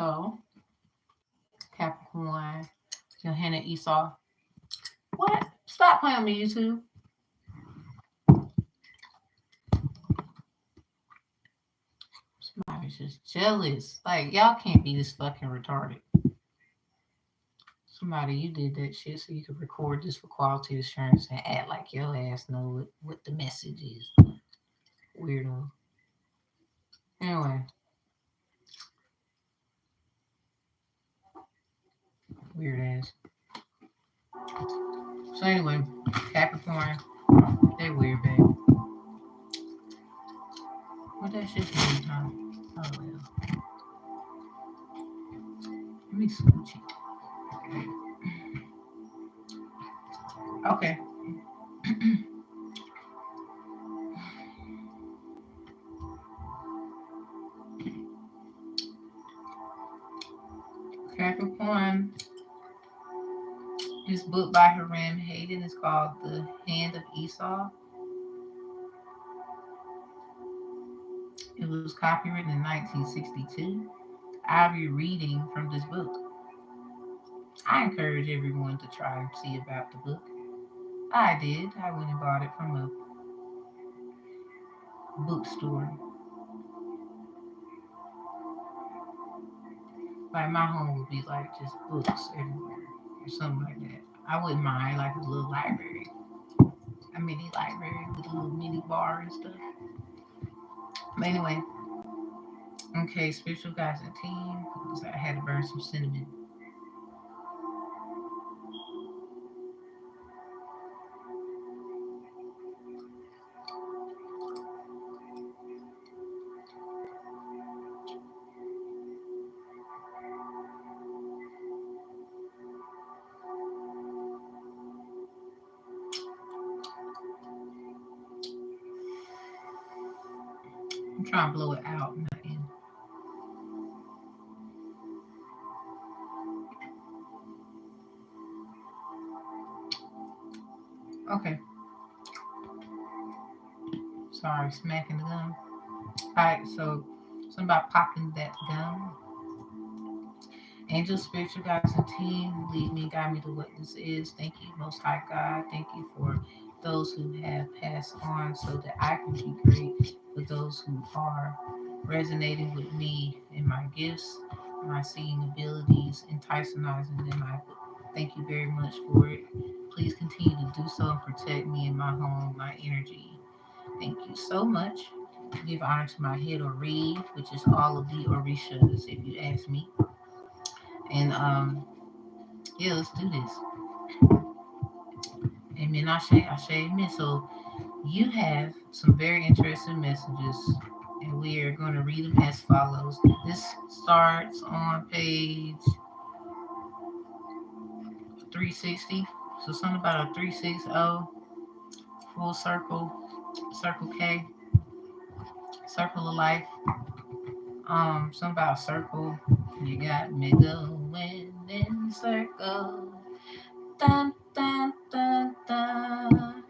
So, Capricorn, your hand of Esau. What? Stop playing on me, YouTube. Somebody's just jealous. Like, y'all can't be this fucking retarded. Somebody, you did that shit so you could record this for quality assurance and act like your ass know what the message is. Weirdo. Anyway. Weird ass. So anyway, Capricorn, they weird, babe. What that shit mean, huh? Oh well. Let me scooch it. Okay. Capricorn. This book by Hiram Hayden is called The Hand of Esau. It was copyrighted in 1962. I'll be reading from this book. I encourage everyone to try and see about the book. I did. I went and bought it from a bookstore. Like my home would be like just books everywhere or something like that. I wouldn't mind like a little library, a mini library with a little mini bar and stuff. But anyway, okay, spiritual guys and team. So I had to burn some cinnamon. I'm trying to blow it out, not in. Okay. Sorry, smacking the gum. Alright, so something about popping that gum. Angel, spiritual guides, and team, lead me, guide me to what this is. Thank you, Most High God. Thank you for those who have passed on so that I can be great, for those who are resonating with me and my gifts, my seeing abilities, enticing them. I thank you very much for it. Please continue to do so and protect me and my home, my energy. Thank you so much. Give honor to my head or read, which is all of the Orishas, if you ask me. And yeah, let's do this. Amen. Ashe, amen. So you have some very interesting messages, and we are going to read them as follows. This starts on page 360. So something about a 360, full circle, circle K, circle of life. Something about circle. You got me going in circle. Dun, dun, dun, dun.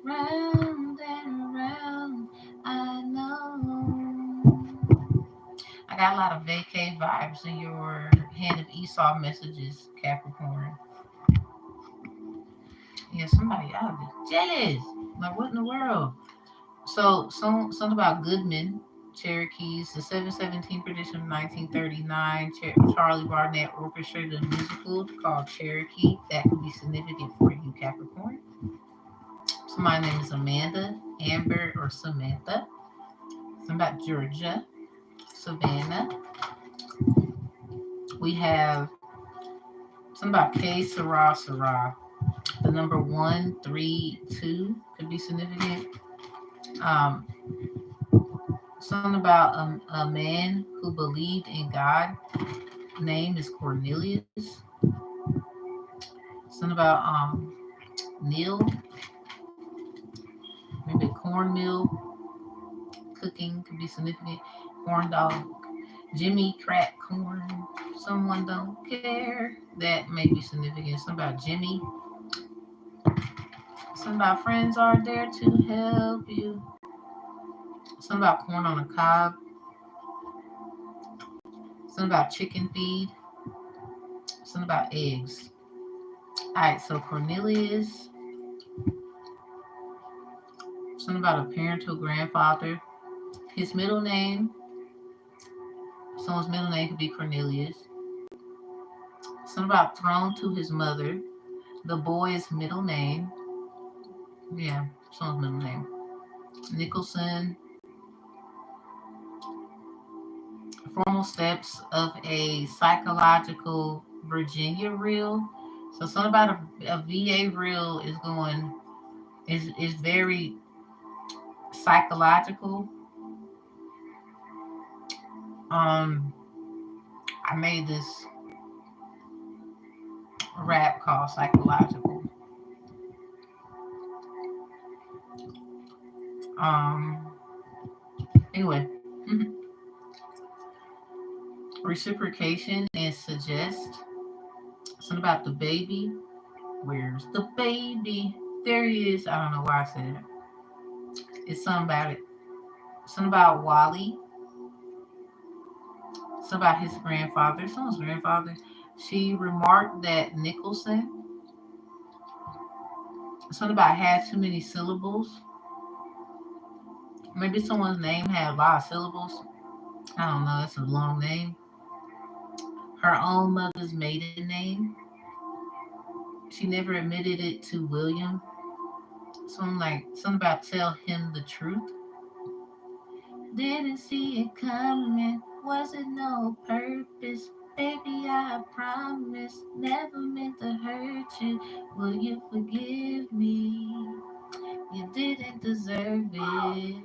Round and round, I know. I got a lot of vacay vibes in your Hand of Esau messages, Capricorn. Yeah, somebody out there jealous. Like, what in the world? So, something about Goodman, Cherokees, the 717 edition of 1939. Charlie Barnett orchestrated a musical called Cherokee. That could be significant for you, Capricorn. So my name is Amanda, Amber, or Samantha. Something about Georgia, Savannah. We have something about K Sarah Sarah. The number 132 could be significant. Something about a man who believed in God. Name is Cornelius. Something about Neil. Maybe cornmeal cooking could be significant. Corn dog. Jimmy crack corn. Someone don't care. That may be significant. Something about Jimmy. Something about friends are there to help you. Something about corn on a cob. Something about chicken feed. Something about eggs. Alright, so Cornelius. Something about a parental grandfather. His middle name. Someone's middle name could be Cornelius. Something about thrown to his mother. The boy's middle name. Yeah, someone's middle name. Nicholson. Formal steps of a psychological Virginia reel. So something about a VA reel is going is very psychological. Um, I made this rap called Psychological. Um, anyway, reciprocation and suggest. Something about the baby. Where's the baby? There he is. I don't know why I said it. It's something about it. Something about Wally. Something about his grandfather. Someone's grandfather. She remarked that Nicholson. Something about had too many syllables. Maybe someone's name had a lot of syllables. I don't know. It's a long name. Her own mother's maiden name. She never admitted it to William. Something about tell him the truth. Didn't see it coming. Was it no purpose? Baby, I promise. Never meant to hurt you. Will you forgive me? You didn't deserve it.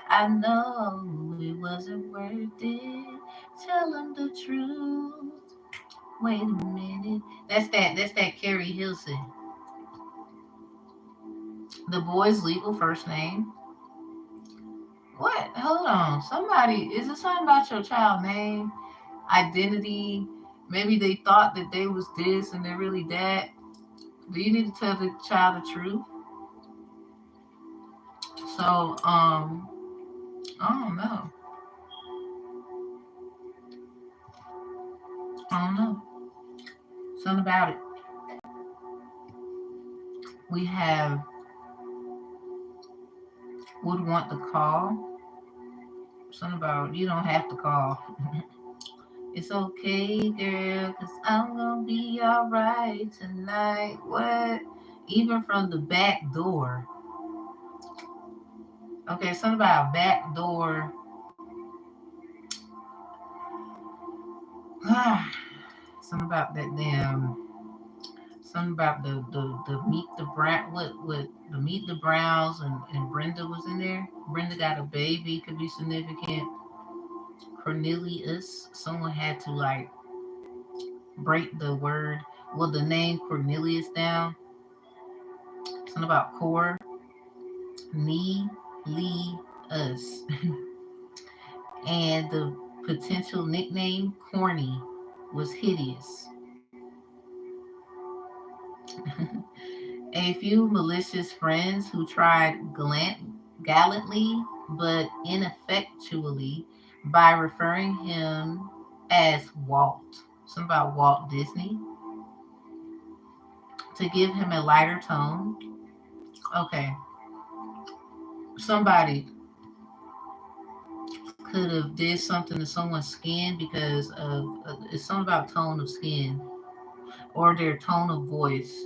I know it wasn't worth it. Tell him the truth. Wait a minute. That's that Carrie Hilson. The boy's legal first name. What? Hold on. Somebody, is it something about your child name? Identity? Maybe they thought that they was this and they're really that. Do you need to tell the child the truth? So, I don't know. I don't know. Something about it. We have would want to call. Something about you don't have to call. It's okay, girl, cause I'm gonna be alright tonight. What? Even from the back door. Okay, something about back door. Something about that damn. Something about the meet the Brown. What the meet the Browns and Brenda was in there. Brenda got a baby. Could be significant. Cornelius. Someone had to like break the word. Well, the name Cornelius down. Something about core. Me, Lee, us. And the potential nickname, Corny, was hideous. A few malicious friends who tried gallantly but ineffectually by referring him as Walt. Something about Walt Disney. To give him a lighter tone. Okay. Somebody could have did something to someone's skin because of it's something about tone of skin or their tone of voice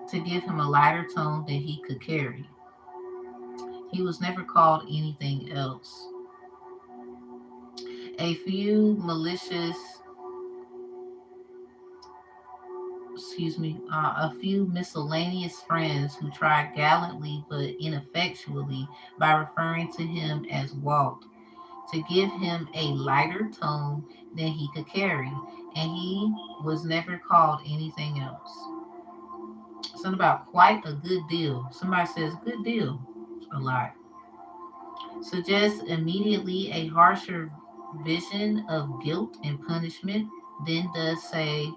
to give him a lighter tone that he could carry. He was never called anything else. A few malicious, a few miscellaneous friends who tried gallantly but ineffectually by referring to him as Walt to give him a lighter tone than he could carry, and he was never called anything else. Something about quite a good deal. Somebody says good deal a lot. Suggests immediately a harsher vision of guilt and punishment than does say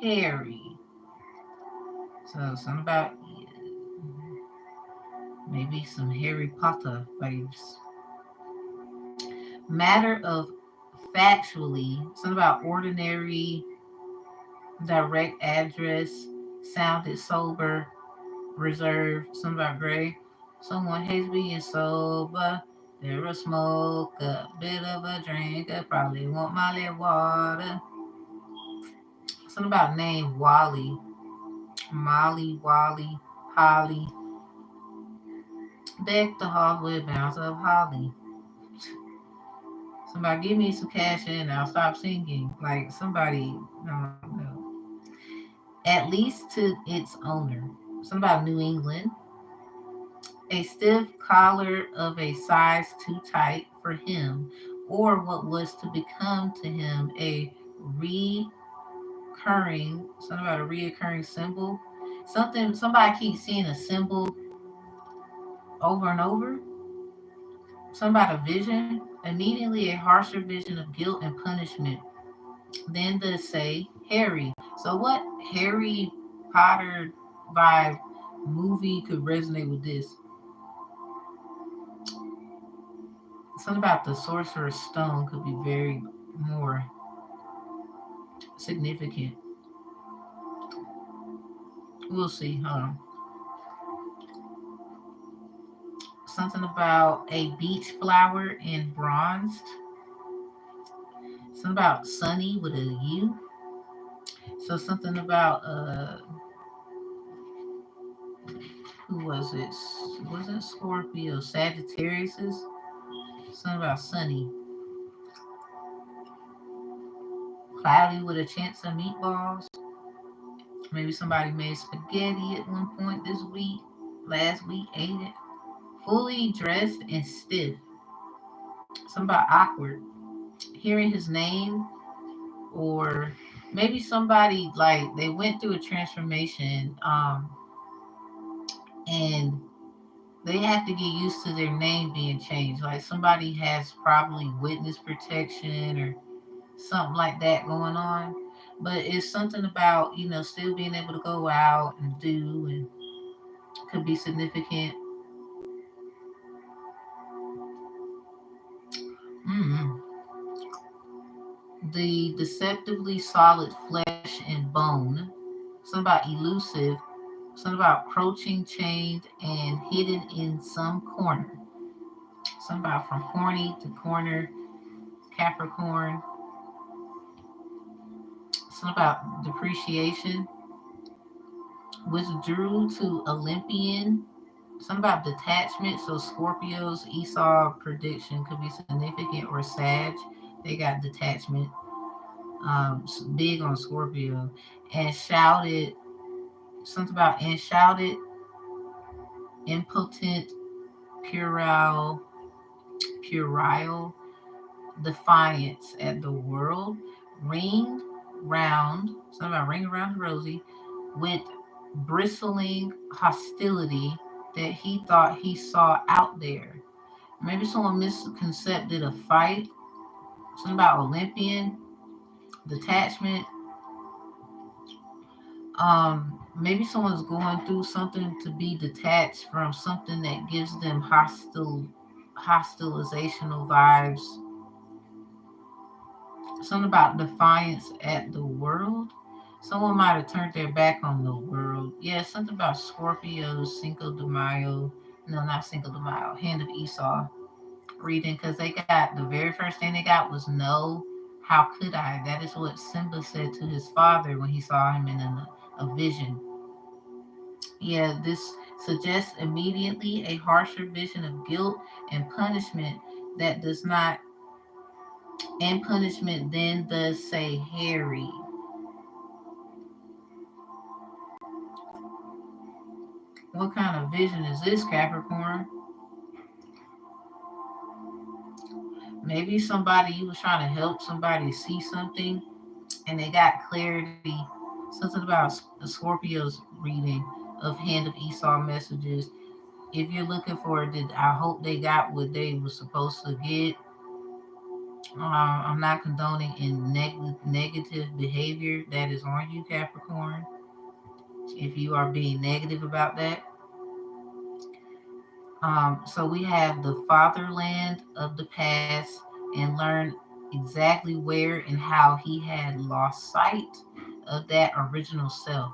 Harry. So something about maybe some Harry Potter vibes. Matter of factually, something about ordinary, direct address, sounded sober, reserved, something about gray. Someone hates being sober. They're a smoker, bit of a drinker, probably want Molly water. Something about name Wally, Molly, Wally, Holly. Deck the halls with bounce of holly. Somebody give me some cash and I'll stop singing. Like somebody, I don't know. At least to its owner. Something about New England. A stiff collar of a size too tight for him, or what was to become to him a something about a reoccurring symbol. Somebody keeps seeing a symbol over and over. Something about a vision. Immediately a harsher vision of guilt and punishment. Then the say Harry. So what Harry Potter vibe movie could resonate with this? Something about the Sorcerer's Stone could be very more significant. We'll see. Hold on. Something about a beach flower in bronzed. Something about sunny with a U. So something about who was it? Wasn't Scorpio Sagittarius's? Something about sunny. Cloudy with a chance of meatballs. Maybe somebody made spaghetti at one point this week. Last week ate it. Fully dressed and stiff. Something about awkward. Hearing his name, or maybe somebody like they went through a transformation, and they have to get used to their name being changed. Like somebody has probably witness protection or something like that going on. But it's something about, still being able to go out and do, and could be significant. Mm. The deceptively solid flesh and bone. Something about elusive. Something about crouching, chained, and hidden in some corner. Something about from horny to corner, Capricorn. Something about depreciation. Withdrew to Olympian. Something about detachment. So Scorpio's Esau prediction could be significant, or Sag. They got detachment. Big on Scorpio. And shouted. Something about and shouted. Impotent. Puerile. Puerile. Defiance at the world. Ring round. Something about ring around the rosy. With bristling hostility that he thought he saw out there. Maybe someone misconcepted a fight. Something about Olympian, detachment. Maybe someone's going through something to be detached from something that gives them hostilizational vibes. Something about defiance at the world. Someone might have turned their back on the world. Yeah, something about Scorpio's Cinco de Mayo. No, not Cinco de Mayo. Hand of Esau reading, because they got the very first thing they got was no. How could I? That is what Simba said to his father when he saw him in a vision. Yeah, this suggests immediately a harsher vision of guilt and punishment that does not, and punishment then does say Harry. What kind of vision is this, Capricorn? Maybe somebody, you was trying to help somebody see something and they got clarity. Something about the Scorpio's reading of Hand of Esau messages. If you're looking for it, I hope they got what they were supposed to get. I'm not condoning in negative behavior that is on you, Capricorn. If you are being negative about that. So we have the fatherland of the past and learn exactly where and how he had lost sight of that original self.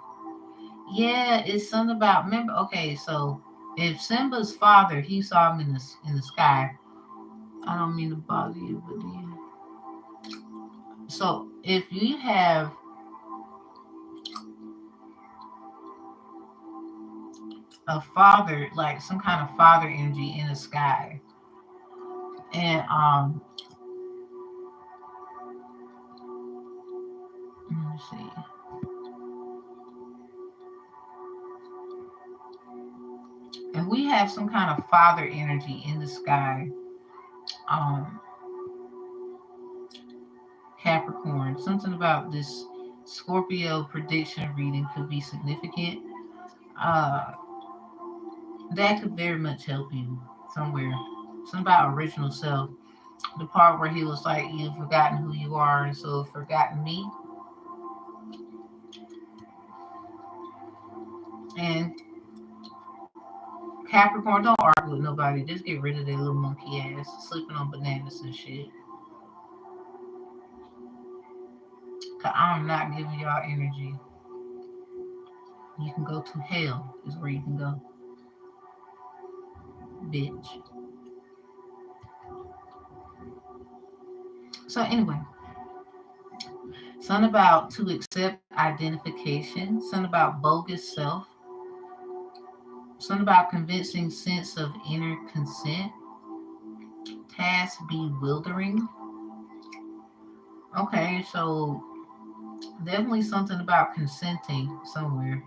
Yeah, it's something about, remember, okay, so if Simba's father, he saw him in the sky. I don't mean to bother you, but do you? So if you have a father, like some kind of father energy in the sky, and let me see. And we have some kind of father energy in the sky, um, Capricorn, something about this Scorpio prediction reading could be significant. Uh, that could very much help you somewhere. Something about original self. The part where he was like, "You've forgotten who you are, and so have forgotten me." And Capricorn, don't argue with nobody. Just get rid of their little monkey ass sleeping on bananas and shit. Cause I'm not giving y'all energy. You can go to hell, is where you can go, bitch. So anyway, something about to accept identification, something about bogus self, something about convincing sense of inner consent, task bewildering. Okay, so definitely something about consenting somewhere.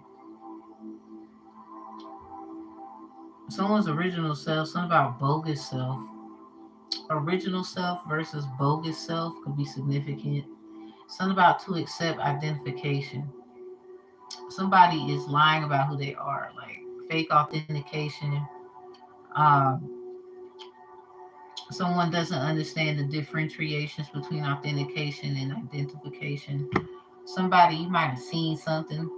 Someone's original self, something about bogus self. Original self versus bogus self could be significant. Something about to accept identification. Somebody is lying about who they are, like fake authentication. Um, Someone doesn't understand the differentiations between authentication and identification. Somebody, you might have seen something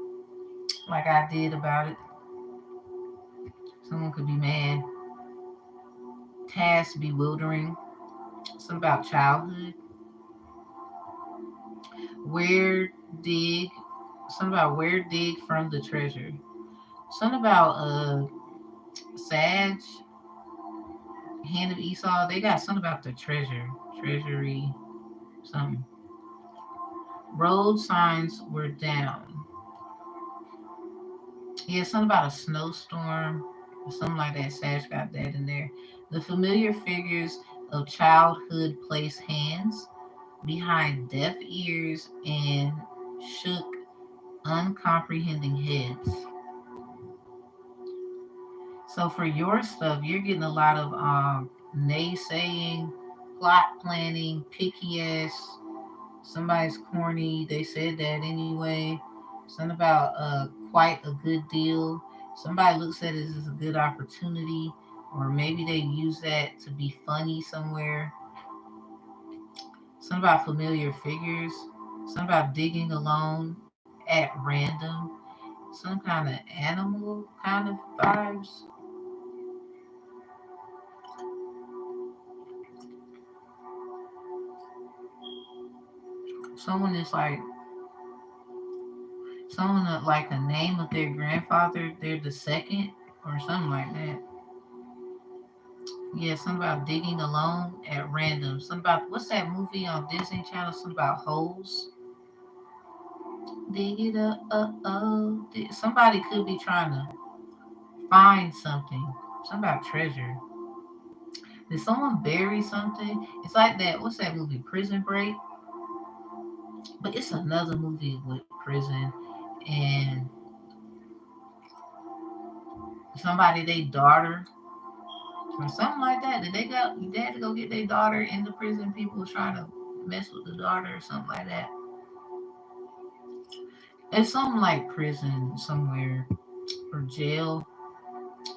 like I did about it. Someone could be mad. Task bewildering. Something about childhood. Where dig. Something about where dig from the treasure. Something about Sag, hand of Esau. They got something about the treasure. Treasury. Something. Road signs were down. Yeah, something about a snowstorm or something like that. Sash got that in there. The familiar figures of childhood place hands behind deaf ears and shook, uncomprehending heads. So for your stuff, you're getting a lot of naysaying, plot planning, picky ass. Somebody's corny. They said that anyway. Something about quite a good deal. Somebody looks at it as a good opportunity, or maybe they use that to be funny somewhere. Something about familiar figures. Something about digging alone at random. Some kind of animal kind of vibes. Someone is like someone like a name of their grandfather. They're the second or something like that. Yeah, something about digging alone at random. Something about what's that movie on Disney Channel? Something about holes. Dig it up, somebody could be trying to find something. Something about treasure. Did someone bury something? It's like that. What's that movie? Prison Break. But it's another movie with prison and somebody they daughter or something like that. Did they had to go get their daughter in the prison? People was trying to mess with the daughter or something like that. It's something like prison somewhere or jail.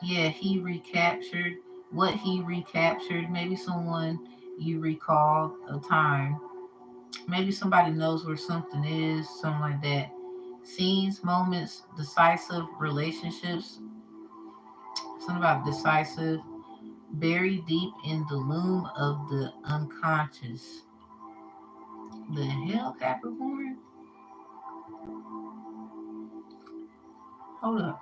Yeah, he recaptured what he recaptured. Maybe someone you recall a time. Maybe somebody knows where something is, something like that. Scenes, moments, decisive relationships. Something about decisive, buried deep in the loom of the unconscious. The hell, Capricorn? Hold up.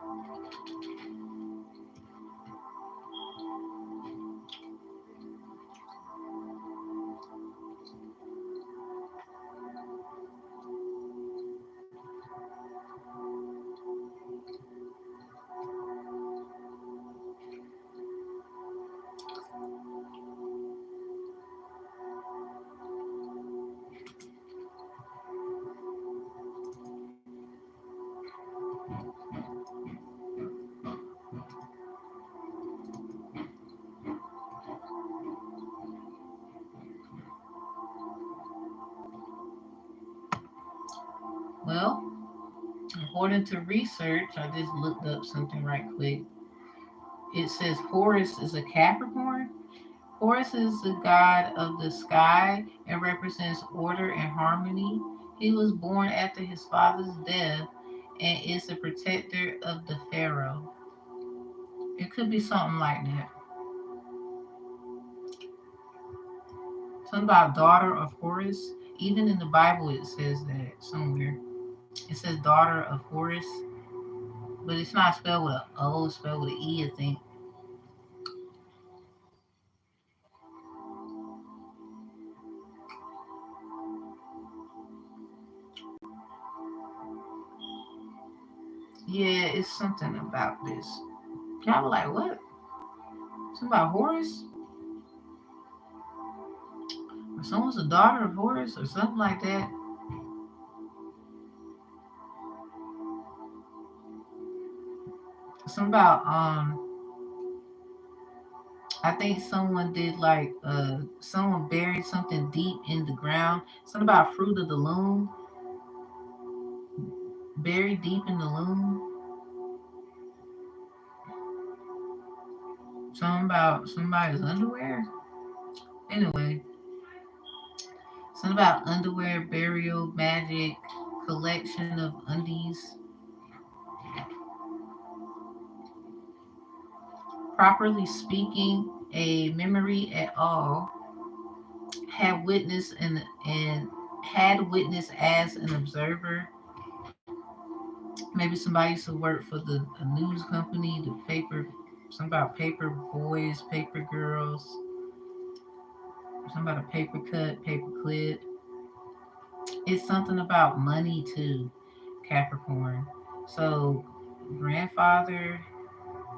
Well, according to research, I just looked up something right quick. It says Horus is a Capricorn. Horus is the god of the sky and represents order and harmony. He was born after his father's death and is the protector of the pharaoh. It could be something like that. Something about daughter of Horus. Even in the Bible, it says that somewhere. It says daughter of Horus, but it's not spelled with an O, it's spelled with an E, I think. Yeah, it's something about this. Y'all were like, what? Something about Horus? Or someone's a daughter of Horus or something like that. Something about I think someone did like someone buried something deep in the ground. Something about fruit of the loom, buried deep in the loom. Something about somebody's underwear. Anyway, something about underwear, burial, magic, collection of undies. Properly speaking, a memory at all had witness and had witness as an observer. Maybe somebody used to work for a news company, the paper, something about paper boys, paper girls, something about a paper cut, paper clip. It's something about money too, Capricorn. So grandfather,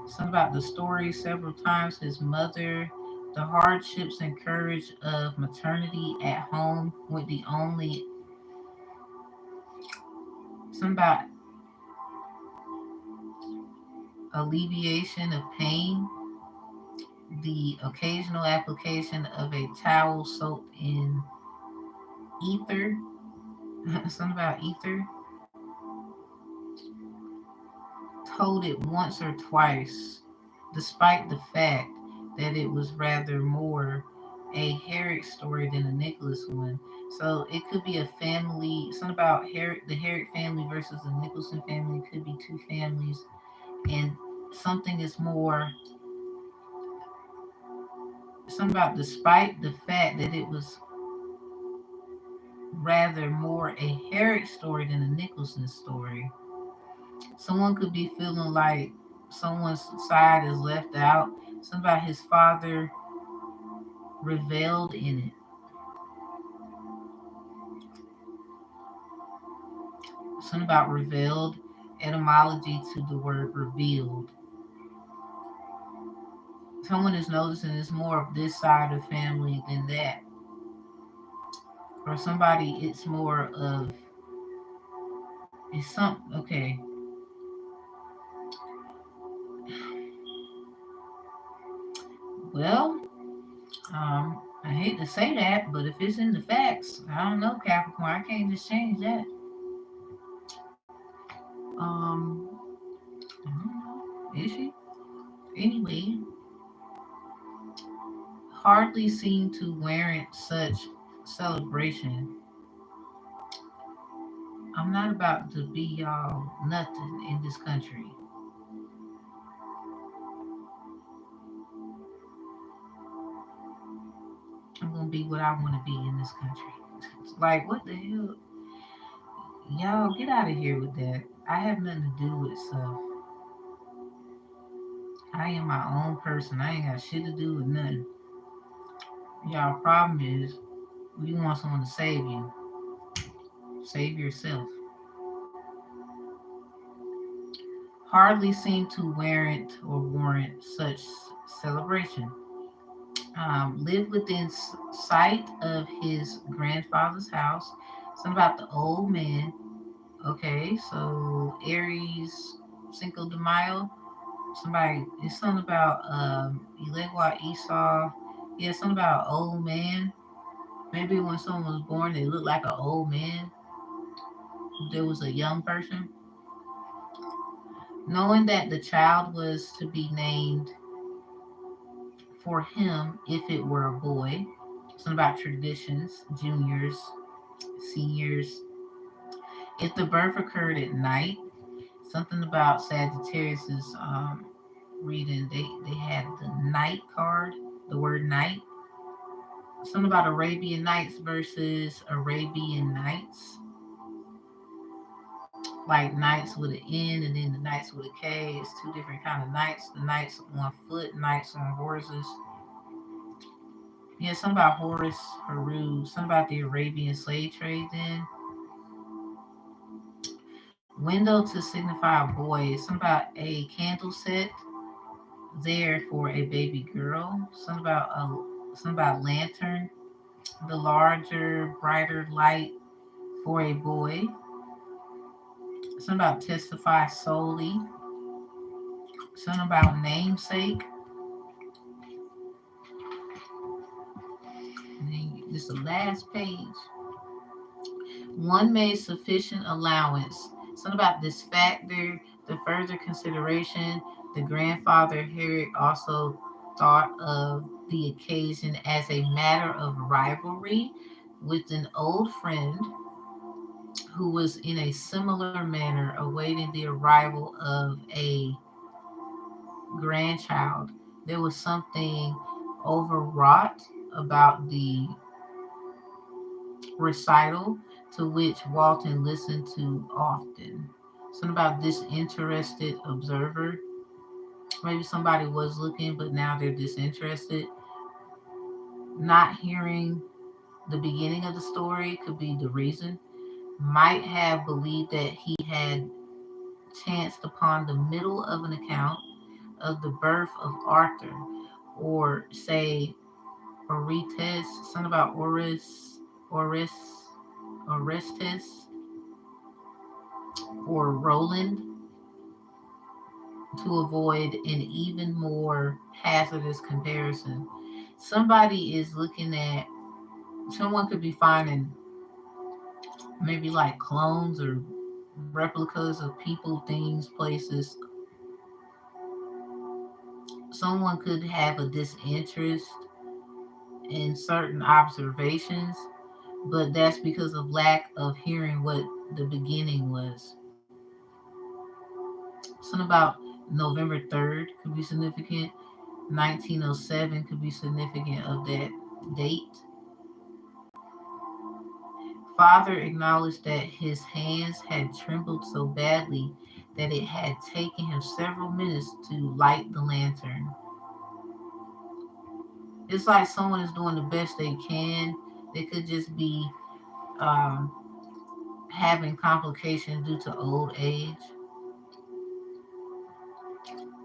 something about the story several times, his mother, the hardships and courage of maternity at home with the only, something about alleviation of pain, the occasional application of a towel soaked in ether, something about ether, told it once or twice, despite the fact that it was rather more a Herrick story than a Nicholas one. So it could be a family, something about the Herrick family versus the Nicholson family. It could be two families, and something is more, something about despite the fact that it was rather more a Herrick story than a Nicholson story. Someone could be feeling like someone's side is left out. Something about his father reveled in it. Something about revealed, etymology to the word revealed. Someone is noticing it's more of this side of family than that. Or somebody, it's more of, it's some, okay. Well, I hate to say that, but if it's in the facts, I don't know, Capricorn. I can't just change that. Um, I don't know. Is she? Anyway, hardly seem to warrant such celebration. I'm not about to be y'all nothing in this country. I'm gonna be what I want to be in this country. Like, what the hell? Y'all, get out of here with that. I have nothing to do with stuff. I am my own person. I ain't got shit to do with nothing. Y'all, problem is, you want someone to save you. Save yourself. Hardly seem to warrant such celebration. Lived within sight of his grandfather's house. Something about the old man. Okay, so Aries, Cinco de Mayo. Somebody, it's something about Ilegua Esau. Yeah, something about old man. Maybe when someone was born, they looked like an old man. There was a young person. Knowing that the child was to be named for him if it were a boy. Something about traditions, juniors, seniors. If the birth occurred at night, something about Sagittarius's reading, they had the night card, the word night. Something about Arabian Nights versus Arabian Nights. Like nights with an N and then the nights with a K. It's two different kind of nights. The nights on foot, nights on horses. Yeah, something about Horus, Haru, something about the Arabian slave trade then. Window to signify a boy. Something about a candle set there for a baby girl. Something about lantern, the larger, brighter light for a boy. Something about testify solely. Something about namesake. And then this is the last page. One made sufficient allowance. Something about this factor, the further consideration. The grandfather Herrick also thought of the occasion as a matter of rivalry with an old friend who was in a similar manner awaiting the arrival of a grandchild. There was something overwrought about the recital to which Walton listened to often. Something about disinterested observer. Maybe somebody was looking, but now they're disinterested. Not hearing the beginning of the story could be the reason. Might have believed that he had chanced upon the middle of an account of the birth of Arthur, or say Orestes, something about Orestes, or Roland, to avoid an even more hazardous comparison. Somebody is looking at, someone could be finding maybe like clones or replicas of people, things, places. Someone could have a disinterest in certain observations, but that's because of lack of hearing what the beginning was. Something about November 3rd could be significant. 1907 could be significant of that date. Father acknowledged that his hands had trembled so badly that it had taken him several minutes to light the lantern. It's like someone is doing the best they can. They could just be um, having complications due to old age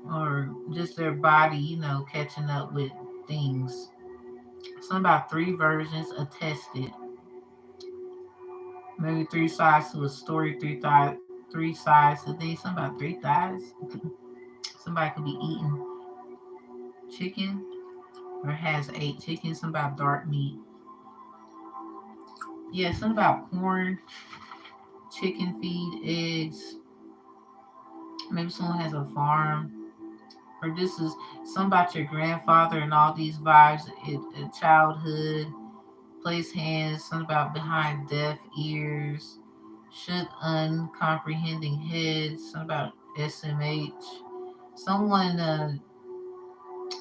or just their body, catching up with things. Some about three versions attested. Maybe three sides to a story, three sides to things. Some about three thighs. Somebody could be eating chicken or has ate chicken. Some about dark meat. Yeah, some about corn, chicken feed, eggs. Maybe someone has a farm. Or this is some about your grandfather and all these vibes in childhood. Place hands, something about behind deaf ears, shook uncomprehending heads, something about SMH. Someone,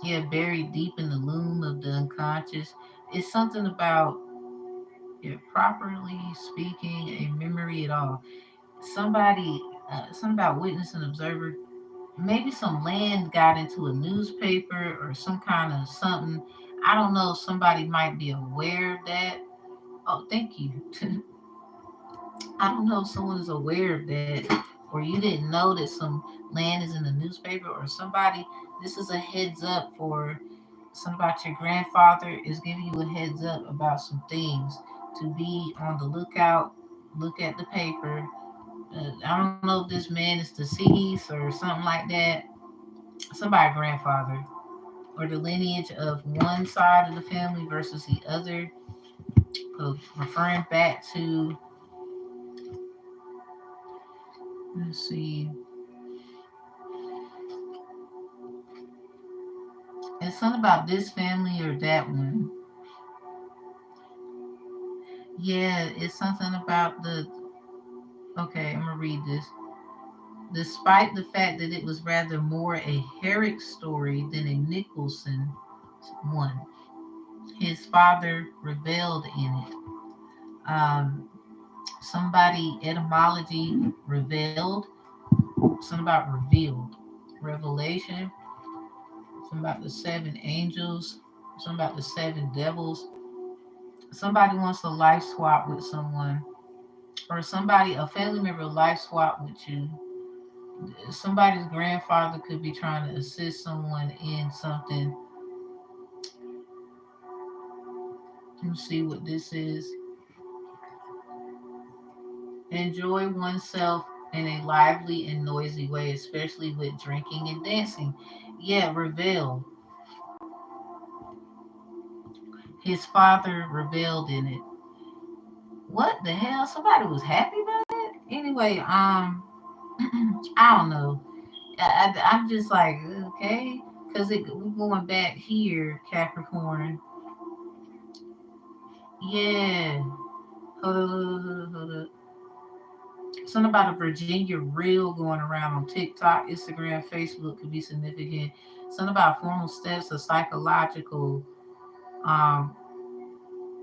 yeah, buried deep in the loom of the unconscious. It's something about Yet properly speaking, a memory at all. Somebody, something about witness and observer. Maybe some land got into a newspaper or some kind of something. I don't know. Somebody might be aware of that. Oh, thank you. I don't know if someone is aware of that, or you didn't know that some land is in the newspaper, or somebody. This is a heads up for something about your grandfather is giving you a heads up about some things to be on the lookout. Look at the paper. I don't know if this man is deceased or something like that. Somebody grandfather or the lineage of one side of the family versus the other, referring back to, let's see, it's something about this family or that one. Yeah, it's something about the. Okay, I'm gonna read this. Despite the fact that it was rather more a Herrick story than a Nicholson one, his father reveled in it. Um, somebody etymology revealed, something about revealed, revelation, something about the seven angels, something about the seven devils. Somebody wants a life swap with someone, or somebody, a family member, life swap with you. Somebody's grandfather could be trying to assist someone in something. Let me see what this is. Enjoy oneself in a lively and noisy way, especially with drinking and dancing. Yeah, reveal. His father revealed in it. What the hell? Somebody was happy about that? Anyway, I don't know. I'm just like, okay, because we're going back here, Capricorn. Yeah. Hold up, hold up. Something about a Virginia reel going around on TikTok, Instagram, Facebook could be significant. Something about formal steps of psychological, um,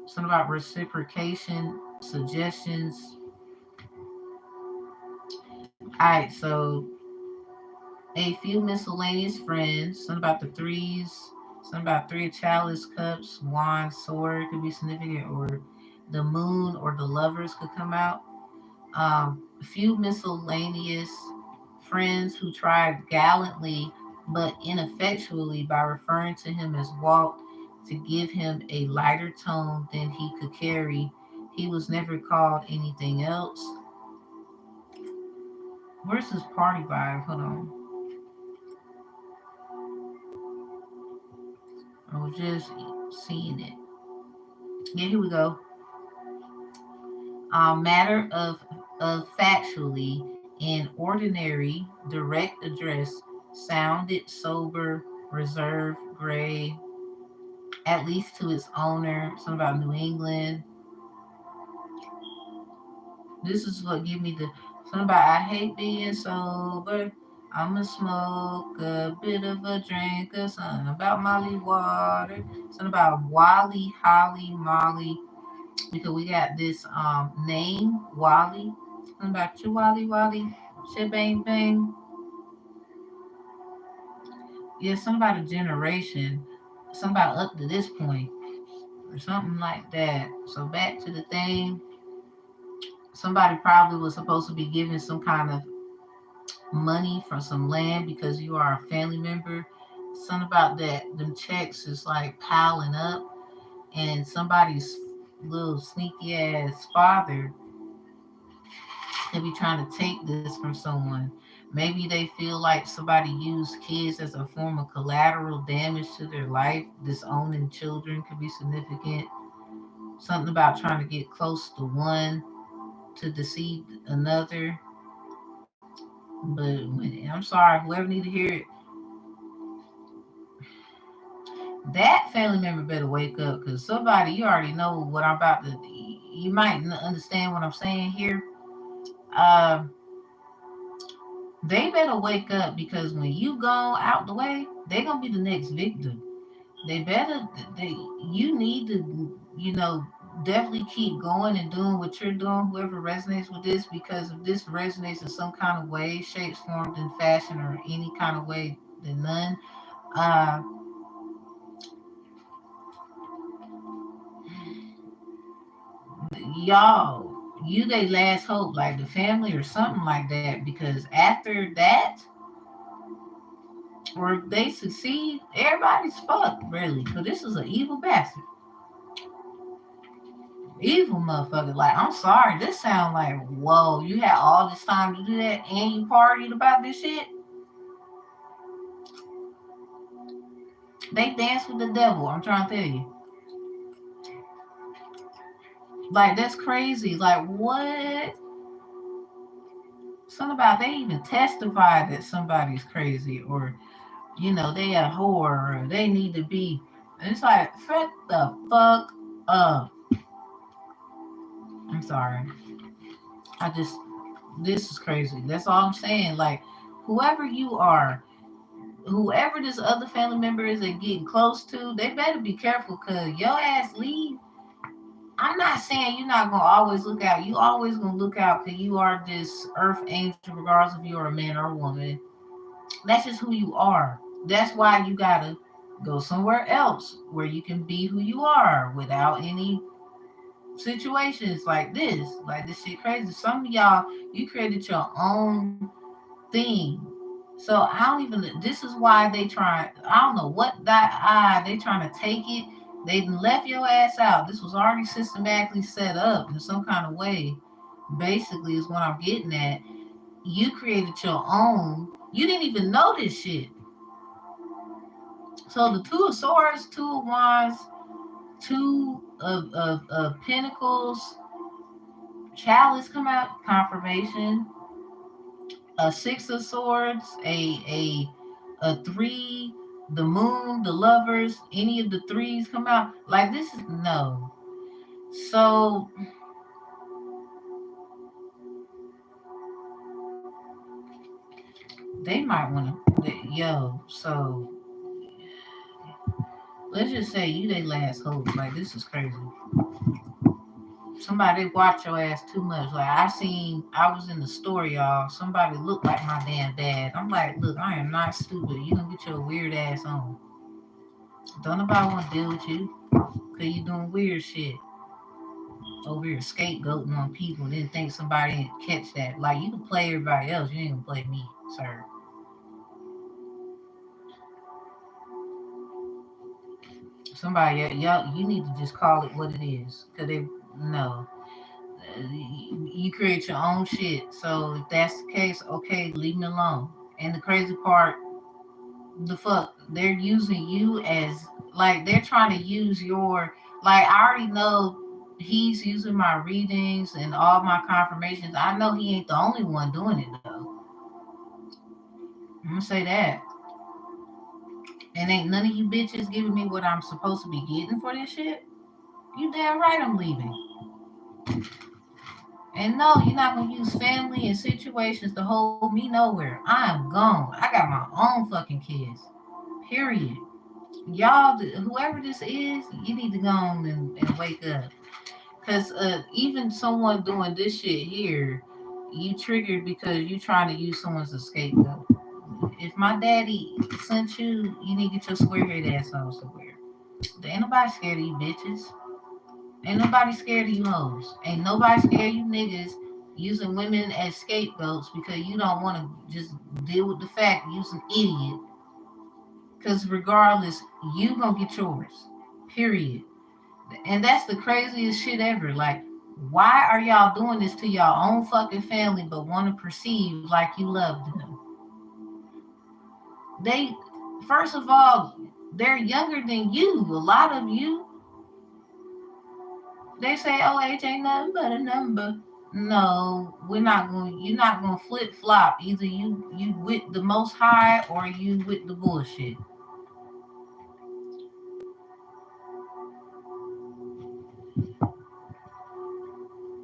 something about reciprocation, suggestions. All right, so a few miscellaneous friends, something about the threes, something about three of chalice, cups, wand, sword could be significant, or the moon or the lovers could come out. A few miscellaneous friends who tried gallantly but ineffectually by referring to him as Walt to give him a lighter tone than he could carry. He was never called anything else. Where's this party vibe? Hold on. I was just seeing it. Yeah, here we go. Matter of factually in ordinary direct address sounded sober, reserved, grave, at least to its owner. Something about New England. This is what give me the something about I hate being sober. I'ma smoke a bit of a drink or something about Molly water. Something about Wally, Holly, Molly. Because we got this name, Wally. Something about you, Wally, Wally. Shit bang bang. Yeah, something about a generation. Something about up to this point. Or something like that. So back to the thing. Somebody probably was supposed to be given some kind of money from some land because you are a family member. Something about that, them checks is like piling up, and somebody's little sneaky ass father could be trying to take this from someone. Maybe they feel like somebody used kids as a form of collateral damage to their life. Disowning children could be significant. Something about trying to get close to one to deceive another. But I'm sorry, whoever need to hear it, that family member better wake up because somebody, you already know what I'm about to. You might understand what I'm saying here. Uh, they better wake up because when you go out the way, they're gonna be the next victim. They better. They You need to, you know, definitely keep going and doing what you're doing, whoever resonates with this, because if this resonates in some kind of way, shapes, forms, and fashion, or any kind of way, then none. Uh, y'all, you they last hope, like the family or something like that, because after that, or if they succeed, everybody's fucked, really, because this is an evil bastard. Evil motherfucker. Like, I'm sorry, this sound like, whoa, you had all this time to do that and you partied about this shit? They dance with the devil, I'm trying to tell you. Like, that's crazy. Like, what? Something about they even testify that somebody's crazy, or, they a whore, or they need to be. And it's like, shut the fuck up. I'm sorry. I just, this is crazy. That's all I'm saying. Like, whoever you are, whoever this other family member is that getting close to, they better be careful, because your ass leave. I'm not saying you're not gonna always look out. You always gonna look out, because you are this earth angel, regardless if you're a man or a woman. That's just who you are. That's why you gotta go somewhere else where you can be who you are without any situations like this. Like, this shit crazy. Some of y'all, you created your own thing. So I don't even. This is why they try. I don't know what that they trying to take it. They left your ass out. This was already systematically set up in some kind of way. Basically, is what I'm getting at. You created your own. You didn't even know this shit. So the two of swords, two of wands, two of pentacles, chalice come out, confirmation. A six of swords, a three, the moon, the lovers, any of the threes come out. Like, this is no. So they might want to, yo. So let's just say you they last hope. Like, this is crazy. Somebody watch your ass too much. Like, I was in the store, y'all. Somebody looked like my damn dad. I'm like, look, I am not stupid. You gonna get your weird ass on. Don't nobody want to deal with you, because you doing weird shit over here scapegoating on people, then think somebody didn't catch that. Like, you can play everybody else, you ain't gonna play me, sir. Somebody, y'all, you need to just call it what it is, because they, no. You create your own shit. So if that's the case, okay, leave me alone. And the crazy part, the fuck, they're using you as, like, they're trying to use your, like, I already know he's using my readings and all my confirmations. I know he ain't the only one doing it though. I'm gonna say that. And ain't none of you bitches giving me what I'm supposed to be getting for this shit. You damn right I'm leaving. And no, you're not gonna use family and situations to hold me nowhere. I am gone. I got my own fucking kids. Period. Y'all, whoever this is, you need to go on and wake up. Cause even someone doing this shit here, you triggered because you trying to use someone's a scapegoat. If my daddy sent you, you need to get your square head ass on somewhere. Ain't nobody scared of you bitches. Ain't nobody scared of you hoes. Ain't nobody scared of you niggas using women as scapegoats because you don't want to just deal with the fact you's an idiot. Because regardless, you gonna get yours. Period. And that's the craziest shit ever. Like, why are y'all doing this to y'all own fucking family but want to perceive like you love them? They, first of all, they're younger than you. A lot of you, they say, "Oh, age ain't nothing but a number." No, we're not going. You're not going to flip flop. Either you with the Most High or you with the bullshit.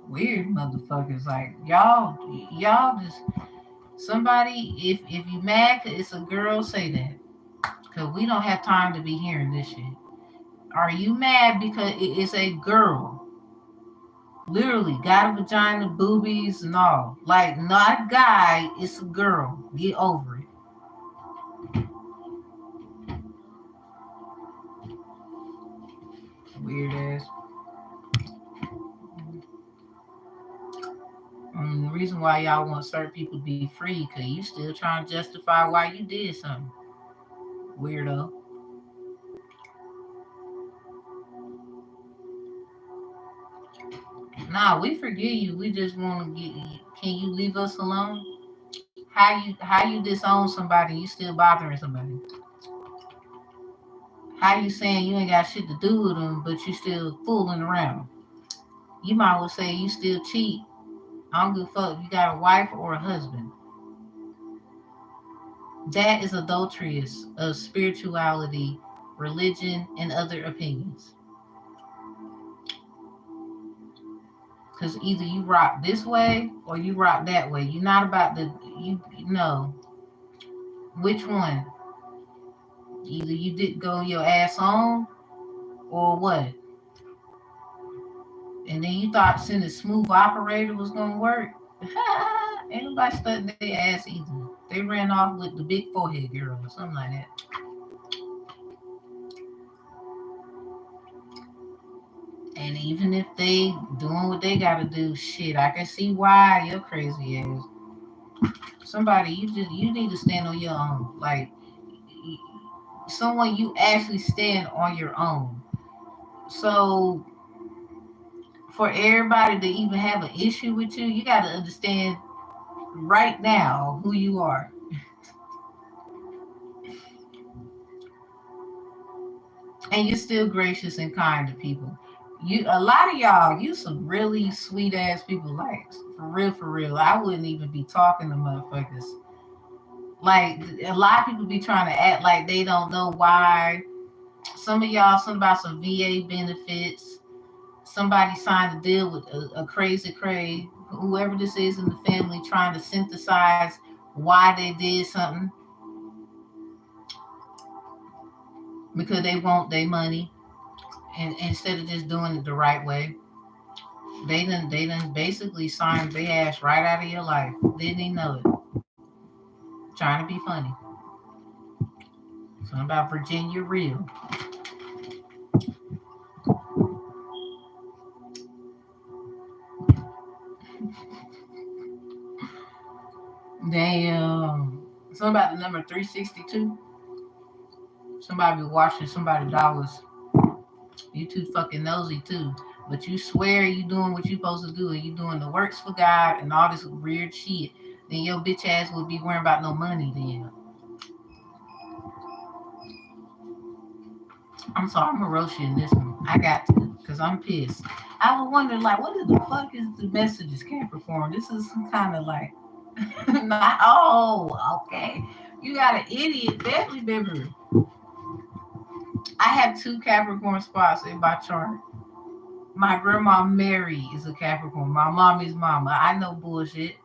Weird motherfuckers. Like, y'all just somebody. If you mad 'cause it's a girl, say that. Cause we don't have time to be hearing this shit. Are you mad because it is a girl? Literally, got a vagina, boobies, and all. Like, not a guy, it's a girl. Get over it. Weird ass. The reason why y'all want certain people to be free, because you still trying to justify why you did something. Weirdo. Nah, we forgive you. We just want to get you. Can you leave us alone? How you disown somebody? You still bothering somebody? How you saying you ain't got shit to do with them, but you still fooling around? You might well say you still cheat. I don't give a fuck if you got a wife or a husband. That is adulterous of spirituality, religion, and other opinions. Because either you rock this way or you rock that way. You're not about to, you know, which one? Either you did go your ass on or what? And then you thought sending a smooth operator was going to work. Ain't nobody studying their ass either. They ran off with the big forehead girl or something like that. And even if they doing what they gotta do, shit, I can see why you're crazy ass. Somebody, you need to stand on your own. Like someone you actually stand on your own. So for everybody to even have an issue with you, you gotta understand right now who you are. And you're still gracious and kind to people. You a lot of y'all, you some really sweet ass people, like for real, for real. I wouldn't even be talking to motherfuckers. Like a lot of people be trying to act like they don't know why. Some of y'all, something about some VA benefits. Somebody signed a deal with a crazy cray, whoever this is in the family, trying to synthesize why they did something because they want their money, and instead of just doing it the right way. They done basically signed their ass right out of your life. Didn't even know it. Trying to be funny. Something about Virginia real. Damn. Something about the number 362. Somebody be watching somebody dollars. You too fucking nosy too. But you swear you doing what you supposed to do and you doing the works for God and all this weird shit. Then your bitch ass would be worrying about no money then. I'm sorry, I'm gonna roast you in this one. I got to, because I'm pissed. I was wondering, like, what the fuck is the messages, Capricorn? This is some kind of like, not, oh, okay. You got an idiot family member. I have two Capricorn spots in my chart. My grandma Mary is a Capricorn. My mommy's mama. I know bullshit.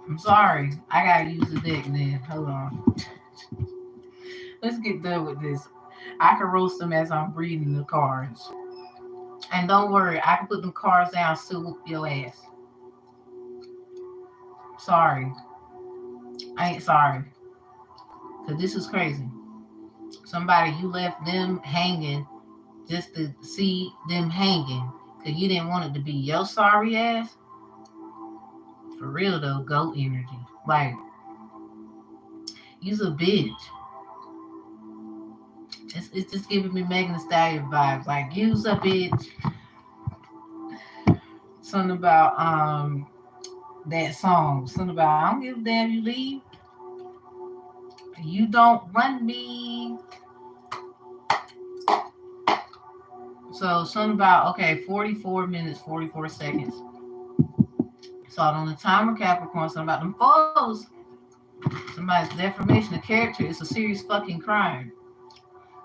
I'm sorry. I gotta use the deck then. Hold on. Let's get done with this. I can roast them as I'm reading the cards. And don't worry, I can put them cards down, still whoop your ass. Sorry. I ain't sorry. Because this is crazy. Somebody, you left them hanging just to see them hanging. Because you didn't want it to be your sorry ass. For real though, goat energy. Like, you's a bitch. It's just giving me Megan Thee Stallion vibes. Like, you's a bitch. Something about that song. Something about I don't give a damn you leave. You don't run me. So something about okay, 44 minutes, 44 seconds. So on the timer Capricorn, something about them foes. Somebody's defamation of character is a serious fucking crime.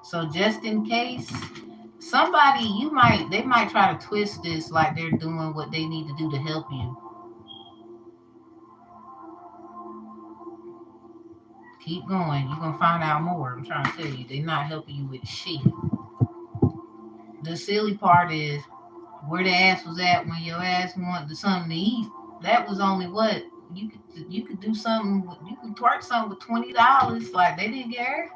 So just in case somebody they might try to twist this like they're doing what they need to do to help you. Keep going. You're gonna find out more. I'm trying to tell you, they're not helping you with shit. The silly part is Where the ass was at when your ass wanted something to eat. That was only what you could do something. You could twerk something with $20. Like they didn't care,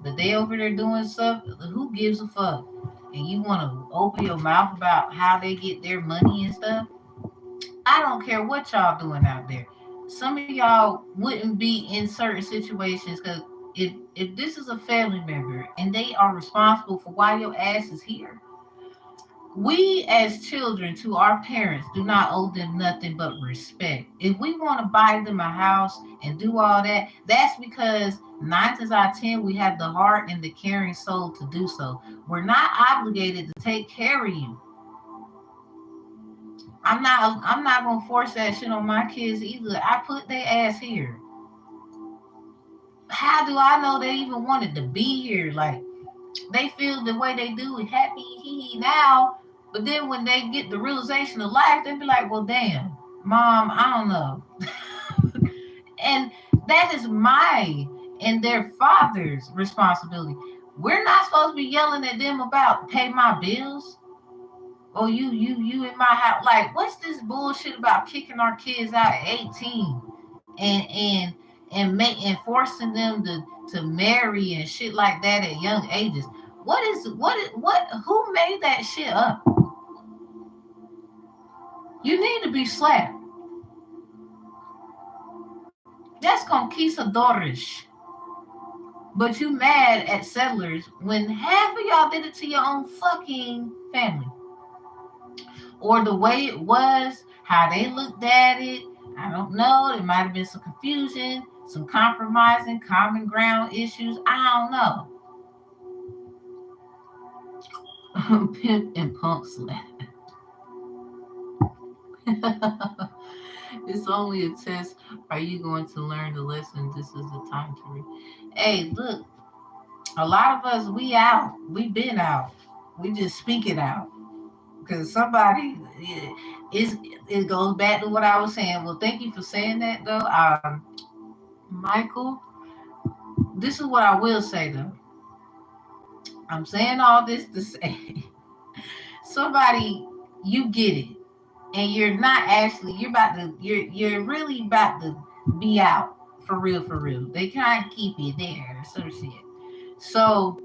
but they over there doing stuff. Who gives a fuck? And you want to open your mouth about how they get their money and stuff. I don't care what y'all doing out there. Some of y'all wouldn't be in certain situations because if this is a family member and they are responsible for why your ass is here, we as children to our parents do not owe them nothing but respect. If we want to buy them a house and do all that, that's because 9 times out of 10 we have the heart and the caring soul to do so. We're not obligated to take care of you. I'm not gonna force that shit on my kids either. I put their ass here. How do I know they even wanted to be here? Like they feel the way they do, happy hee now, but then when they get the realization of life, they be like, well, damn, mom, I don't know. And that is my and their father's responsibility. We're not supposed to be yelling at them about pay my bills. Oh, you in my house. Like, what's this bullshit about kicking our kids out at 18 and forcing them to marry and shit like that at young ages? What who made that shit up? You need to be slapped. That's conquistadores. But you mad at settlers when half of y'all did it to your own fucking family. Or the way it was, how they looked at it. I don't know. There might have been some confusion, some compromising, common ground issues. I don't know. Pimp and punk slap. It's only a test. Are you going to learn the lesson? This is the time to read. Hey, look, a lot of us, we out. We been out. We just speak it out. Because somebody it goes back to what I was saying. Well, thank you for saying that though. Michael, this is what I will say though. I'm saying all this to say somebody, you get it. And you're not actually you're really about to be out for real, for real. They kind of keep you there, sort of shit. So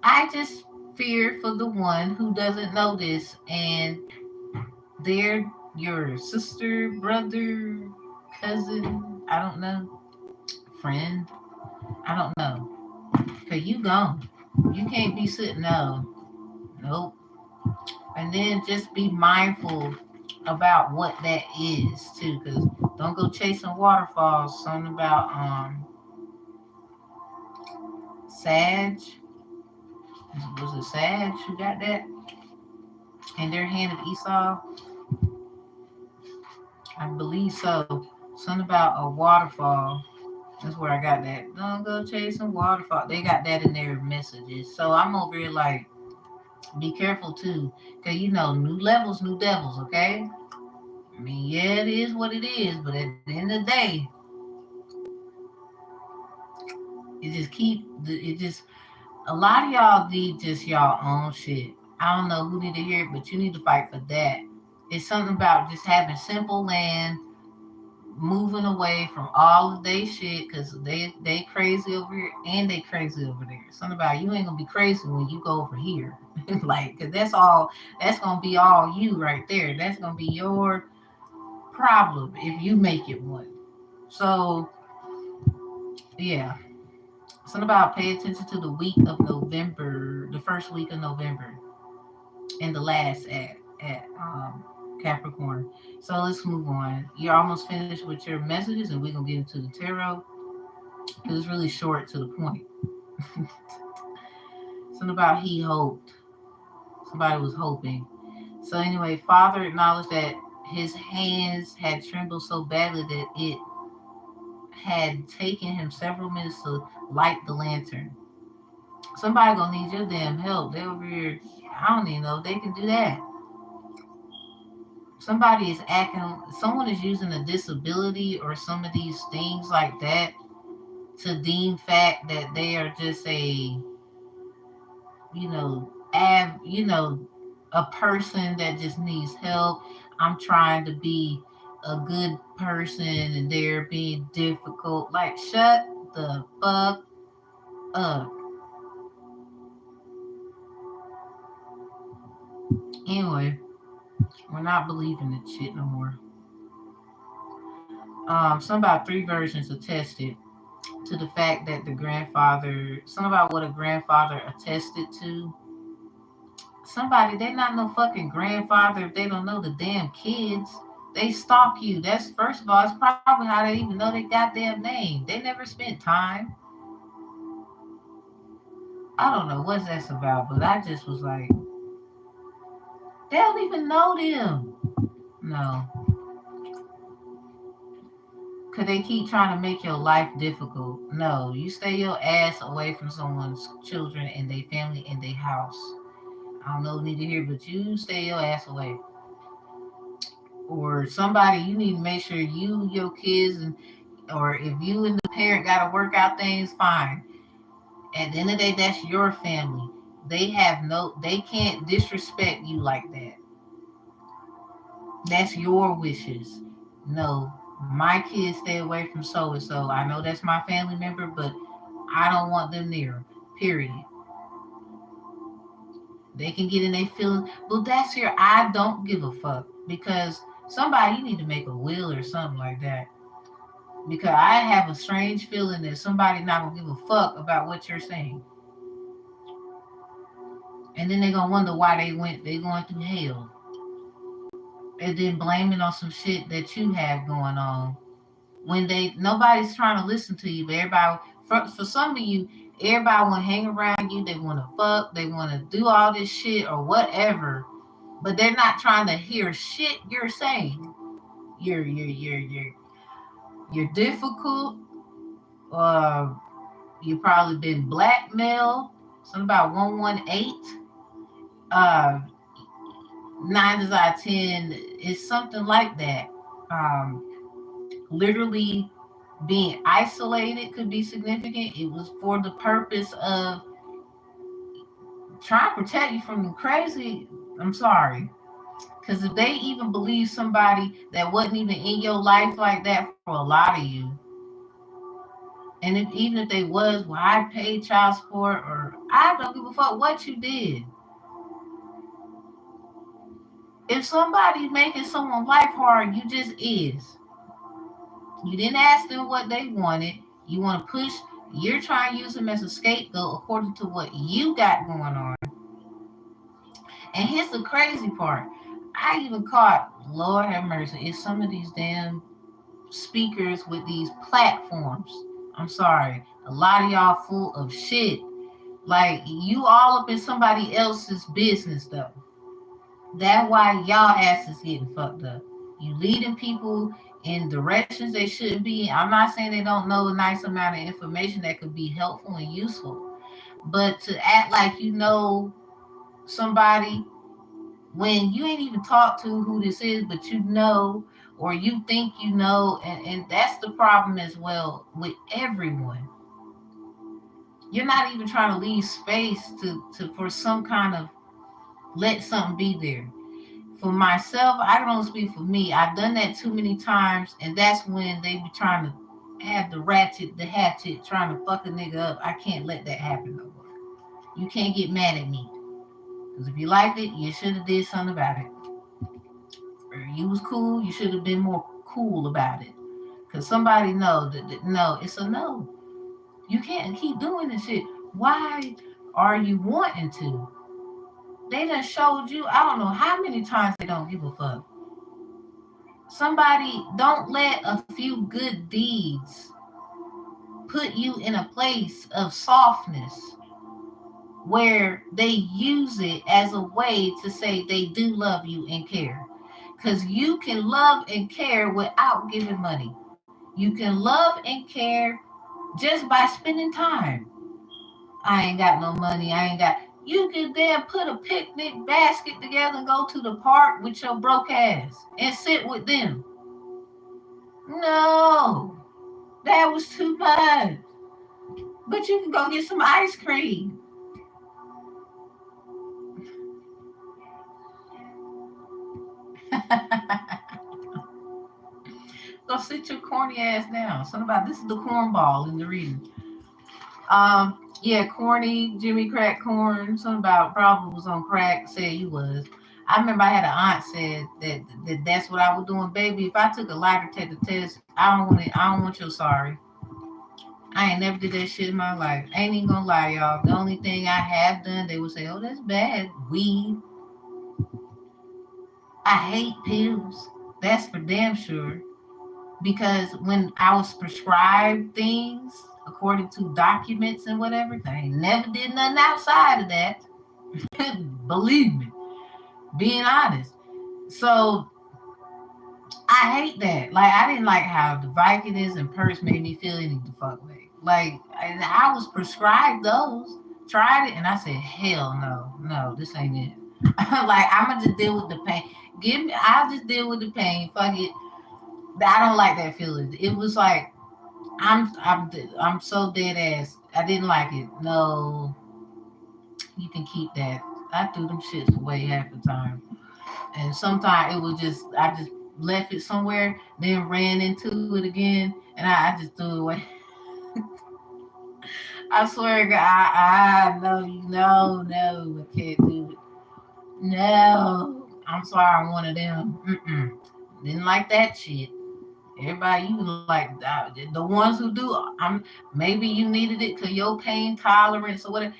I just fear for the one who doesn't know this and they're your sister, brother, cousin, I don't know, friend, I don't know. Cause you gone. You can't be sitting there. Nope. And then just be mindful about what that is too. Cause don't go chasing waterfalls. Something about Sag. Was it Sag who got that? In their hand of Esau? I believe so. Something about a waterfall. That's where I got that. Don't go chasing waterfall. They got that in their messages. So I'm over here like, be careful too. Because you know, new levels, new devils, okay? I mean, yeah, it is what it is. But at the end of the day, it just, a lot of y'all need just y'all own shit. I don't know who need to hear it, but you need to fight for that. It's something about just having simple land, moving away from all of they shit because they crazy over here and they crazy over there. Something about you ain't gonna be crazy when you go over here. Like, cause that's gonna be all you right there. That's gonna be your problem if you make it one. So yeah. Something about pay attention to the week of November, the first week of November and the last at Capricorn. So let's move on. You're almost finished with your messages, and we're gonna get into the tarot because it's really short to the point. Something about he hoped. Somebody was hoping. So anyway, Father acknowledged that his hands had trembled so badly that it had taken him several minutes to light the lantern. Somebody gonna need your damn help. They over here. I don't even know if they can do that. Somebody is acting. Someone is using a disability or some of these things like that to deem fact that they are just a, you know, a person that just needs help. I'm trying to be a good person and they're being difficult. Like, shut the fuck up. Anyway, we're not believing that shit no more. Some about three versions attested to the fact that the grandfather, some about what a grandfather attested to. Somebody, they not no fucking grandfather if they don't know the damn kids. They stalk you. That's first of all, it's probably how they even know their goddamn name. They never spent time. I don't know what that's about, but I just was like, they don't even know them. No. Could they keep trying to make your life difficult? No. You stay your ass away from someone's children and their family and their house. I don't know, need to hear, but you stay your ass away. Or somebody, you need to make sure you, your kids, and or if you and the parent got to work out things, fine. At the end of the day, that's your family. They can't disrespect you like that. That's your wishes. No, my kids stay away from so and so. I know that's my family member, but I don't want them near. Period. They can get in their feelings. Well, that's your. I don't give a fuck because somebody you need to make a will or something like that. Because I have a strange feeling that somebody not gonna give a fuck about what you're saying, and then they're gonna wonder why they going through hell, and then blaming on some shit that you have going on when they nobody's trying to listen to you. But everybody, for some of you, everybody want to hang around you. They want to fuck. They want to do all this shit or whatever, but they're not trying to hear shit you're saying. You're difficult. Uh, you probably been blackmailed. Something about 118. Uh, 9 out of 10 is something like that. Um, Literally being isolated could be significant. It was for the purpose of trying to protect you from the crazy. I'm sorry. Because if they even believe somebody that wasn't even in your life like that for a lot of you, and even if they was, well, I paid child support, or I don't give a fuck what you did. If somebody's making someone's life hard, you just is. You didn't ask them what they wanted. You want to push, you're trying to use them as a scapegoat according to what you got going on. And here's the crazy part. I even caught, Lord have mercy, it's some of these damn speakers with these platforms. I'm sorry. A lot of y'all full of shit. Like, you all up in somebody else's business, though. That's why y'all asses getting fucked up. You leading people in directions they shouldn't be. I'm not saying they don't know a nice amount of information that could be helpful and useful, but to act like you know somebody when you ain't even talked to who this is, but you know, or you think you know, and that's the problem as well with everyone. You're not even trying to leave space to for some kind of let something be there. For myself, I can only speak for me. I've done that too many times, and that's when they be trying to have the hatchet, trying to fuck a nigga up. I can't let that happen no more. You can't get mad at me. Because if you liked it, you should have did something about it. Or you was cool, you should have been more cool about it. Because somebody know that no, it's a no. You can't keep doing this shit. Why are you wanting to? They done showed you, I don't know how many times they don't give a fuck. Somebody, don't let a few good deeds put you in a place of softness where they use it as a way to say they do love you and care. Because you can love and care without giving money. You can love and care just by spending time. I ain't got no money. I ain't got. You can then put a picnic basket together and go to the park with your broke ass and sit with them. No, that was too much. But you can go get some ice cream. Go sit your corny ass down. Something about this is the cornball in the reading. Yeah, corny, Jimmy Crack Corn. Something about probably was on crack. Said you was. I remember I had an aunt said that's what I was doing, baby. If I took a lie detector test, I don't want it. I don't want your sorry. I ain't never did that shit in my life. I ain't even gonna lie, y'all. The only thing I have done, they would say, "Oh, that's bad. Weed. I hate pills. That's for damn sure." Because when I was prescribed things according to documents and whatever, I ain't never did nothing outside of that. Believe me, being honest. So I hate that. Like I didn't like how the Vicodins and Perks made me feel any the fuck way. Like and I was prescribed those, tried it, and I said, hell no, no, this ain't it. Like I'ma just deal with the pain. Give me, I'll just deal with the pain. Fuck it. I don't like that feeling. It was like I'm so dead ass. I didn't like it. No, you can keep that. I threw them shits away half the time, and sometimes it was just I just left it somewhere, then ran into it again, and I just threw it away. I swear, to God, no, no, I can't do it. No, I'm sorry, I'm one of them. Didn't like that shit. Everybody, you like the ones who do. Maybe you needed it because your pain tolerance or whatever.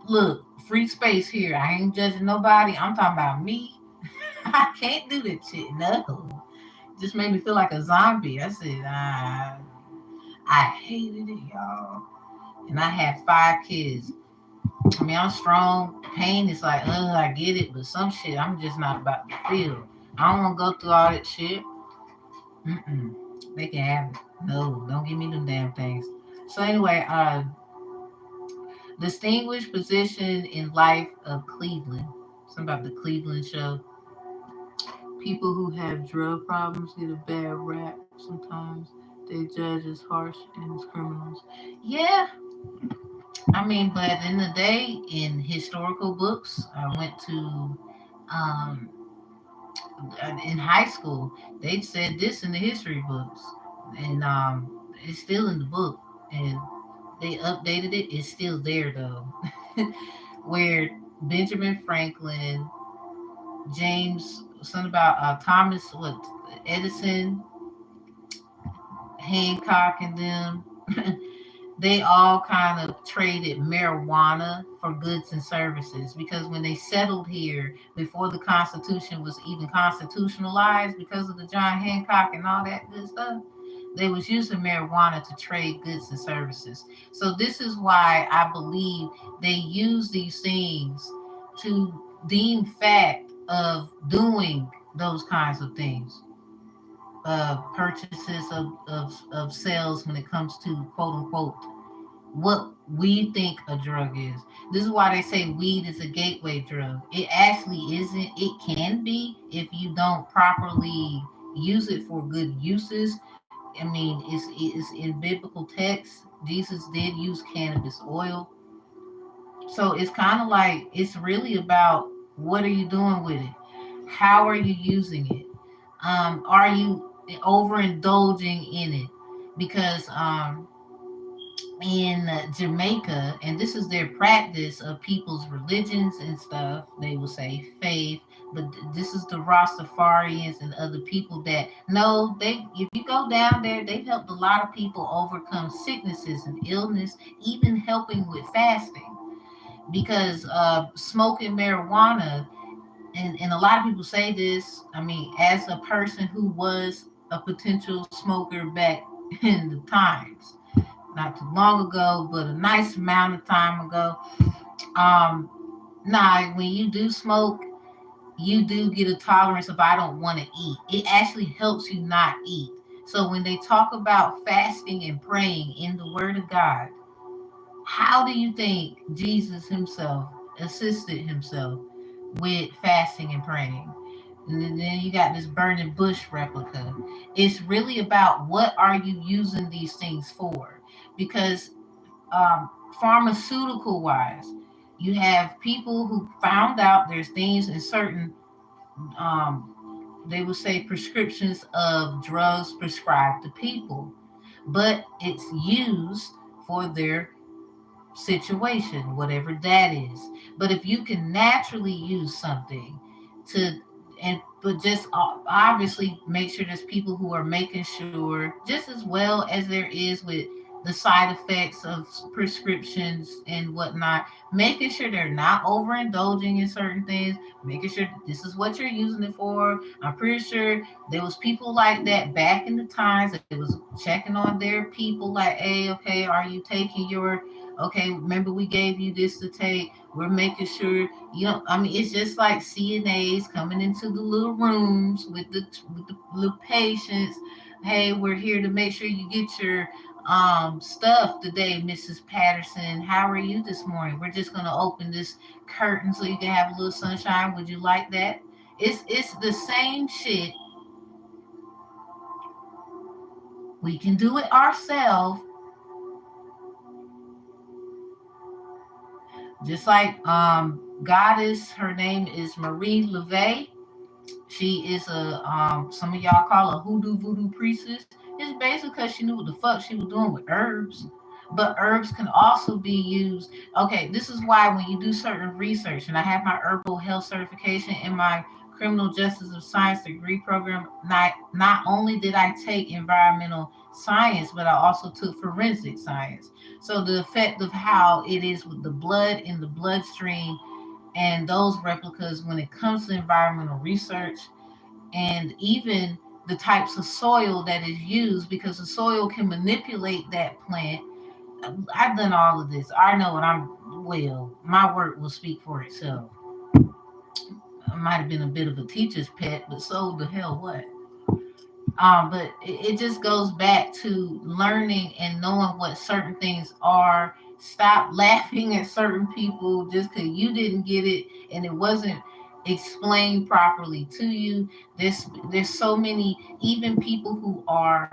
Look, free space here. I ain't judging nobody. I'm talking about me. I can't do that shit. No, just made me feel like a zombie. I said, I hated it, y'all. And I had 5 kids. I mean, I'm strong. Pain is like, I get it, but some shit I'm just not about to feel. I don't want to go through all that shit. Mm-mm. They can have it. No, don't give me them damn things. So anyway, distinguished position in life of Cleveland. Something about the Cleveland show. People who have drug problems get a bad rap sometimes. They judge as harsh and as criminals. Yeah, I mean, but in the day, in historical books, I went to um, in high school. They said this in the history books, and it's still in the book, and they updated it. It's still there though, where Benjamin Franklin, James, something about Thomas, what Edison, Hancock, and them. They all kind of traded marijuana for goods and services because when they settled here before the Constitution was even constitutionalized because of the John Hancock and all that good stuff, they was using marijuana to trade goods and services. So this is why I believe they use these things to deem fact of doing those kinds of things, purchases of sales when it comes to quote unquote what we think a drug is. This is why they say weed is a gateway drug. It actually isn't. It can be if you don't properly use it for good uses. I mean, it's in biblical text. Jesus did use cannabis oil. So it's kind of like it's really about what are you doing with it? How are you using it? Are you overindulging in it? Because in Jamaica, and this is their practice of people's religions and stuff. They will say faith, but this is the Rastafarians and other people that no, they. If you go down there, they've helped a lot of people overcome sicknesses and illness, even helping with fasting. Because smoking marijuana, and a lot of people say this. I mean, as a person who was a potential smoker back in the times not too long ago, but a nice amount of time ago. Um, now, when you do smoke, you do get a tolerance of I don't want to eat. It actually helps you not eat. So when they talk about fasting and praying in the Word of God, how do you think Jesus himself assisted himself with fasting and praying? And then you got this burning bush replica. It's really about what are you using these things for? Because pharmaceutical wise, you have people who found out there's things in certain they will say prescriptions of drugs prescribed to people, but it's used for their situation, whatever that is. But if you can naturally use something to, and but just obviously make sure there's people who are making sure, just as well as there is with the side effects of prescriptions and whatnot, making sure they're not overindulging in certain things, making sure this is what you're using it for. I'm pretty sure there was people like that back in the times that was checking on their people like, hey, okay, are you taking your, okay, remember we gave you this to take. We're making sure, you know, I mean, it's just like CNAs coming into the little rooms with the little patients. Hey, we're here to make sure you get your stuff today, Mrs. Patterson. How are you this morning? We're just gonna open this curtain so you can have a little sunshine. Would you like that? It's the same shit. We can do it ourselves. Just like goddess, her name is Marie LeVay. She is a some of y'all call her hoodoo voodoo priestess. It's basically because she knew what the fuck she was doing with herbs. But herbs can also be used. Okay, this is why when you do certain research, and I have my herbal health certification in my criminal justice of science degree program. Not only did I take environmental science, but I also took forensic science. So the effect of how it is with the blood in the bloodstream and those replicas when it comes to environmental research, and even the types of soil that is used, because the soil can manipulate that plant. I've done all of this. I know what I'm, well, my work will speak for itself. I might have been a bit of a teacher's pet, but so the hell what? But it just goes back to learning and knowing what certain things are. Stop laughing at certain people just because you didn't get it and it wasn't explained properly to you. There's so many, even people who are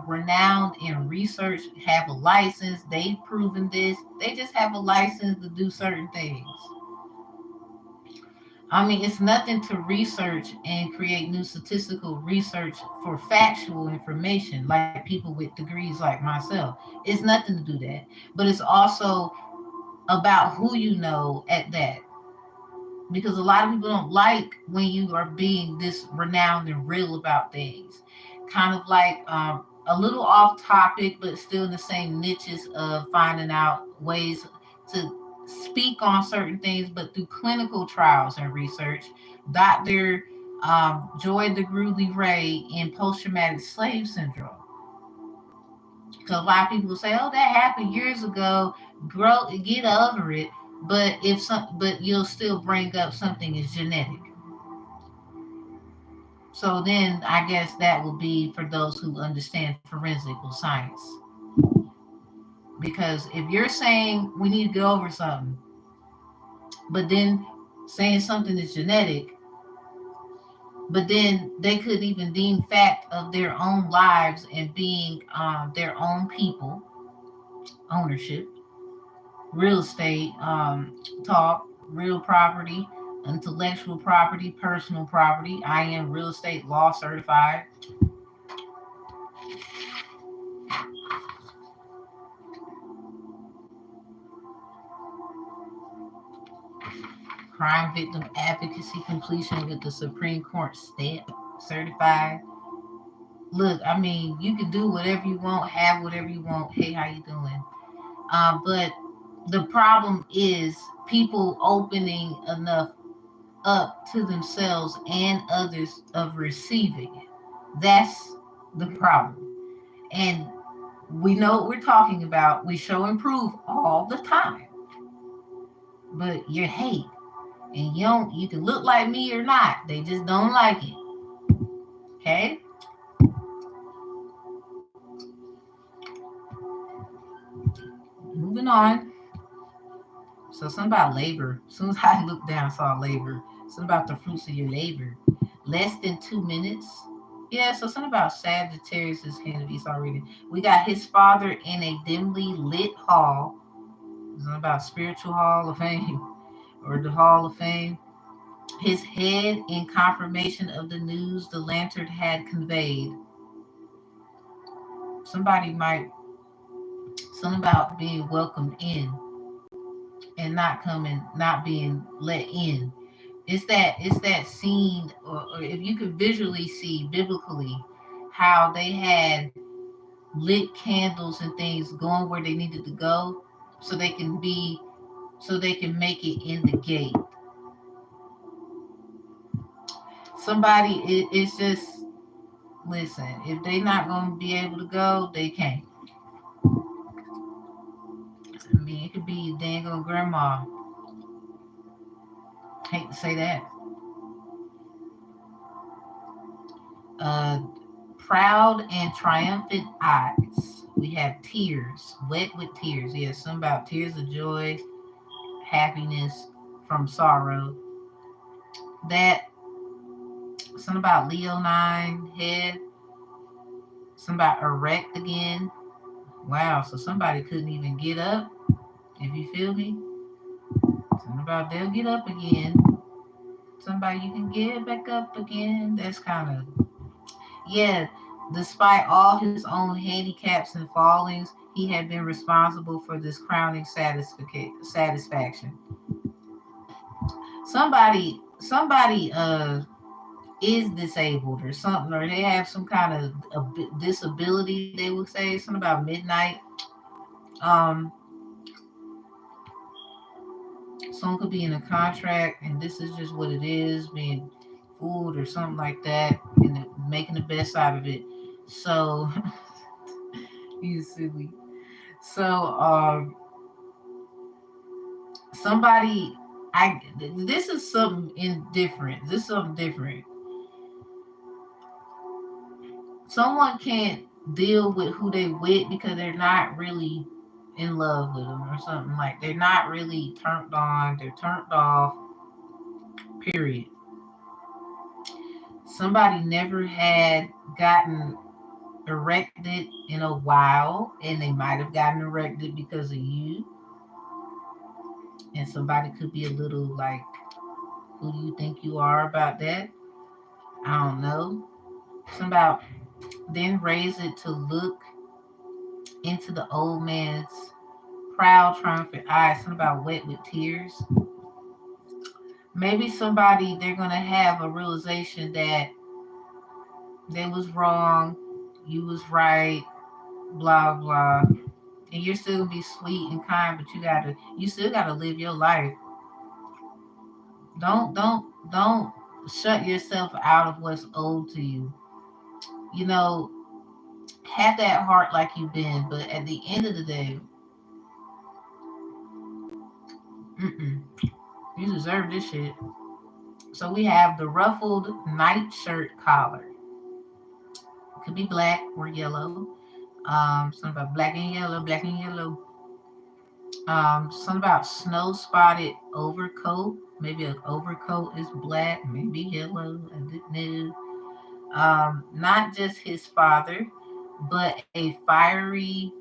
renowned in research have a license. They've proven this. They just have a license to do certain things. I mean, it's nothing to research and create new statistical research for factual information, like people with degrees like myself. It's nothing to do that. But it's also about who you know at that. Because a lot of people don't like when you are being this renowned and real about things. Kind of like a little off topic, but still in the same niches of finding out ways to speak on certain things, but through clinical trials and research. Dr. Joy DeGruy Ray in post traumatic slave syndrome. Because a lot of people say, "Oh, that happened years ago. Grow, get over it." But but you'll still bring up something is genetic. So then I guess that will be for those who understand forensic science. Because if you're saying we need to go over something, but then saying something is genetic, but then they could even deem fact of their own lives and being their own people, ownership, real estate, talk, real property, intellectual property, personal property. I am real estate law certified. Crime victim advocacy completion with the Supreme Court stamp certified. Look, I mean, you can do whatever you want, have whatever you want. Hey, how you doing? But the problem is people opening enough up to themselves and others of receiving it. That's the problem. And we know what we're talking about. We show and prove all the time. But you hate. And you can look like me or not. They just don't like it. Okay? Moving on. So something about labor. As soon as I looked down, I saw labor. Something about the fruits of your labor. Less than 2 minutes. Yeah, so something about Sagittarius is Henry Esau reading. We got his father in a dimly lit hall. Something about spiritual hall of fame or the hall of fame. his head in confirmation of the news the lantern had conveyed. Somebody might, something about being welcomed in and not coming, not being let in. It's that scene, or if you could visually see biblically how they had lit candles and things going where they needed to go, so they can be, so they can make it in the gate. Somebody, it's just, listen, if they not gonna be able to go, they can't. I mean, it could be dang old grandma. Hate to say that. Uh, proud and triumphant eyes. We have tears, wet with tears. Yeah, some about tears of joy, happiness from sorrow. That, some about Leonine head. Some about erect again. Wow, so somebody couldn't even get up. If you feel me, something about they'll get up again. Somebody you can get back up again. That's kind of, yeah. Despite all his own handicaps and fallings, he had been responsible for this crowning satisfaction. Somebody is disabled or something, or they have some kind of disability. They would say something about midnight. Um, Someone could be in a contract, and this is just what it is, being fooled or something like that, and making the best out of it. So he's silly. So somebody, I this is something indifferent. This is something different. Someone can't deal with who they with because they're not really in love with them or something, like they're not really turned on. They're turned off. Period. Somebody never had gotten erected in a while, and they might have gotten erected because of you. And somebody could be a little like, who do you think you are about that? I don't know. Some about then raise it to look into the old man's proud, triumphant eyes. Something about wet with tears. Maybe somebody, they're gonna have a realization that they was wrong, you was right, blah blah, and you're still gonna be sweet and kind, but you still gotta live your life. Don't shut yourself out of what's owed to you. You know, have that heart like you've been, but at the end of the day, mm-mm, you deserve this shit. So we have the ruffled nightshirt collar. It could be black or yellow. Something about black and yellow, black and yellow. Something about snow spotted overcoat. Maybe an overcoat is black, maybe yellow. I didn't know. Not just his father, but a fiery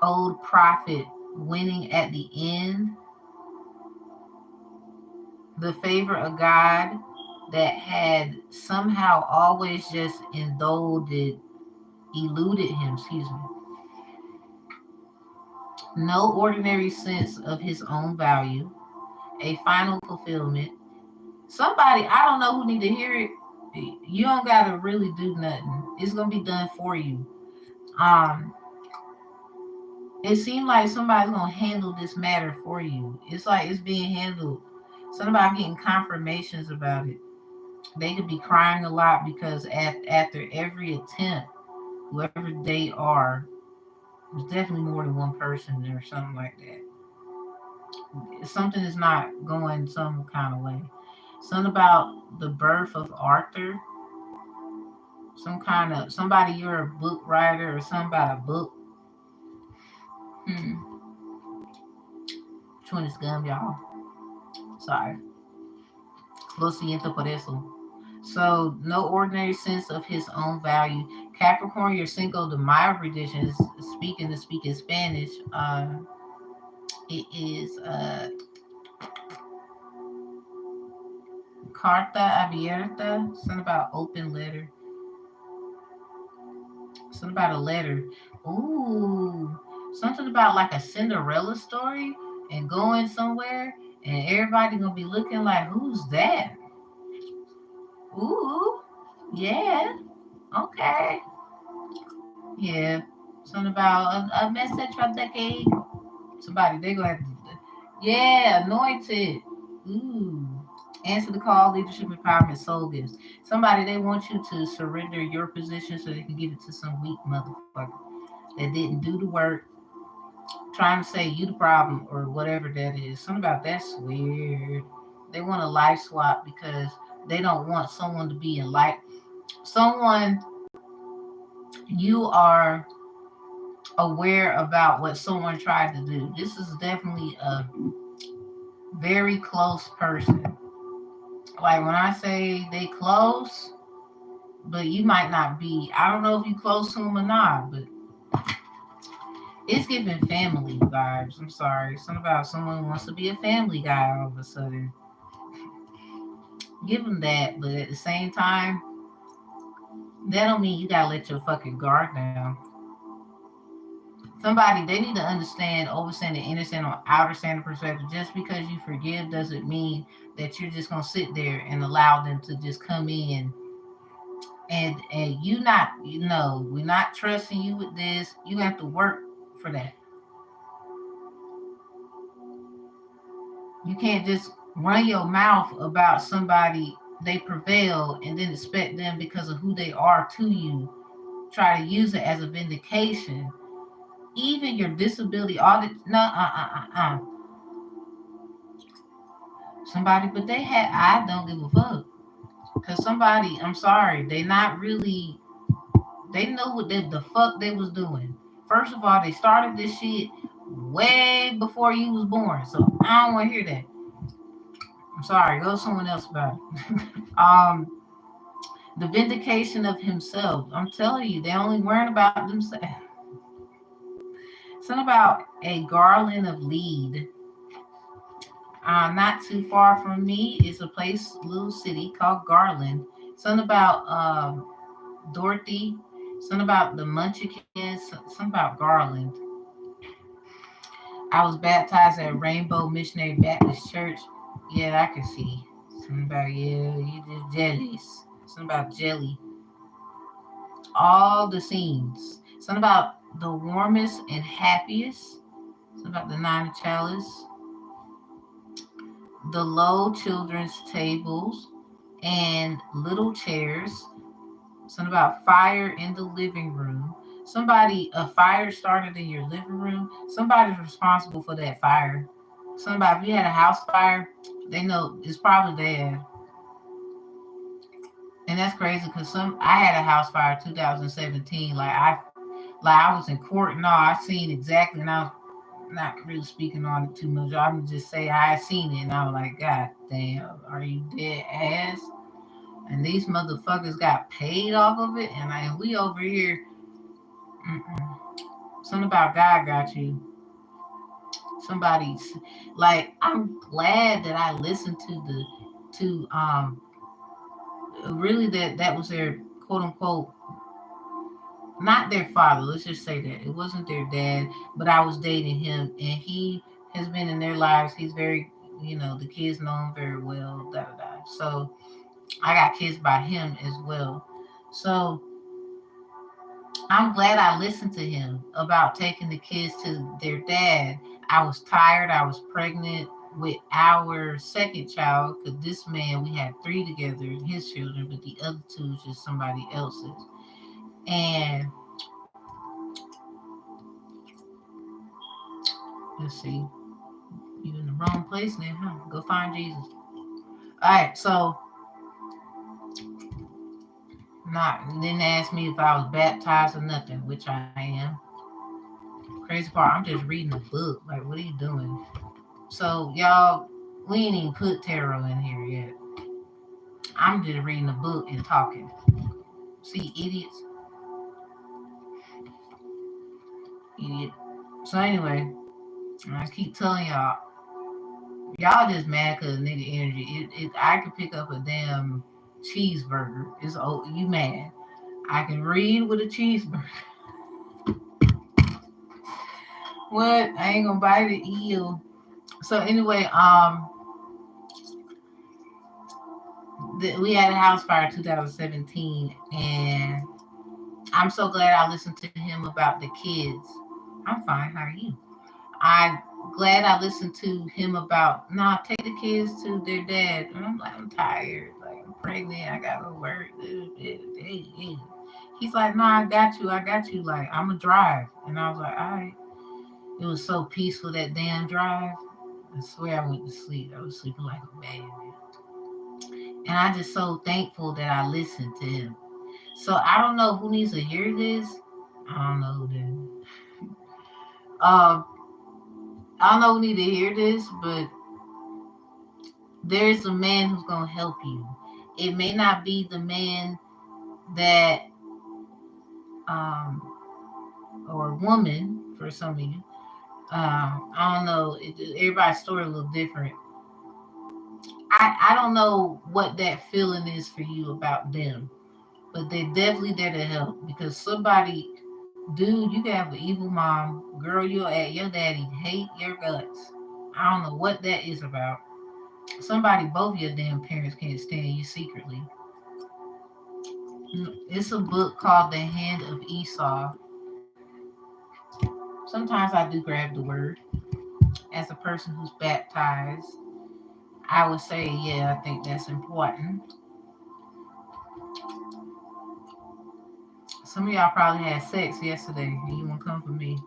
old prophet winning at the end, the favor of God that had somehow always just eluded him, excuse me. No ordinary sense of his own value, a final fulfillment. Somebody, I don't know who need to hear it. You don't gotta really do nothing. It's gonna be done for you. Um, it seemed like somebody's gonna handle this matter for you. It's like it's being handled. Something about getting confirmations about it. They could be crying a lot because after every attempt, whoever they are, there's definitely more than one person or something like that. Something is not going some kind of way. Something about the birth of Arthur. Some kind of somebody, you're a book writer or something about a book. Hmm. Which one is gum, y'all? Sorry. Lo siento por eso. So, no ordinary sense of his own value. Capricorn, you're single. The my rendition is speaking Spanish. It is Carta abierta. Something about open letter. Something about a letter. Ooh. Something about like a Cinderella story and going somewhere and everybody gonna be looking like, who's that? Ooh. Yeah. Okay. Yeah. Something about a message from the king. Somebody, they gonna have to, yeah, anointed. Ooh. Answer the call, leadership empowerment, soul gifts. Somebody, they want you to surrender your position so they can give it to some weak motherfucker that didn't do the work, trying to say you the problem or whatever that is. Something about that's weird. They want a life swap because they don't want someone to be in life. Someone you are aware about what someone tried to do. This is definitely a very close person. Like when I say they close, but you might not be. I don't know if you close to them or not, but it's giving family vibes. I'm sorry. Something about someone who wants to be a family guy all of a sudden. Give them that, but at the same time, that don't mean you gotta let your fucking guard down. Somebody, they need to understand overstanding, understand, or outer standard perspective. Just because you forgive doesn't mean that you're just gonna sit there and allow them to just come in and you not, we're not trusting you with this. You have to work for that. You can't just run your mouth about somebody, they prevail, and then expect them because of who they are to you. Try to use it as a vindication. Even your disability, all the no, somebody, but they had. I don't give a fuck. Cause somebody, I'm sorry, they not really. They know what the fuck they was doing. First of all, they started this shit way before you was born. So I don't want to hear that. I'm sorry. Go to someone else about it. The vindication of himself. I'm telling you, they only worrying about themselves. Something about a garland of lead. Not too far from me is a place, little city called Garland. Something about Dorothy. Something about the Munchkins. Something about Garland. I was baptized at Rainbow Missionary Baptist Church. Yeah, I can see. Something about, yeah, you just jellies. Something about jelly. All the scenes. Something about the warmest and happiest. Something about the nine of chalice. The low children's tables and little chairs. Something about fire in the living room. Somebody, a fire started in your living room. Somebody's responsible for that fire. Somebody, if you had a house fire, they know it's probably dad. And that's crazy because I had a house fire 2017. Like I was in court and all. I seen exactly, and I was not really speaking on it too much. I'm just say I seen it, and I was like, God damn, are you dead ass? And these motherfuckers got paid off of it, and we over here. Mm-mm. Something about God got you. Somebody's like, I'm glad that I listened to the to really that was their quote unquote, not their father. Let's just say that it wasn't their dad, but I was dating him, and he has been in their lives. He's very, the kids know him very well. Da da da. So I got kids by him as well. So I'm glad I listened to him about taking the kids to their dad. I was tired. I was pregnant with our second child because this man, we had three together, his children, but the other two is just somebody else's. And let's see, you in the wrong place now, huh? Go find Jesus. All right, so not didn't ask me if I was baptized or nothing, which I am. Crazy part, I'm just reading a book. Like, what are you doing? So y'all, we ain't even put tarot in here yet. I'm just reading a book and talking. See, idiots, idiot. So anyway, I keep telling y'all, Y'all just mad because nigga energy. I could pick up a damn cheeseburger. You mad. I can read with a cheeseburger. What? I ain't gonna bite the eel. So anyway, we had a house fire 2017, and I'm so glad I listened to him about the kids. I'm fine. How are you? I'm glad I listened to him about take the kids to their dad. And I'm like, I'm tired. Like I'm pregnant. I gotta go work. He's like, no, I got you. I got you. Like I'm gonna drive. And I was like, all right. It was so peaceful that damn drive. I swear I went to sleep. I was sleeping like a baby. And I'm just so thankful that I listened to him. So I don't know who needs to hear this. I don't know who did. Um, I don't know who need to hear this, but there's a man who's gonna help you. It may not be the man that um or woman for some of you. I don't know. Everybody's story a little different. I don't know what that feeling is for you about them, but they're definitely there to help because somebody, dude, you can have an evil mom, girl, your daddy hate your guts. I don't know what that is about. Somebody, both your damn parents can't stand you secretly. It's a book called The Hand of Esau. Sometimes I do grab the word. As a person who's baptized, I would say, yeah, I think that's important. Some of y'all probably had sex yesterday and you want to come for me.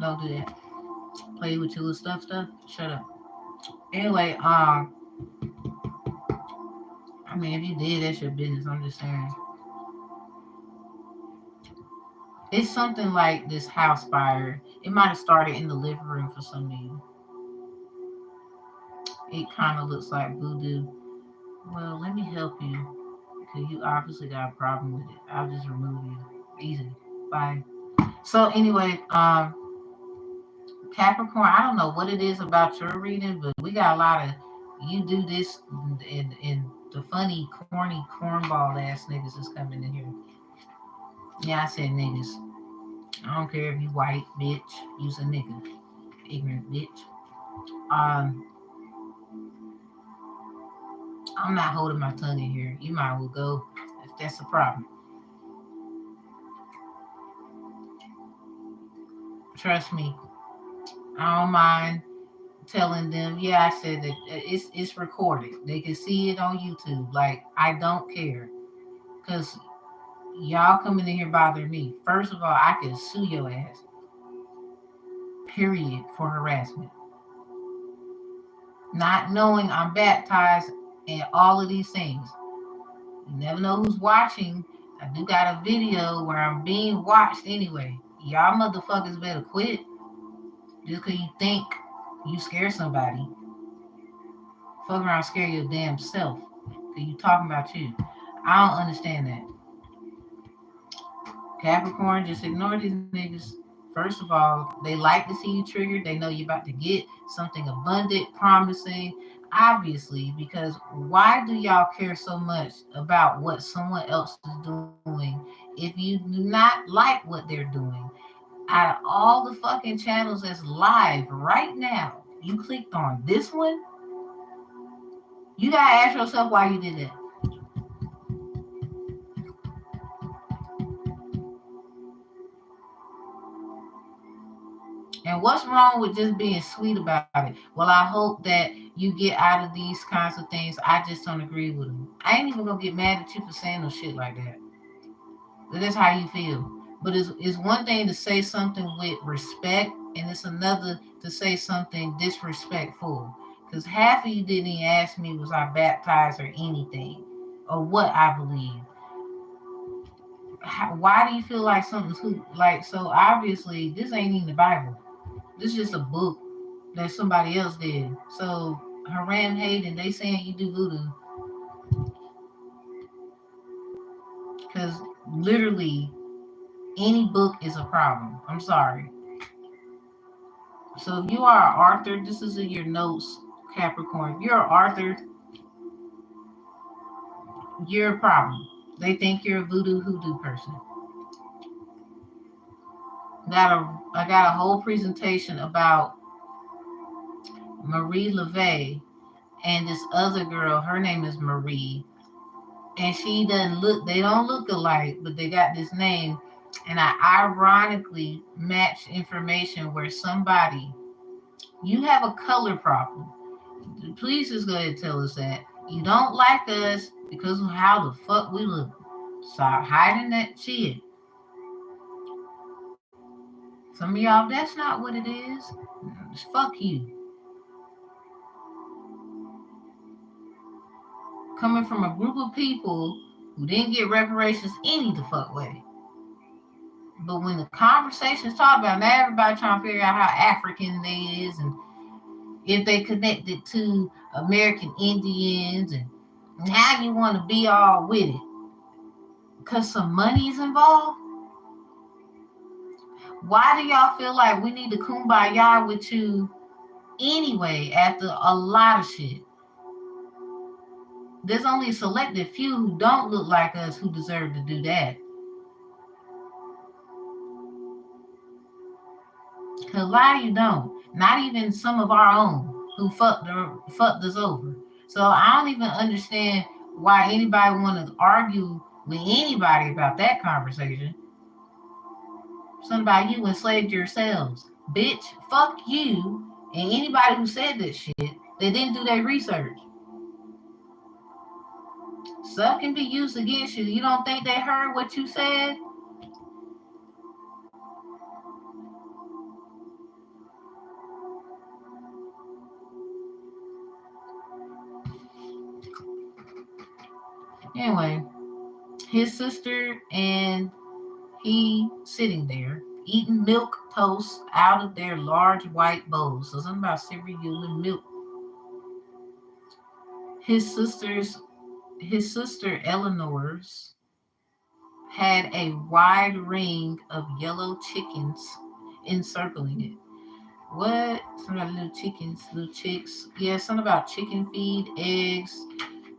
Don't do that. Play with your little stuff. Shut up. Anyway, I mean, if you did, that's your business. I'm just saying. It's something like this house fire. It might have started in the living room for some of you. It kind of looks like voodoo. Well, let me help you because you obviously got a problem with it. I'll just remove you. Easy. Bye. So anyway, Capricorn, I don't know what it is about your reading, but we got a lot of you do this and the funny, corny, cornball ass niggas is coming in here. Yeah, I said niggas. I don't care if you white, bitch. You's a nigga. Ignorant bitch. Um, I'm not holding my tongue in here. You might well go if that's the problem. Trust me. I don't mind telling them, yeah, I said that it's recorded. They can see it on YouTube. Like, I don't care. Because y'all coming in here bothering me. First of all, I can sue your ass. Period. For harassment. Not knowing I'm baptized and all of these things. You never know who's watching. I do got a video where I'm being watched anyway. Y'all motherfuckers better quit just because you think you scare somebody. Fuck around, scare your damn self. Because you talking about you. I don't understand that. Capricorn, just ignore these niggas. First of all, they like to see you triggered. They know you're about to get something abundant, promising. Obviously, because why do y'all care so much about what someone else is doing if you do not like what they're doing? Out of all the fucking channels that's live right now, you clicked on this one, you gotta ask yourself why you did that. And what's wrong with just being sweet about it? Well, I hope that you get out of these kinds of things. I just don't agree with them. I ain't even gonna get mad at you for saying no shit like that. That's how you feel. But it's one thing to say something with respect, and it's another to say something disrespectful. Because half of you didn't even ask me was I baptized or anything, or what I believe. Why do you feel like something's like so? Obviously, this ain't even the Bible. This is just a book that somebody else did. So Haram Hayden, they saying you do voodoo because literally any book is a problem. I'm sorry. So if you are Arthur, this is in your notes. Capricorn. If you're Arthur, you're a problem. They think you're a voodoo hoodoo person. I got a whole presentation about Marie LeVay and this other girl. Her name is Marie, and she doesn't look. They don't look alike, but they got this name. And I ironically matched information where somebody, you have a color problem. Please just go ahead and tell us that you don't like us because of how the fuck we look. Stop hiding that shit. Some of y'all, that's not what it is. Fuck you. Coming from a group of people who didn't get reparations any the fuck way. But when the conversation's talked about, now everybody trying to figure out how African they is and if they connected to American Indians and how you want to be all with it. Because some money's involved. Why do y'all feel like we need to kumbaya with you anyway after a lot of shit? There's only a selected few who don't look like us who deserve to do that. Because a lot of you don't. Not even some of our own who fucked us over. So I don't even understand why anybody want to argue with anybody about that conversation. Something about you enslaved yourselves. Bitch, fuck you and anybody who said that shit. They didn't do their research. Stuff can be used against you. You don't think they heard what you said? Anyway, his sister and he sitting there eating milk toast out of their large white bowls. So something about cereal and milk. His sister Eleanor's had a wide ring of yellow chickens encircling it. What? Something about little chickens, little chicks. Yeah, something about chicken feed, eggs.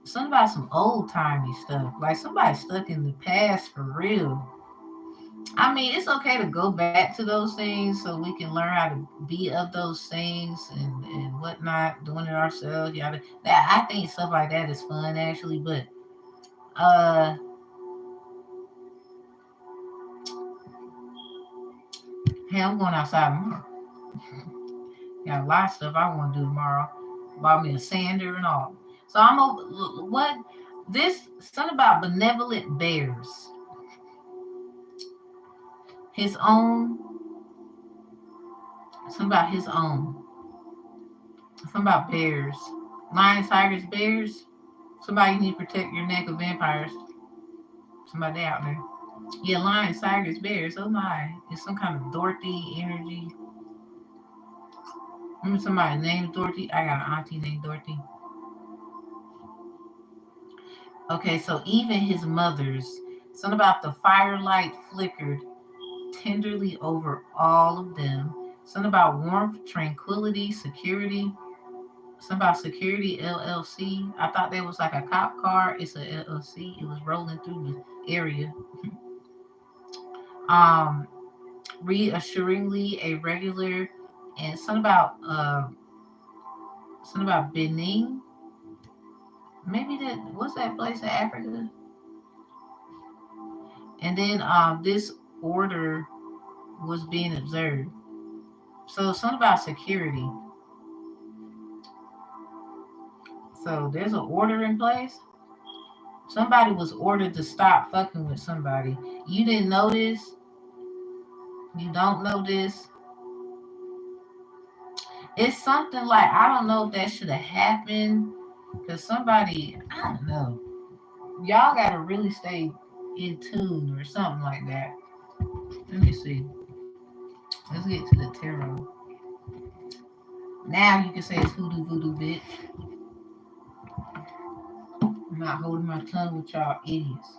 Something about some old timey stuff. Like somebody stuck in the past for real. I mean, it's okay to go back to those things so we can learn how to be of those things and whatnot, doing it ourselves. Yada. That I think stuff like that is fun actually, but hey, I'm going outside tomorrow. Got a lot of stuff I want to do tomorrow. Bought me a sander and all. So I'm over what this something about benevolent bears. His own. Something about his own. Something about bears. Lions, tigers, bears. Somebody need to protect your neck of vampires. Somebody out there. Yeah, lions, tigers, bears. Oh my. It's some kind of Dorothy energy. Remember somebody named Dorothy? I got an auntie named Dorothy. Okay, so even his mother's. Something about the firelight flickered tenderly over all of them. Something about warmth, tranquility, security. Something about security LLC. I thought that was like a cop car. It's a LLC. It was rolling through the area. Reassuringly a regular, and something about Benin. Maybe that what's that place in Africa? And then this order was being observed. So something about security. So there's an order in place. Somebody was ordered to stop fucking with somebody. You didn't know this. You don't know this. It's something like I don't know if that should have happened because somebody I don't know. Y'all gotta really stay in tune or something like that. Let me see. Let's get to the tarot. Now you can say it's hoodoo voodoo bitch. I'm not holding my tongue with y'all idiots.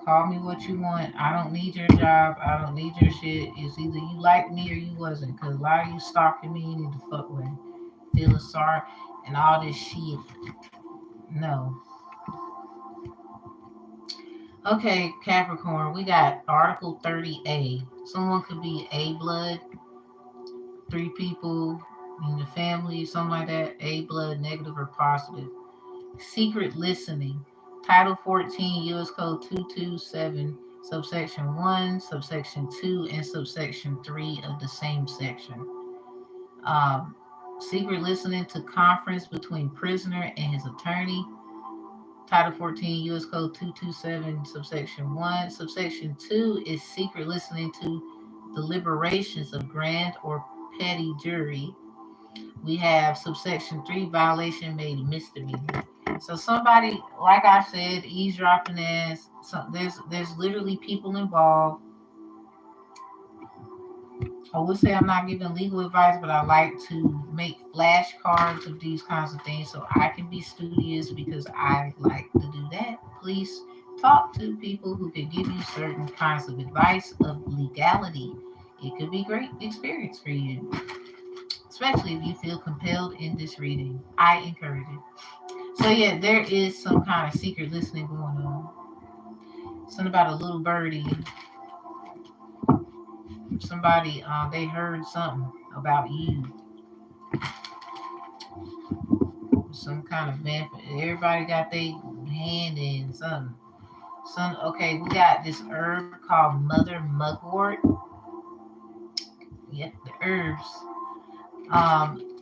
Call me what you want. I don't need your job. I don't need your shit. It's either you like me or you wasn't. Cause a lot of you stalking me, you need to fuck with me. Feeling sorry and all this shit. No. Okay, Capricorn, we got Article 30A. Someone could be A blood, 3 people in the family, something like that. A blood, negative or positive. Secret listening. Title 14, U.S. Code 227, subsection 1, subsection 2, and subsection 3 of the same section. Um, Secret listening to conference between prisoner and his attorney. Title 14, U.S. Code 227, subsection 1. Subsection 2 is secret listening to deliberations of grand or petty jury. We have subsection 3, violation made a misdemeanor. So somebody, like I said, eavesdropping ass. So there's literally people involved. I would say I'm not giving legal advice, but I like to make flashcards of these kinds of things so I can be studious because I like to do that. Please talk to people who can give you certain kinds of advice of legality. It could be great experience for you, especially if you feel compelled in this reading. I encourage it. So yeah, there is some kind of secret listening going on. Something about a little birdie. Somebody, they heard something about you. Some kind of vamp. Everybody got their hand in something. Okay, we got this herb called mother mugwort. Yep, the herbs. Um,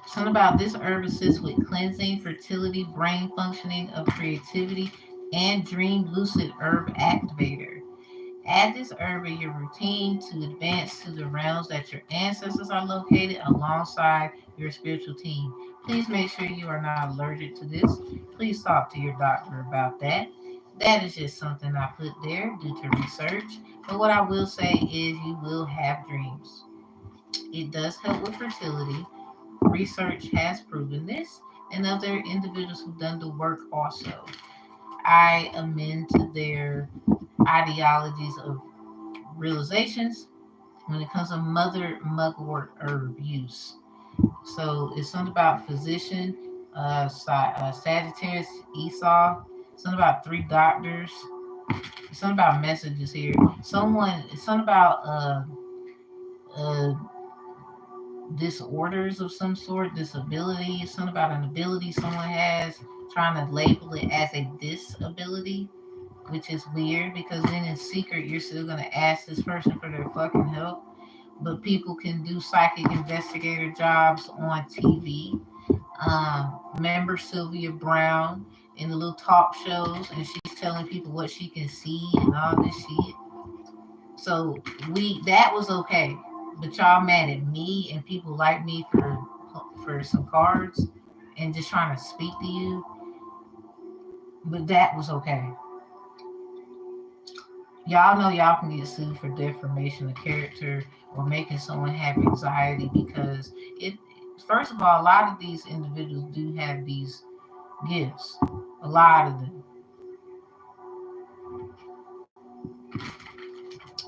Something about this herb assists with cleansing, fertility, brain functioning, of creativity, and dream lucid herb activator. Add this herb in your routine to advance to the realms that your ancestors are located alongside your spiritual team. Please make sure you are not allergic to this. Please talk to your doctor about that. That is just something I put there due to research. But what I will say is you will have dreams. It does help with fertility. Research has proven this, and other individuals who've done the work also. I amend to their ideologies of realizations when it comes to mother mugwort herb use. So it's something about physician, Sagittarius, Esau, something about 3 doctors, something about messages here. Something about uh, disorders of some sort, disability, something about an ability someone has, trying to label it as a disability, which is weird because then in secret you're still going to ask this person for their fucking help. But people can do psychic investigator jobs on TV. Remember Sylvia Brown in the little talk shows, and she's telling people what she can see and all this shit. So that was okay, but y'all mad at me and people like me for some cards and just trying to speak to you. But that was okay. Y'all know y'all can get sued for defamation of character or making someone have anxiety because it. First of all, a lot of these individuals do have these gifts. A lot of them.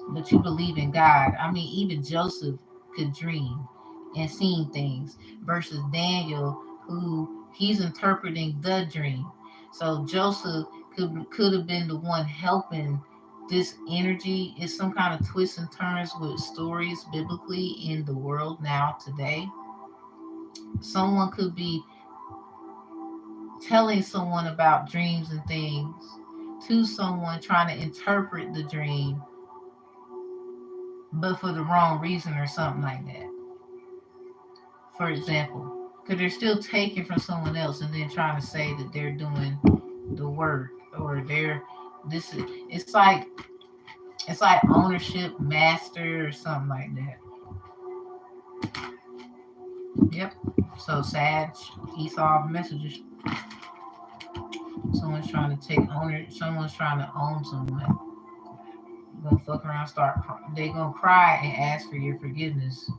But you believe in God. I mean, even Joseph could dream and seeing things versus Daniel, who he's interpreting the dream. So Joseph could have been the one helping this energy. Is some kind of twists and turns with stories biblically in the world now today. Someone could be telling someone about dreams and things to someone trying to interpret the dream but for the wrong reason or something like that. For example, because they're still taking from someone else and then trying to say that they're doing the work or they're this is it's like ownership master or something like that. Yep. So Sag, Esau messages. Someone's trying to take owner. Someone's trying to own someone. Gonna fuck around, they gonna cry and ask for your forgiveness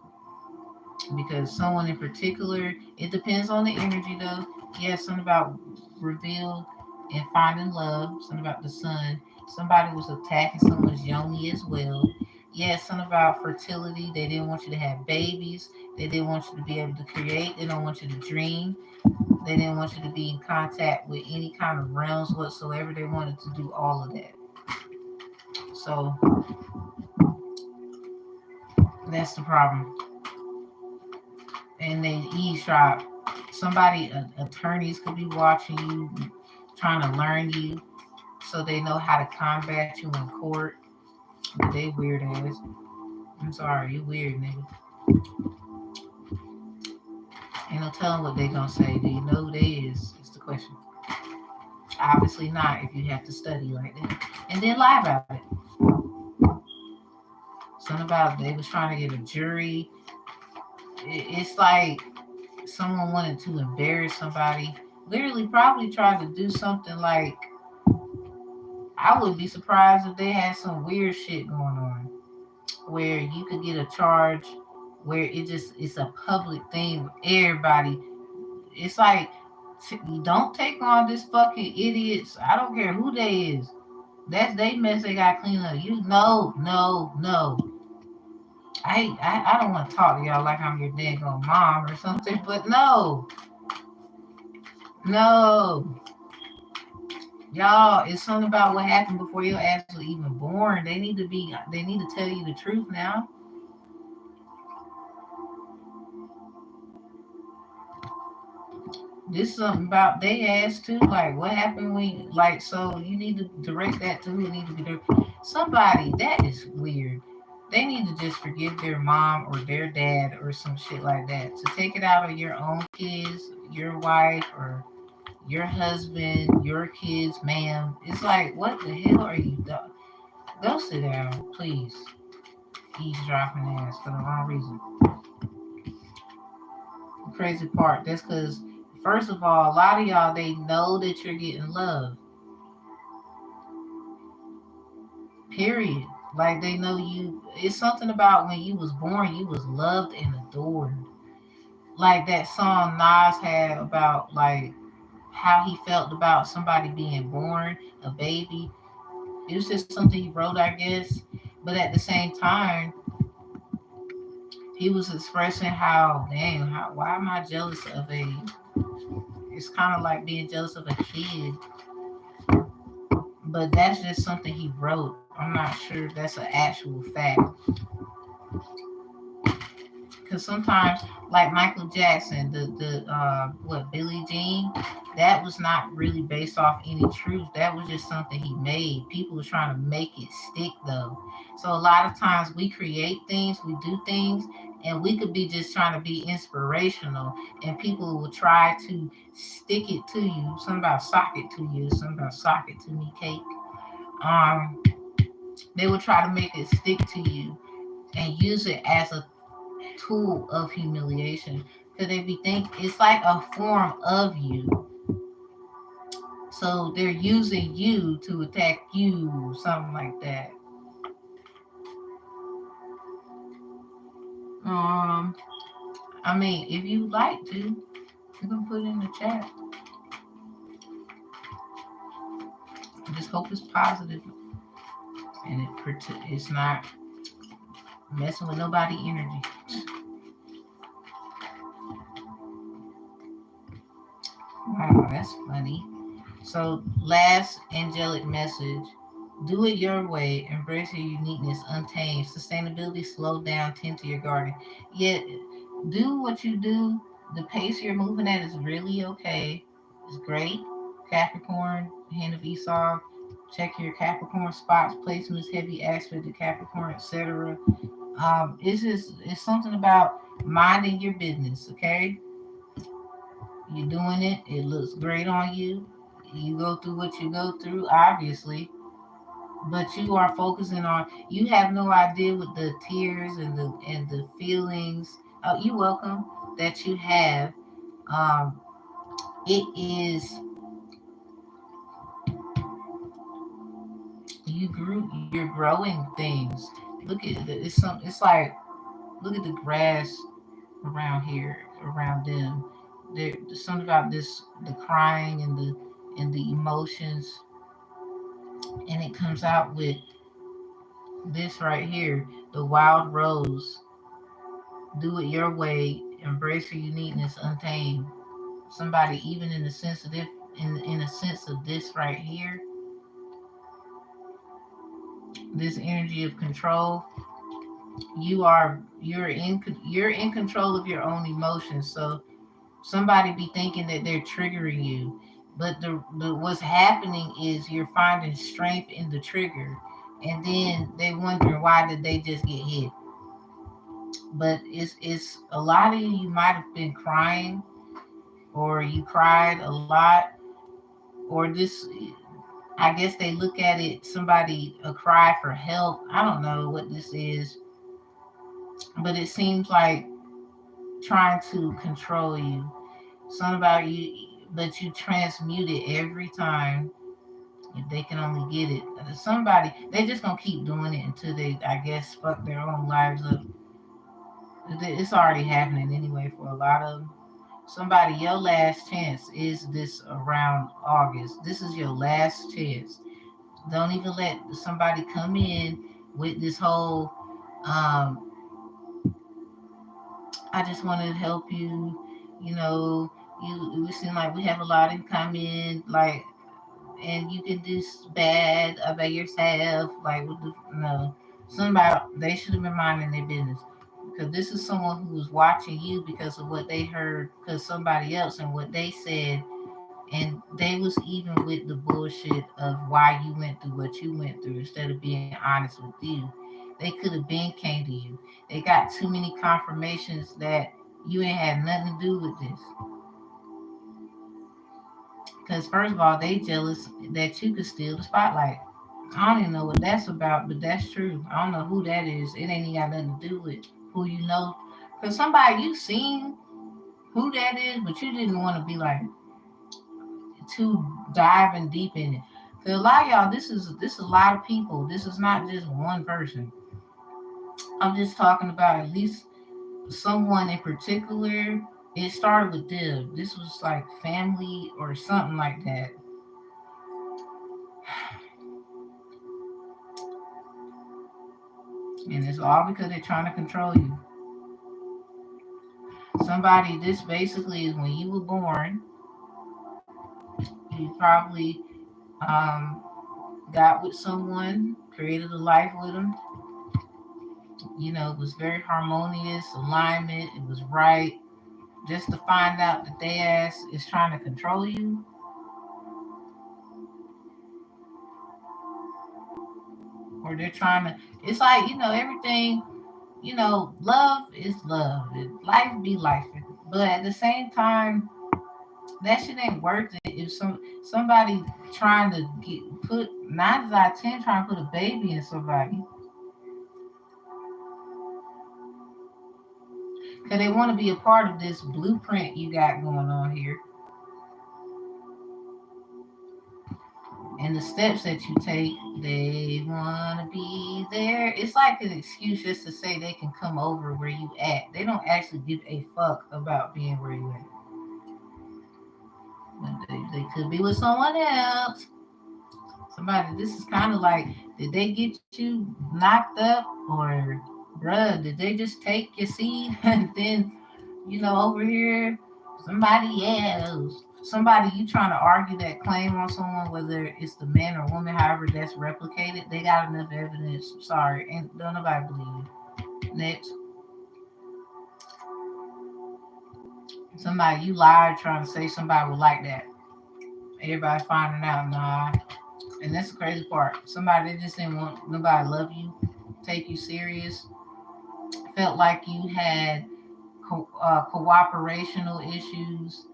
because someone in particular, it depends on the energy though. Yeah, something about reveal and finding love. Something about the sun. Somebody was attacking someone's yoni as well. Yeah, something about fertility. They didn't want you to have babies. They didn't want you to be able to create. They don't want you to dream. They didn't want you to be in contact with any kind of realms whatsoever. They wanted to do all of that. So that's the problem. And they eavesdrop. Somebody, attorneys could be watching you, trying to learn you, so they know how to combat you in court. But they weird ass. I'm sorry, you weird nigga. Ain't no telling what they gonna say. Do you know who they is? It's the question. Obviously not if you have to study like that. And then lie about it. Something about they was trying to get a jury. It's like someone wanted to embarrass somebody. Literally probably tried to do something like, I would be surprised if they had some weird shit going on where you could get a charge where it's a public thing with everybody. It's like, don't take on this fucking idiots. I don't care who they is. That's they mess they got clean up. You no. I don't want to talk to y'all like I'm your daggone mom or something, but no. Y'all, it's something about what happened before your ass was even born. They need to tell you the truth now. This is something about they ass too. Like what happened when like so you need to direct that to who need to be there. Somebody that is weird. They need to just forgive their mom or their dad or some shit like that. To take it out of your own kids, your wife or your husband, your kids, ma'am. It's like, what the hell are you doing? Go sit down, please. Eavesdropping ass for the wrong reason. The crazy part, that's because, first of all, a lot of y'all, they know that you're getting love. Period. Like they know you. It's something about when you was born, you was loved and adored. Like that song Nas had about like how he felt about somebody being born, a baby. It was just something he wrote, I guess. But at the same time, he was expressing how, damn, why am I jealous of a? It's kind of like being jealous of a kid, but that's just something he wrote. I'm not sure that's an actual fact. Because sometimes, like Michael Jackson, what Billie Jean, that was not really based off any truth. That was just something he made. People were trying to make it stick though. So a lot of times we create things, we do things, and we could be just trying to be inspirational, and people will try to stick it to you. Something about sock it to you. Something about sock it to me, cake. Um, they will try to make it stick to you and use it as a tool of humiliation because they be think it's like a form of you, so they're using you to attack you, something like that. um I mean, if you like to, you can put it in the chat. I just hope it's positive and it's not messing with nobody energy. Wow, that's funny. So last angelic message: do it your way, embrace your uniqueness, untamed. Sustainability, slow down, tend to your garden. Yet, do what you do. The pace you're moving at is really okay. It's great. Capricorn, hand of Esau. Check your Capricorn spots, placements, heavy aspect of Capricorn, etc. It's something about minding your business. Okay, you're doing it. It looks great on you. You go through what you go through, obviously, but you are focusing on. You have no idea with the tears and the feelings. Oh, you're welcome. That you have. Um, it is You're growing things. Look at it. It's some. It's like look at the grass around here, around them. There's something about this, the crying and the and the emotions. And it comes out with this right here, the wild rose. Do it your way. Embrace your uniqueness, untamed. Somebody, even in the sensitive, in a sense of this right here, this energy of control. You're in control of your own emotions. So somebody be thinking that they're triggering you, but the what's happening is you're finding strength in the trigger, and then they wondering why did they just get hit. But it's a lot of you might have been crying, or you cried a lot, or this, I guess they look at it, somebody a cry for help. I don't know what this is, but it seems like trying to control you. Something about you, but you transmute it every time. If they can only get it, somebody, they just gonna keep doing it until they, I guess, fuck their own lives up. It's already happening anyway for a lot of them. Somebody, your last chance is this around August. This is your last chance. Don't even let somebody come in with this whole, um, I just want to help you. You know, we seem like we have a lot in common. Like, and you can do bad about yourself. Like, with the, no, somebody, they should have been minding their business, because this is someone who was watching you because of what they heard, because somebody else and what they said, and they was even with the bullshit of why you went through what you went through instead of being honest with you. They could have been came to you. They got too many confirmations that you ain't had nothing to do with this. Because first of all, they jealous that you could steal the spotlight. I don't even know what that's about, but that's true. I don't know who that is. It ain't even got nothing to do with who you know. Because somebody you seen who that is, but you didn't want to be like too diving deep in it. Because a lot of y'all, this is a lot of people. This is not just one person. I'm just talking about at least someone in particular. It started with them. This was like family or something like that. And it's all because they're trying to control you. Somebody, this basically is when you were born, you probably um, got with someone, created a life with them. You know, it was very harmonious, alignment, it was right. Just to find out that they ass is trying to control you, or they're trying to, it's like, everything, love is love. Life be life. But at the same time, that shit ain't worth it if somebody trying to put 9 out of 10 trying to put a baby in somebody, because they want to be a part of this blueprint you got going on here, and the steps that you take. They want to be there. It's like an excuse just to say they can come over where you at. They don't actually give a fuck about being where you at. But they could be with someone else. Somebody, this is kind of like, did they get you knocked up, or bruh, did they just take your seed and then, over here, somebody else, somebody you trying to argue that claim on someone, whether it's the man or woman, however that's replicated, they got enough evidence. Sorry, and don't nobody believe you. Next, somebody you lied trying to say somebody would like that. Everybody finding out, nah. And that's the crazy part. Somebody that just didn't want nobody to love you, take you serious, felt like you had cooperational issues.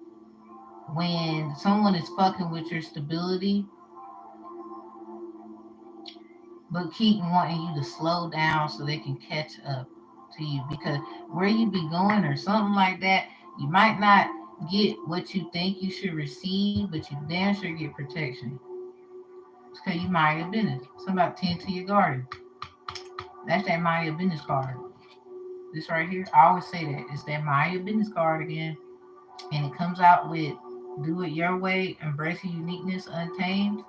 When someone is fucking with your stability, but keep wanting you to slow down so they can catch up to you, because where you be going or something like that, you might not get what you think you should receive, but you damn sure get protection. It's because you mind your business. Somebody tend to your garden. That's that mind your business card. This right here, I always say that. It's that mind your business card again. And it comes out with Do it your way, embrace your uniqueness untamed.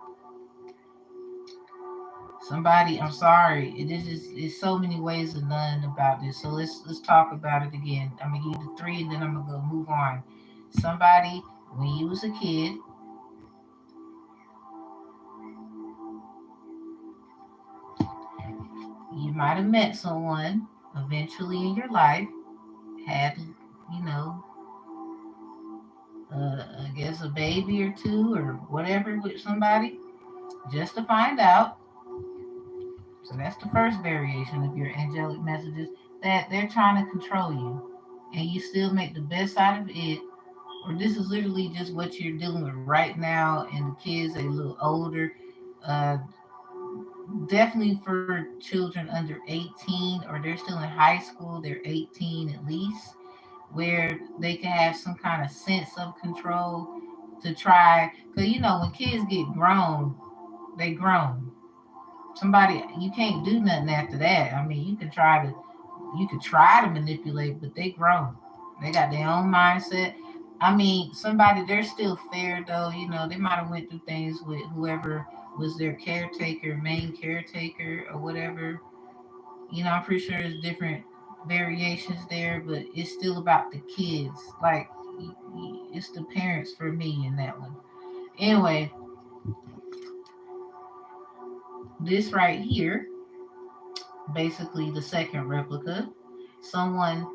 Somebody, I'm sorry, this is it's so many ways of none about this. So let's talk about it again. I'm gonna give you the three and then I'm gonna go move on. Somebody, when you was a kid, you might have met someone eventually in your life, had, you know, I guess a baby or two or whatever with somebody, just to find out. So that's the first variation of your angelic messages, that they're trying to control you, and you still make the best out of it. Or this is literally just what you're dealing with right now, and the kids are a little older. Uh, Definitely for children under 18, or they're still in high school, they're 18 at least, where they can have some kind of sense of control to try. Because, when kids get grown, they grown. Somebody, you can't do nothing after that. I mean, you could try to manipulate, but they grown. They got their own mindset. I mean, somebody, they're still fair though. They might have went through things with whoever was their caretaker, main caretaker, or whatever. I'm pretty sure there's different variations there, but it's still about the kids. Like, it's the parents for me in that one. Anyway, this right here, basically the second replica. Someone,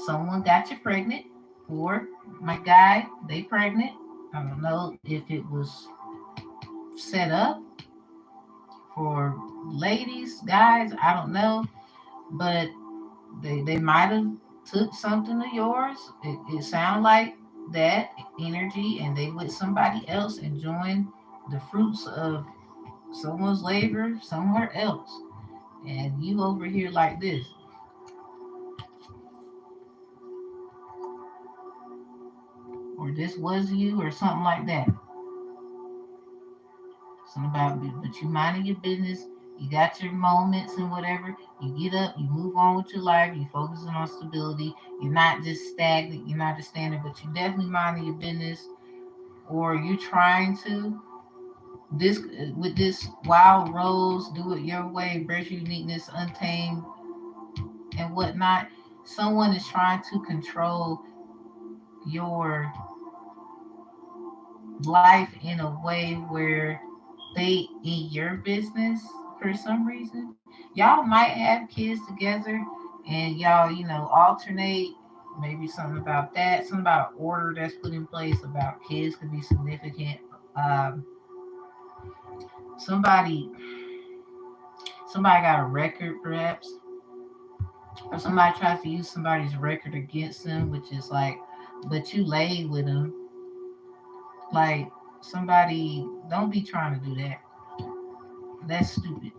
someone got you pregnant, or my guy, they pregnant. I don't know if it was set up for ladies, guys. I don't know, but they might have took something of yours. It sound like that energy, and they with somebody else enjoying the fruits of someone's labor somewhere else, and you over here like this, or this was you, or something like that. Something about, but you minding your business. You got your moments and whatever. You get up, you move on with your life. You focusing on stability. You're not just stagnant. You're not just standing, but you definitely minding your business, or you trying to. This with this wild rose, do it your way, embrace your uniqueness, untamed and whatnot. Someone is trying to control your life in a way where they in your business for some reason. Y'all might have kids together, and y'all, alternate. Maybe something about that, something about order that's put in place about kids could be significant. Um, somebody, somebody got a record, perhaps, or somebody tries to use somebody's record against them, which is like, but you laid with them. Like, somebody, don't be trying to do that. That's stupid.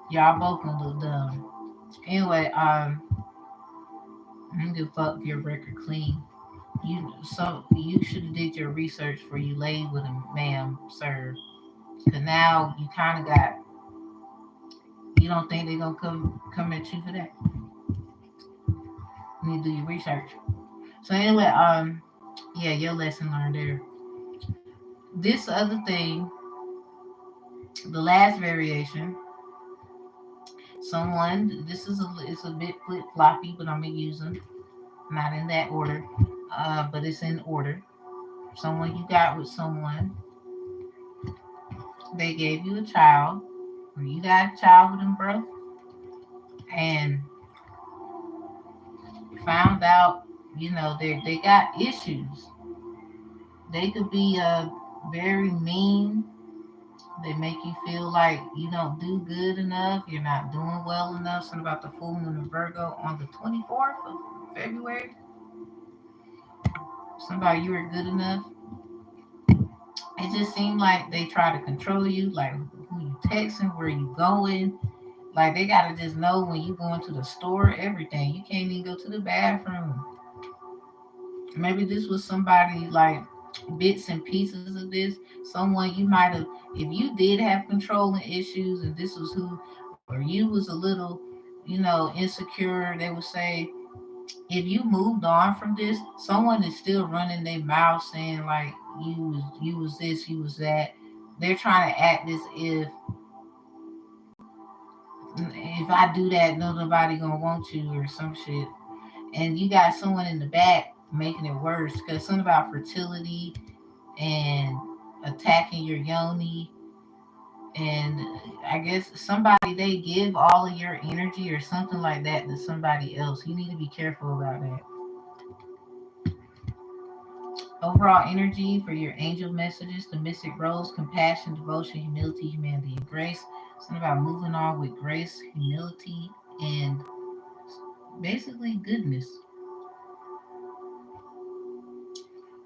Y'all both gonna look dumb. Anyway, I'm gonna fuck your record clean. You should have did your research before you laid with him, ma'am, sir. Cause now you kind of got. You don't think they're gonna come at you for that? You need to do your research. So anyway, yeah, your lesson learned there. This other thing, the last variation. Someone, this is it's a bit flip floppy, but I'm gonna use them. Not in that order, but it's in order. Someone you got with someone, they gave you a child, or you got a child with them, bro, and found out, they got issues. They could be very mean. They make you feel like you don't do good enough. You're not doing well enough. Something about the full moon of Virgo on the 24th of February. Somebody you were good enough. It just seemed like they try to control you, like who you texting, where you going. Like, they gotta just know when you going to the store, everything. You can't even go to the bathroom. Maybe this was somebody, like, bits and pieces of this. Someone you might have, if you did have controlling issues, and this was who, or you was a little, insecure, they would say, if you moved on from this, someone is still running their mouth saying like you was this, you was that. They're trying to act as if I do that, nobody gonna want you or some shit. And you got someone in the back making it worse because something about fertility and attacking your yoni. And I guess somebody, they give all of your energy or something like that to somebody else. You need to be careful about that. Overall energy for your angel messages, the mystic rose, compassion, devotion, humility, humanity, and grace. Something about moving on with grace, humility, and basically goodness.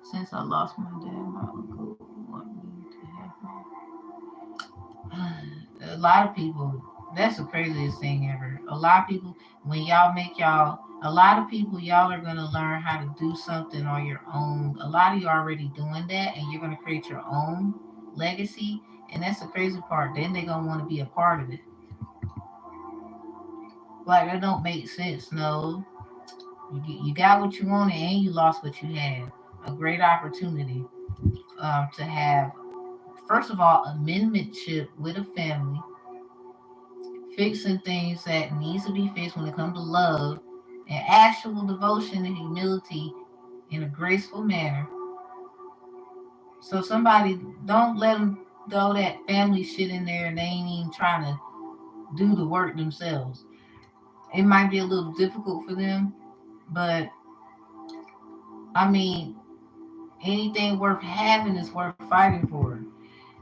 Since I lost my dad, my uncle want me to have a lot of people. That's the craziest thing ever. A lot of people, when y'all make y'all, a lot of people, y'all are gonna learn how to do something on your own. A lot of you are already doing that, and you're gonna create your own legacy. And that's the crazy part. Then they're gonna want to be a part of it. Like that don't make sense. No, you got what you wanted, and you lost what you had. A great opportunity to have, first of all, amendmentship with a family, fixing things that needs to be fixed when it comes to love, and actual devotion and humility in a graceful manner. So somebody, don't let them throw that family shit in there and they ain't even trying to do the work themselves. It might be a little difficult for them, but I mean, anything worth having is worth fighting for.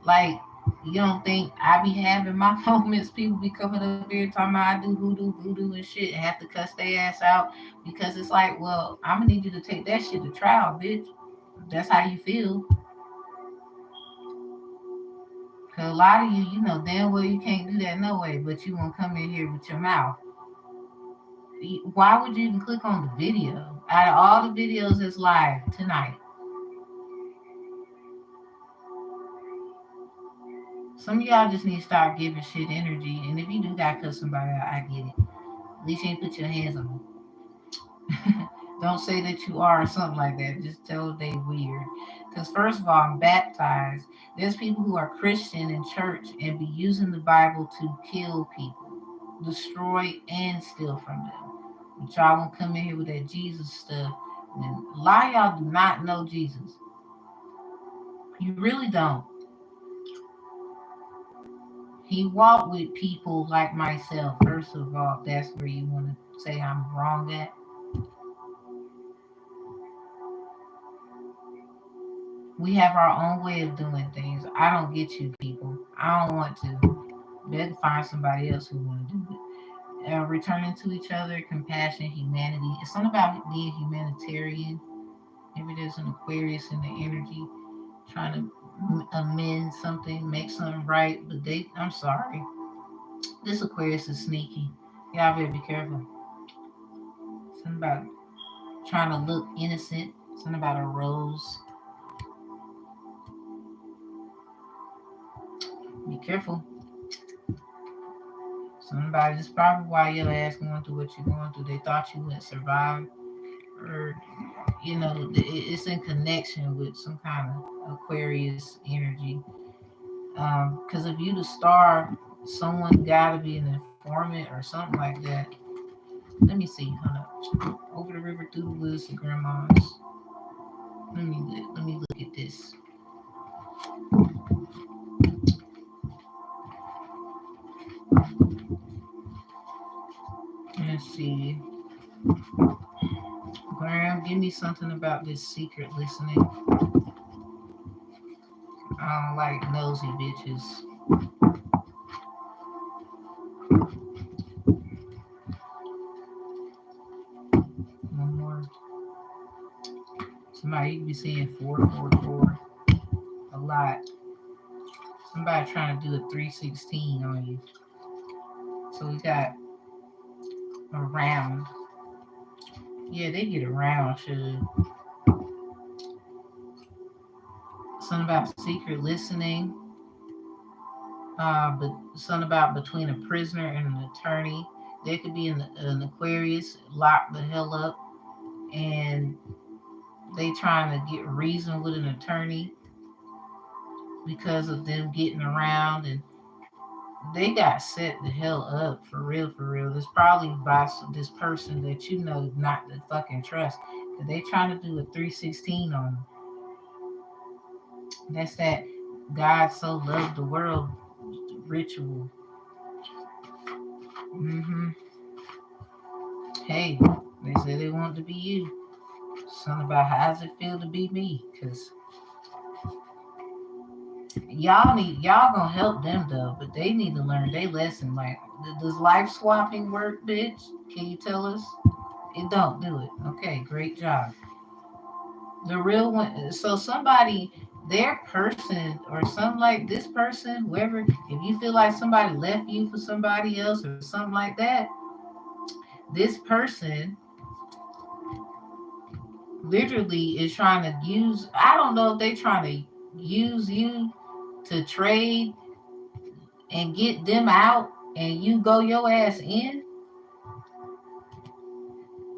Like, you don't think I be having my moments? People be coming up here talking about I do voodoo and shit and have to cuss their ass out because it's like, well, I'm gonna need you to take that shit to trial, bitch. That's how you feel. Cause a lot of you, you know damn well you can't do that no way, but you won't come in here with your mouth. Why would you even click on the video? Out of all the videos that's live tonight, some of y'all just need to start giving shit energy. And if you do got to cut somebody out, I get it. At least you ain't put your hands on them. Don't say that you are or something like that. Just tell they weird. Because first of all, I'm baptized. There's people who are Christian in church and be using the Bible to kill people, destroy and steal from them. But y'all won't come in here with that Jesus stuff. And a lot of y'all do not know Jesus. You really don't. He walked with people like myself. First of all, if that's where you want to say I'm wrong at. We have our own way of doing things. I don't get you people. I don't want to. Better find somebody else who want to do it. Returning to each other, compassion, humanity. It's not about being humanitarian. Maybe there's an Aquarius in the energy trying to amend something, make something right. But I'm sorry. This Aquarius is sneaky. Y'all better be careful. Something about trying to look innocent. Something about a rose. Be careful. Somebody, that's probably why your ass going through what you're going through. They thought you wouldn't survive, or it's in connection with some kind of Aquarius energy. Because if you the star, someone got to be an informant or something like that. Let me see. Hold up. Over the river, through the woods to grandma's. Let me look at this. Let's see. Graham, give me something about this secret listening. I don't like nosy bitches. One more. Somebody, you be seeing 444 a lot. Somebody trying to do a 316 on you. So we got around. Yeah, they get around, should. Something about secret listening. But something about between a prisoner and an attorney. There could be an Aquarius locked the hell up. and they trying to get reason with an attorney because of them getting around, and they got set the hell up for real, for real. This probably by this person that you know not to fucking trust. They trying to do a 316 on them. That's that God so loved the world ritual. hmm Hey, they said they want to be you. Something about how does it feel to be me? Cause y'all gonna help them though, but they need to learn their lesson. Like, does life swapping work, bitch? Can you tell us? It don't do it. Okay, great job. The real one. So somebody, their person, or some like this person, whoever. If you feel like somebody left you for somebody else or something like that, this person literally is trying to use. I don't know if they trying to use you to trade and get them out, and you go your ass in.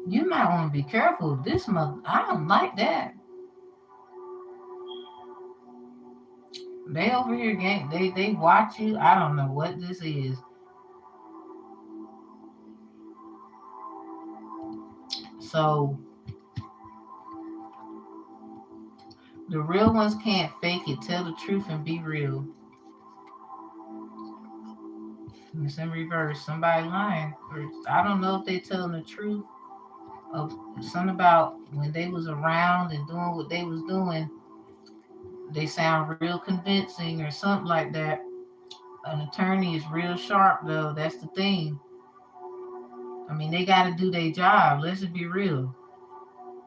You might want to be careful. This mother, I don't like that. They over here, gang. They watch you. I don't know what this is. So the real ones can't fake it. Tell the truth and be real. It's in reverse. Somebody lying. Or I don't know if they telling the truth. Of something about when they was around and doing what they was doing. They sound real convincing or something like that. An attorney is real sharp though. That's the thing. I mean, they got to do their job. Let's just be real.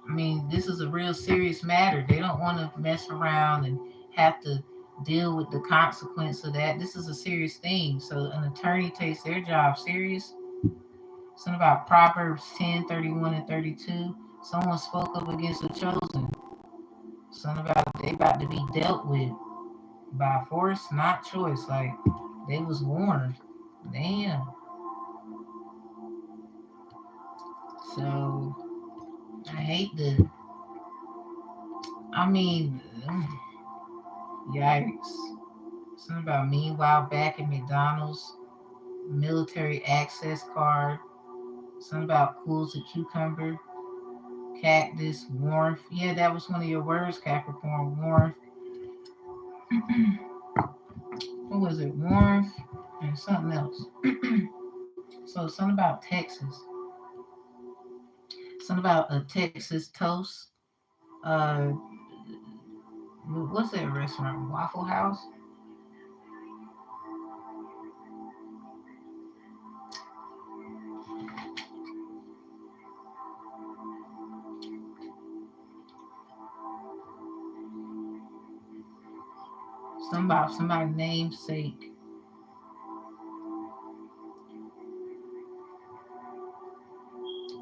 I mean, this is a real serious matter. They don't want to mess around and have to deal with the consequence of that. This is a serious thing. So an attorney takes their job serious. Something about Proverbs 10:31 and 32. Someone spoke up against the chosen. Something about they about to be dealt with by force, not choice. Like they was warned. Damn. So I hate the. I mean, yikes. Something about meanwhile back at McDonald's, military access card. Something about cool as a cucumber, cactus, warmth. Yeah, that was one of your words, Capricorn. Warmth. What was it? Warmth and something else. So something about Texas. Something about a Texas toast. Uh, what's that restaurant? Waffle House. Something about somebody's namesake.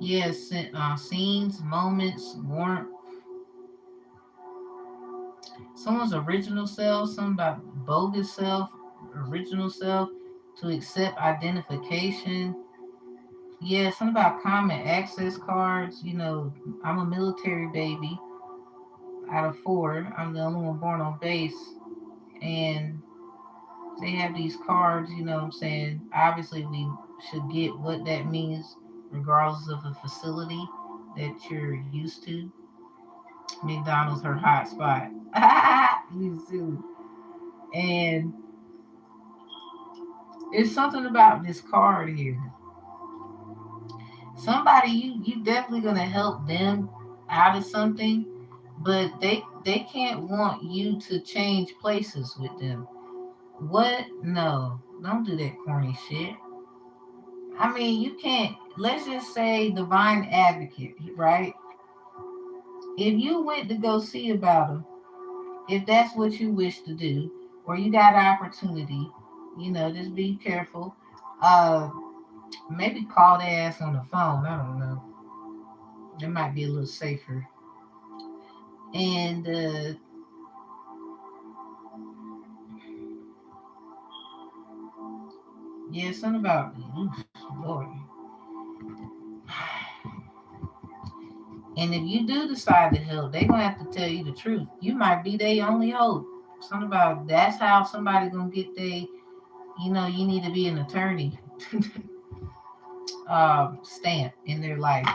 Yes, scenes, moments, warmth. Someone's original self, something about bogus self, original self, to accept identification. Yeah, something about common access cards. You know, I'm a military baby out of four. I'm the only one born on base. And they have these cards, you know what I'm saying? Obviously, we should get what that means, regardless of the facility that you're used to. McDonald's her hot spot. You see. And it's something about this card here. Somebody you definitely gonna help them out of something, but they can't want you to change places with them. What? No, don't do that corny shit. I mean, you can't. Let's just say divine advocate, right? If you went to go see about them, if that's what you wish to do, or you got an opportunity, just be careful. Uh, Maybe call their ass on the phone. I don't know. It might be a little safer. And yeah, something about oof, Lord. And if you do decide to help, they're gonna have to tell you the truth. You might be their only hope. Something about that's how somebody gonna get they, you need to be an attorney stamp in their life.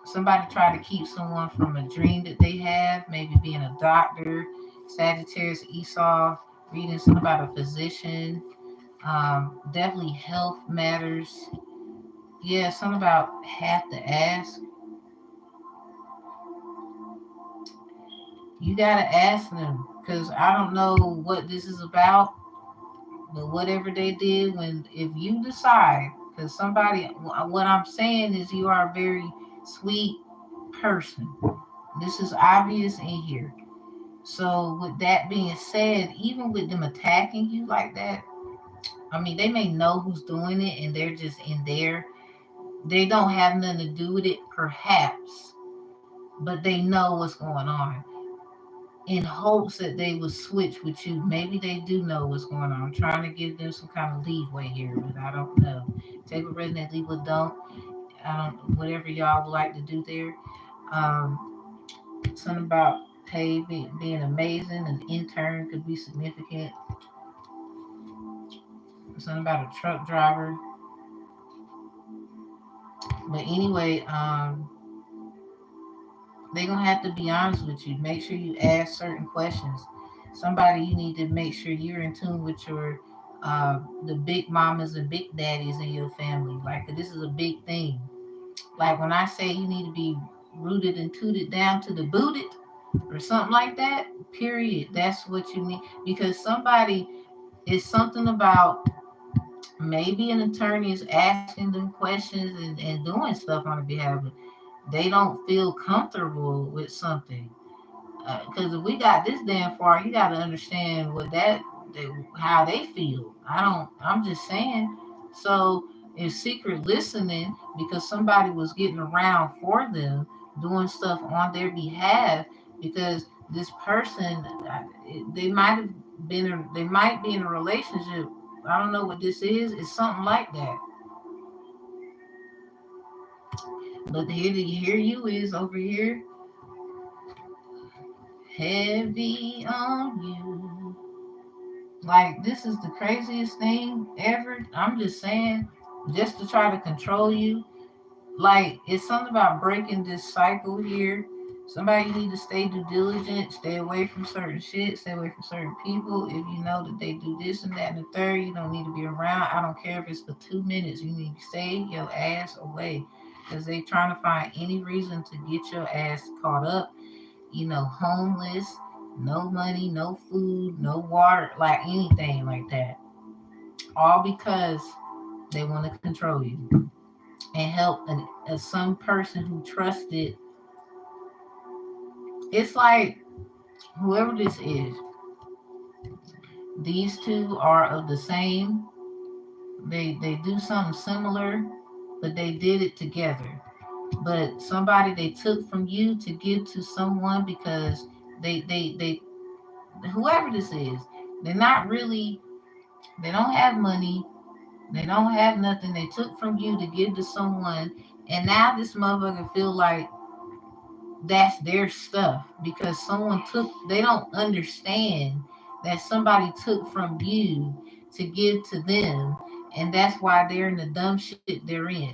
Somebody try to keep someone from a dream that they have, maybe being a doctor, Sagittarius, Esau, reading something about a physician. Definitely health matters. Yeah, something about have to ask. You gotta ask them because I don't know what this is about, but whatever they did, when if you decide, because somebody, what I'm saying is you are a very sweet person. This is obvious in here. So with that being said, even with them attacking you like that, I mean they may know who's doing it and they're just in there. They don't have nothing to do with it, perhaps, but they know what's going on in hopes that they will switch with you. Maybe they do know what's going on. I'm trying to give them some kind of leeway here, but I don't know. Take a resident, leave a don't. I don't. Whatever y'all would like to do there. Something about pay being amazing. An intern could be significant. Something about a truck driver. But anyway, they're gonna have to be honest with you. Make sure you ask certain questions. Somebody you need to make sure you're in tune with your the big mamas and big daddies in your family. Like this is a big thing. Like when I say you need to be rooted and tooted down to the booted or something like that, period. That's what you need. Because somebody is something about maybe an attorney is asking them questions and doing stuff on their behalf, but they don't feel comfortable with something. Because if we got this damn far, you got to understand what how they feel. I'm just saying. So it's secret listening because somebody was getting around for them, doing stuff on their behalf. Because this person, they might have they might be in a relationship. I don't know what this is. It's something like that. But here you is over here, heavy on you. Like this is the craziest thing ever. I'm just saying, just to try to control you. Like it's something about breaking this cycle here. Somebody need to stay due diligent, stay away from certain shit, stay away from certain people. If you know that they do this and that and the third, you don't need to be around. I don't care if it's for 2 minutes. You need to stay your ass away. Because they trying to find any reason to get your ass caught up, homeless, no money, no food, no water, like anything like that. All because they want to control you and help some person who trusted. It's like whoever this is, these two are of the same. They do something similar, but they did it together. But somebody they took from you to give to someone because they whoever this is, they're not really, they don't have money, they don't have nothing. They took from you to give to someone, and now this motherfucker feel like that's their stuff because someone took. They don't understand that somebody took from you to give to them, and that's why they're in the dumb shit they're in.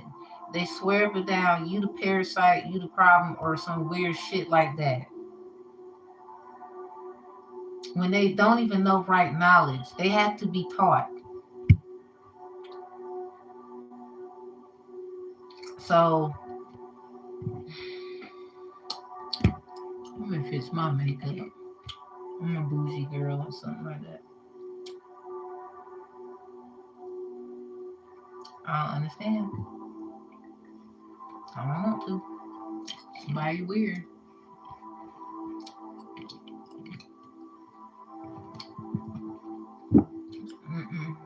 They swear up and down you the parasite, you the problem, or some weird shit like that. When they don't even know right knowledge, they have to be taught. So if it's my makeup, I'm a bougie girl or something like that. I don't understand. I don't want to. Somebody weird. Mm-mm.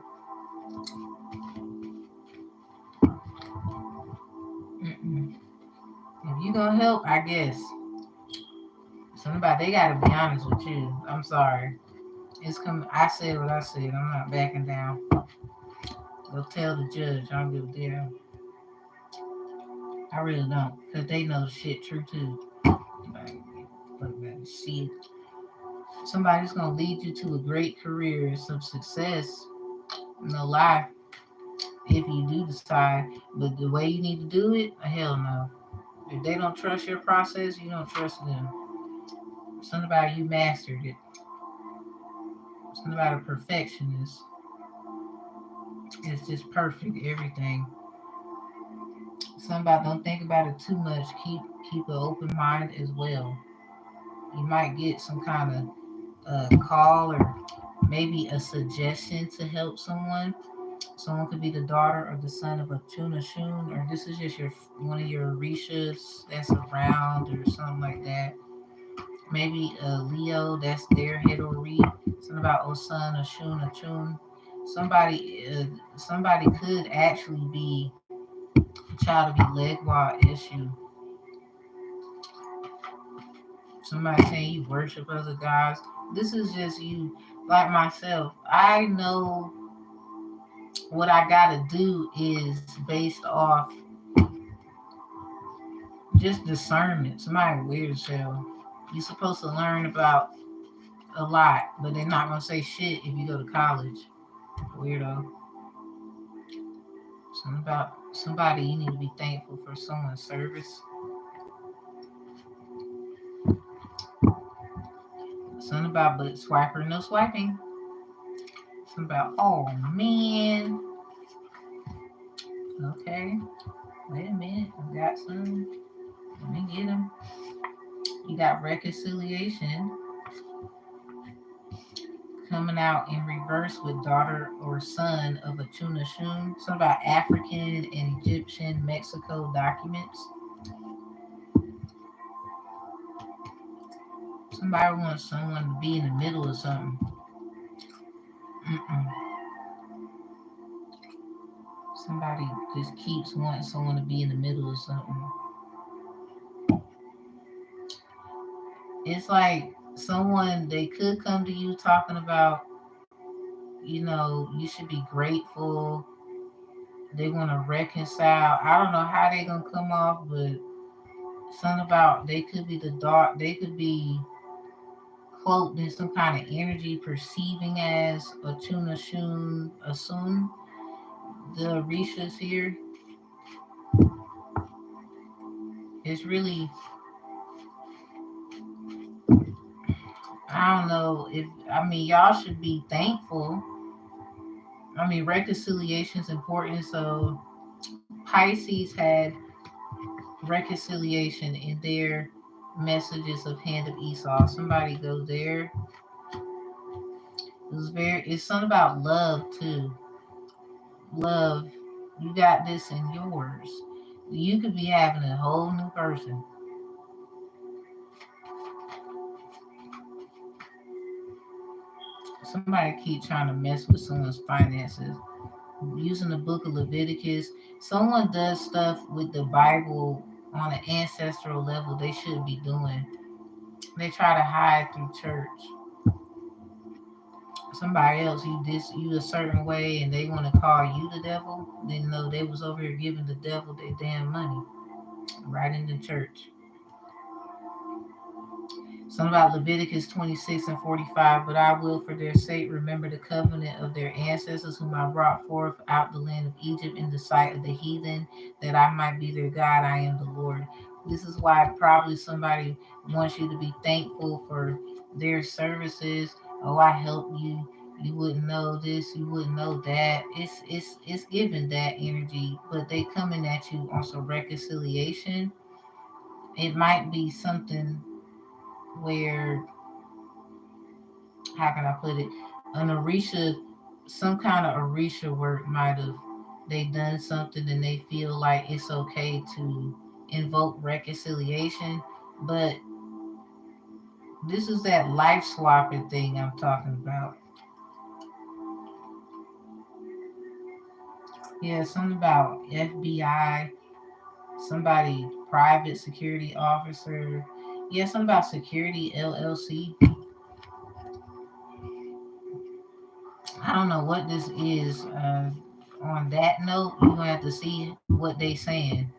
Mm-mm. If you gonna help, I guess. Somebody, they gotta be honest with you. I'm sorry. It's coming. I said what I said. I'm not backing down. Go tell the judge. I don't give a damn. I really don't, because they know the shit true too. Like, fuck that shit. Somebody's gonna lead you to a great career, some success, no lie, if you do decide. But the way you need to do it, hell no. If they don't trust your process, you don't trust them. Something about you mastered it. Something about a perfectionist. It's just perfect, everything. Something about don't think about it too much. Keep an open mind as well. You might get some kind of call or maybe a suggestion to help someone. Someone could be the daughter or the son of a tuna shun, or this is just your one of your Orishas that's around, or something like that. Maybe a Leo, that's their head or read. Something about Osun, Ashun, Achun. Somebody could actually be a child of Elegwa issue. Somebody saying you worship other gods. This is just you, like myself. I know what I gotta do is based off just discernment. Somebody weird as hell. You're supposed to learn about a lot, but they're not gonna say shit if you go to college. Weirdo. Something about somebody you need to be thankful for someone's service. Something about but swiper, no swiping. Something about oh man. Okay. Wait a minute. I got some. Let me get them. You got reconciliation coming out in reverse with daughter or son of a tuna shun. Something about African and Egyptian Mexico documents. Somebody wants someone to be in the middle of something. Mm-mm. Somebody just keeps wanting someone to be in the middle of something. It's like someone they could come to you talking about, you should be grateful. They want to reconcile. I don't know how they gonna come off, but something about they could be the dark. They could be cloaked in some kind of energy, perceiving as a tuna shun, assume the Orishas here. It's really, I don't know if, I mean, y'all should be thankful. I mean, reconciliation is important. So Pisces had reconciliation in their messages of Hand of Esau. Somebody go there. It's something about love too. Love, you got this in yours. You could be having a whole new person. Somebody keep trying to mess with someone's finances using the book of Leviticus. Someone does stuff with the Bible on an ancestral level they should be doing. They try to hide through church. Somebody else, you a certain way and they want to call you the devil. They know they was over here giving the devil their damn money right in the church. Some about Leviticus 26 and 45, but I will for their sake remember the covenant of their ancestors, whom I brought forth out the land of Egypt in the sight of the heathen, that I might be their God. I am the Lord. This is why probably somebody wants you to be thankful for their services. Oh, I helped you. You wouldn't know this, you wouldn't know that. It's giving that energy, but they coming at you on some reconciliation. It might be something where, how can I put it? An Orisha, some kind of Orisha work might have, they done something and they feel like it's okay to invoke reconciliation. But this is that life swapping thing I'm talking about. Yeah, something about FBI, somebody, private security officer. Yeah, something about security LLC. I don't know what this is. On that note, you're gonna have to see what they saying.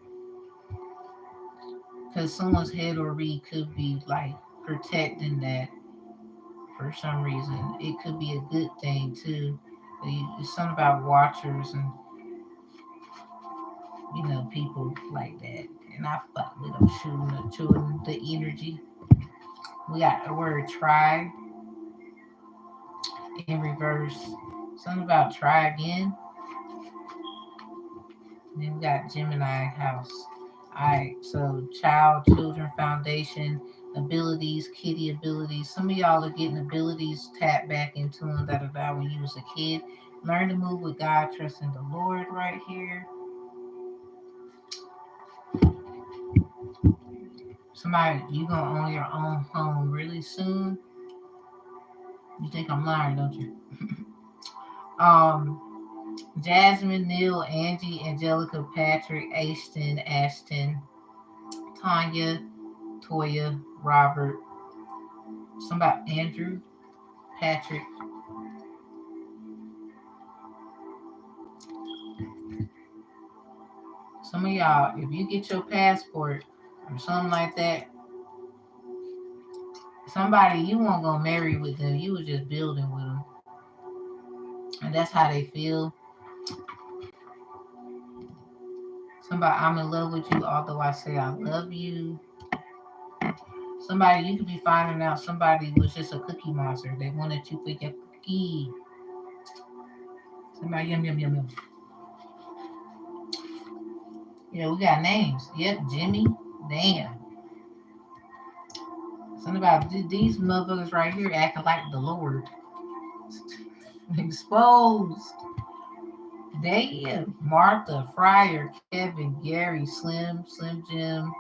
because someone's head or read could be like protecting that for some reason. It could be a good thing too. It's something about watchers and people like that. And I fuck with them shooting the children, the energy. We got the word try in reverse. Something about try again. And then we got Gemini house. Alright, so child, children, foundation, abilities, kitty abilities. Some of y'all are getting abilities tapped back into them that about when you was a kid. Learn to move with God, trust in the Lord right here. Somebody, you gonna own your own home really soon. You think I'm lying, don't you? Jasmine, Neil, Angie, Angelica, Patrick, Ashton, Tanya, Toya, Robert, somebody, Andrew, Patrick. Some of y'all, if you get your passport or something like that, somebody you weren't gonna marry with them, you were just building with them, and that's how they feel. Somebody, I'm in love with you, although I say I love you. Somebody, you could be finding out somebody was just a cookie monster. They wanted you for your cookie. Somebody, yum, yum, yum, yum. Yeah, we got names. Yep, Jimmy. Damn. Something about these motherfuckers right here acting like the Lord. Exposed. Damn. Martha, Fryer, Kevin, Gary, Slim Jim.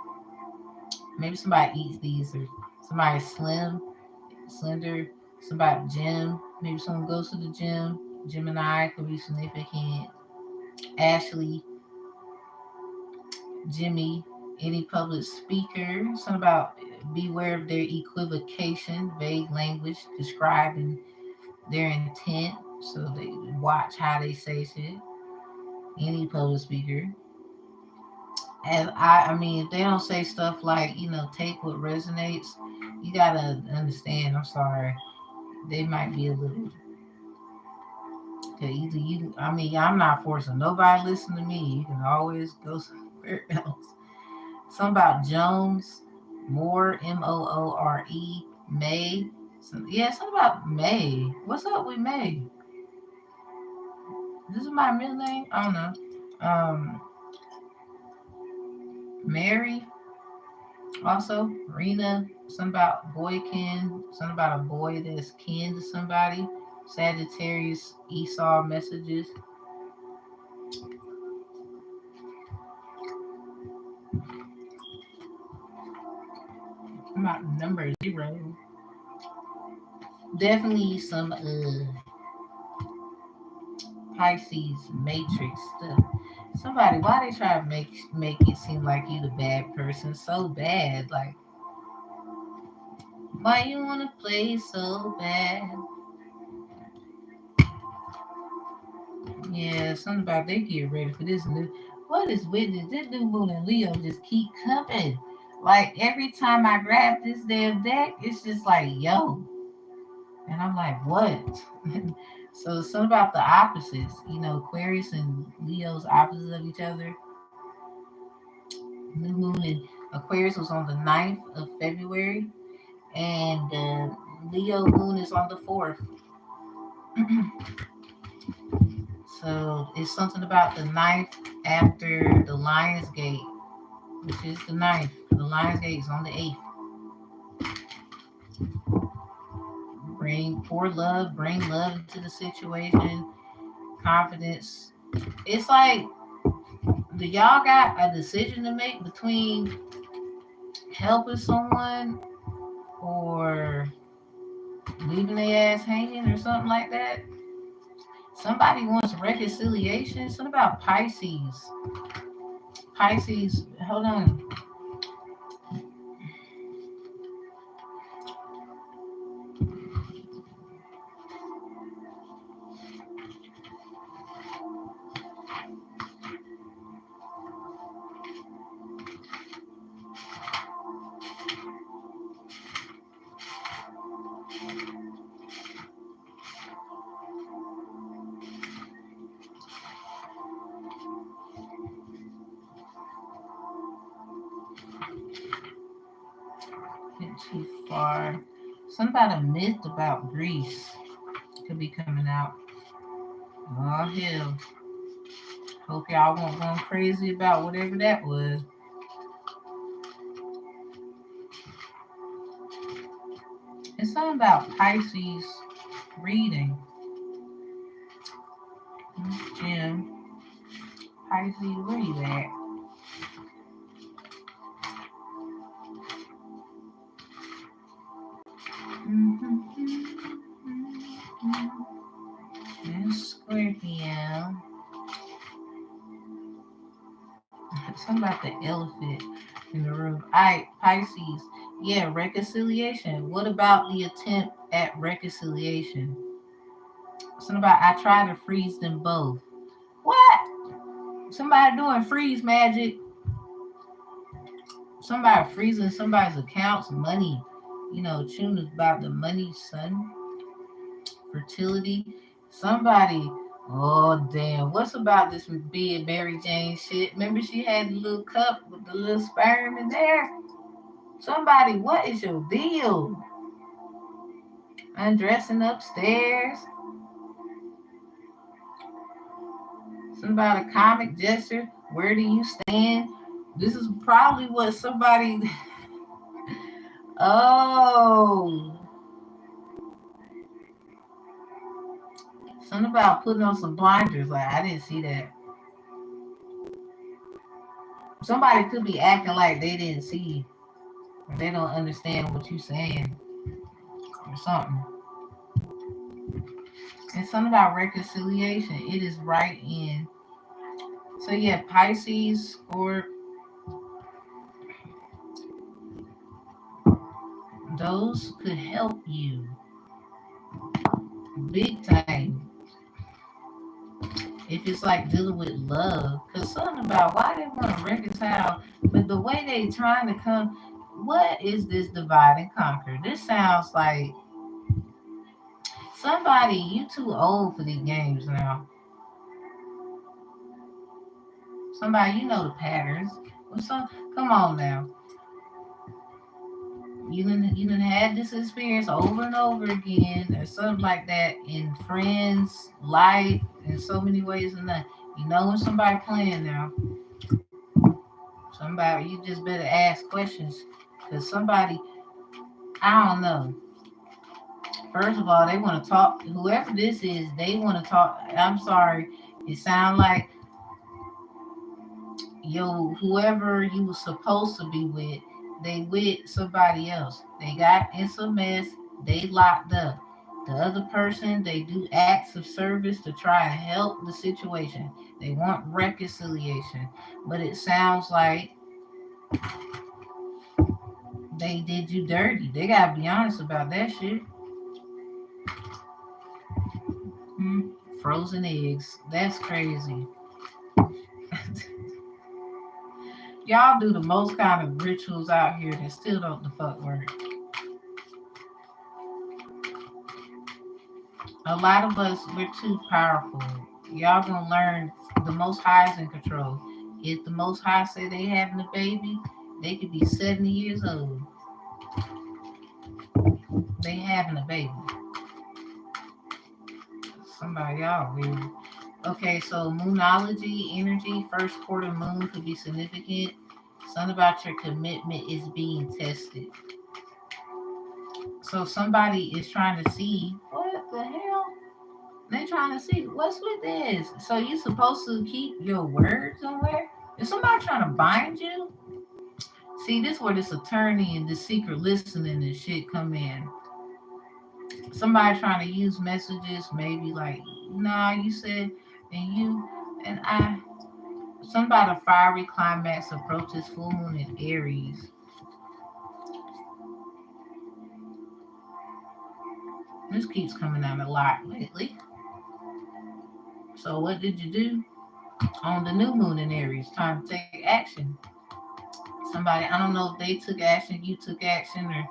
Maybe somebody eats these or somebody slender. Somebody Jim. Maybe someone goes to the gym. Gemini could be significant. Ashley, Jimmy, any public speaker. Something about beware of their equivocation, vague language describing their intent. So they watch how they say shit. Any public speaker. And I mean, if they don't say stuff like, take what resonates, you gotta understand. I'm sorry, they might be a little. Okay, either you. I mean, I'm not forcing nobody to listen to me. You can always go somewhere else. Something about Jones, Moore, Moore, May. Yeah, something about May. What's up with May? This is my middle name. I don't know. Mary. Also, Rena, something about boykin, something about a boy that's kin to somebody. Sagittarius, Esau messages. Something about number 0. Definitely some Pisces matrix stuff. Somebody, why they try to make it seem like you the bad person so bad? Like, why you wanna play so bad? Yeah, something about they get ready for this new. What is with this? This new moon and Leo just keep coming. Like every time I grab this damn deck, it's just like yo, and I'm like, what? So it's something about the opposites. Aquarius and Leo's opposites of each other. New moon in Aquarius was on the 9th of February, and Leo moon is on the 4th. So it's something about the 9th after the Lion's Gate, which is the 9th. The Lion's Gate is on the 8th. Bring love into the situation, confidence. It's like, do y'all got a decision to make between helping someone or leaving their ass hanging or something like that? Somebody wants reconciliation. Something about Pisces. Pisces, hold on. too far. Something about a myth about Greece could be coming out. Oh hell. Hope y'all won't go crazy about whatever that was. It's something about Pisces reading. Jim, Pisces, where you at? And Scorpio. Something about the elephant in the room. Alright, Pisces. Yeah, reconciliation. What about the attempt at reconciliation? Something about I try to freeze them both. What? Somebody doing freeze magic. Somebody freezing somebody's accounts, money. Tuning about the money, son. Fertility. Somebody. Oh damn! What's about this big Mary Jane shit? Remember she had the little cup with the little sperm in there. Somebody, what is your deal? Undressing upstairs. Somebody comic gesture. Where do you stand? This is probably what somebody. Oh, something about putting on some blinders. Like I didn't see that. Somebody could be acting like they didn't see, or they don't understand what you're saying, or something. It's something about reconciliation. It is right in. So yeah, Pisces or those could help you big time. If it's like dealing with love, because something about why they want to reconcile, but the way they trying to come, what is this divide and conquer? This sounds like somebody, you too old for these games now. Somebody, you know the patterns. Come on now. You done had this experience over and over again, or something like that in friends, life, in so many ways and that. You know when somebody playing now. Somebody, you just better ask questions, because somebody, I don't know. First of all, they want to talk. Whoever this is, they want to talk. I'm sorry. It sounds like whoever you were supposed to be with, they with somebody else. They got in some mess. They locked up. The other person, they do acts of service to try and help the situation. They want reconciliation, but it sounds like they did you dirty. They gotta be honest about that shit. Hmm. Frozen eggs. That's crazy. Y'all do the most kind of rituals out here that still don't the fuck work. A lot of us, we're too powerful. Y'all gonna learn the Most High is in control. If the Most High say they having a baby, they could be 70 years old. They having a baby. Somebody, y'all weird. Okay, so moonology, energy, first quarter moon could be significant. Something about your commitment is being tested. So somebody is trying to see what the hell they trying to see what's with this. So you supposed to keep your word somewhere? Is somebody trying to bind you? See, this where this attorney and this secret listening and shit come in. Somebody trying to use messages, maybe like, nah, you said, and you and I. Somebody a fiery climax approaches full moon in Aries. This keeps coming out a lot lately. So what did you do on the new moon in Aries? Time to take action. Somebody, I don't know if they took action, you took action, or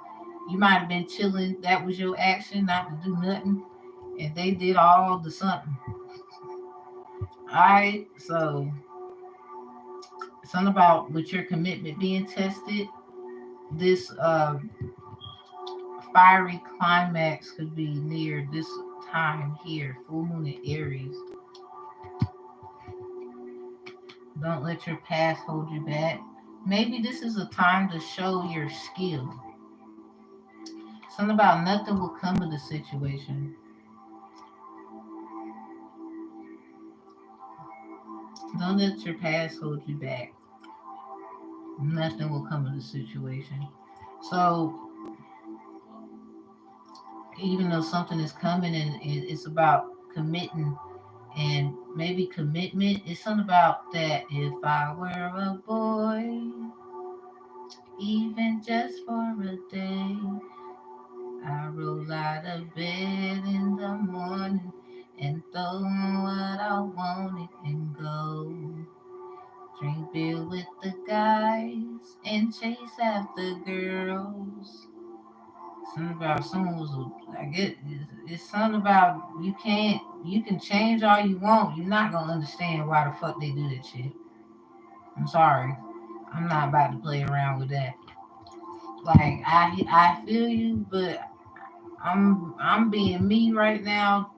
you might have been chilling. That was your action, not to do nothing, and they did all the something. All right, so something about with your commitment being tested. This fiery climax could be near this time here. Full moon in Aries. Don't let your past hold you back. Maybe this is a time to show your skill. Something about nothing will come of the situation. Don't let your past hold you back. Nothing will come of the situation. So even though something is coming and it's about committing and maybe commitment, it's something about that. If I were a boy, even just for a day, I roll out of bed in the morning and throw on what I wanted and go. Drink beer with the guys and chase after girls. Something about someone was like it's something about you can change all you want. You're not gonna understand why the fuck they do that shit. I'm sorry. I'm not about to play around with that. Like I feel you, but I'm being me right now.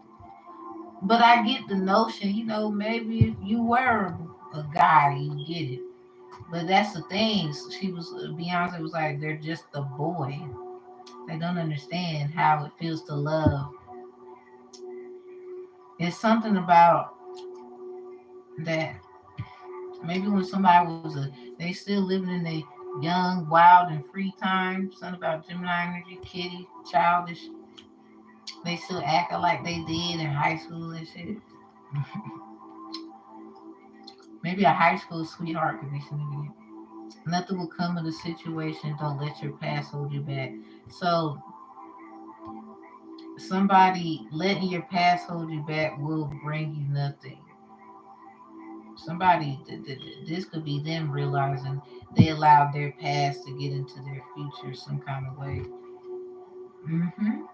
But I get the notion, maybe if you were a guy, you get it. But that's the thing. Beyonce was like, they're just a boy. They don't understand how it feels to love. It's something about that. Maybe when somebody they still living in their young, wild, and free time. Something about Gemini energy, kitty, childish. They still acting like they did in high school and shit. Maybe a high school sweetheart could be significant. Nothing will come of the situation. Don't let your past hold you back. So somebody letting your past hold you back will bring you nothing. Somebody, this could be them realizing they allowed their past to get into their future some kind of way. Mm-hmm.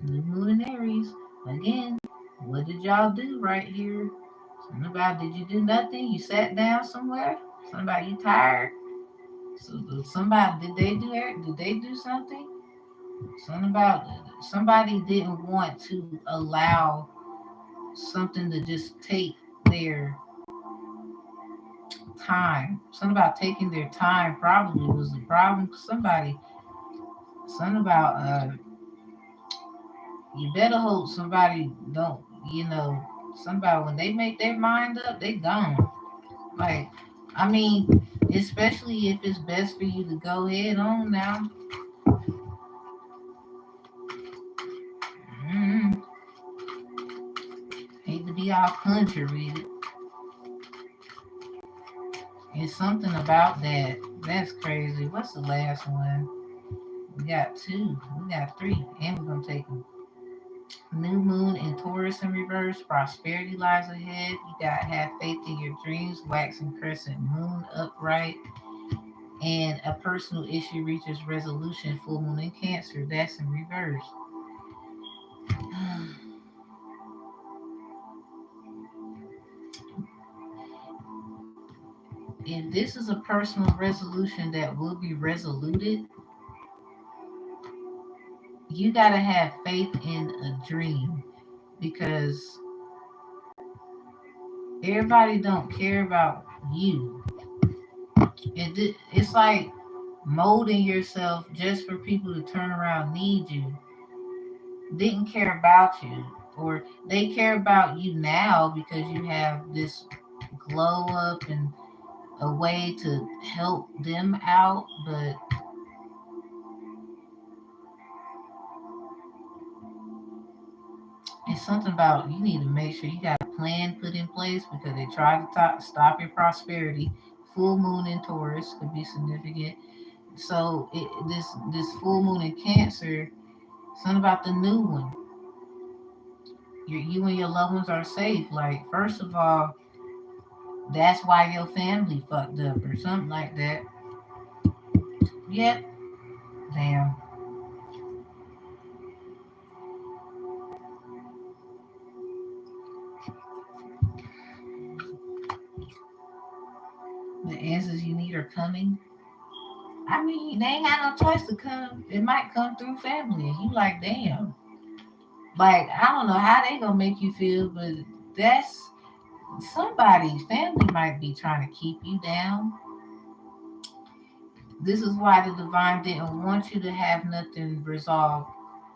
New moon in Aries. Again, what did y'all do right here? Something about, did you do nothing? You sat down somewhere? Something about you tired? So somebody, did they do something? Something about somebody didn't want to allow something to just take their time. Something about taking their time probably was the problem. Something about you better hope somebody don't, somebody when they make their mind up, they gone. Like, I mean, especially if it's best for you to go head on now. Mm, hate to be all country with it. It's something about that. That's crazy. What's the last one? We got two. We got three. And we're going to take them. New moon in Taurus in reverse. Prosperity lies ahead. You got to have faith in your dreams. Waxing crescent moon upright. And a personal issue reaches resolution. Full moon in Cancer. That's in reverse. If this is a personal resolution that will be resoluted, you got to have faith in a dream because everybody don't care about you. It's like molding yourself just for people to turn around need you. Didn't care about you, or they care about you now because you have this glow up and a way to help them out, but it's something about you need to make sure you got a plan put in place because they try to stop your prosperity. Full moon in Taurus could be significant. So this full moon in Cancer, something about the new one. You and your loved ones are safe. Like, first of all, that's why your family fucked up or something like that. Yep. Damn. The answers you need are coming. I mean, they ain't got no choice to come. It might come through family, and you like, damn. Like, I don't know how they gonna make you feel, but that's somebody's family might be trying to keep you down. This is why the divine didn't want you to have nothing resolved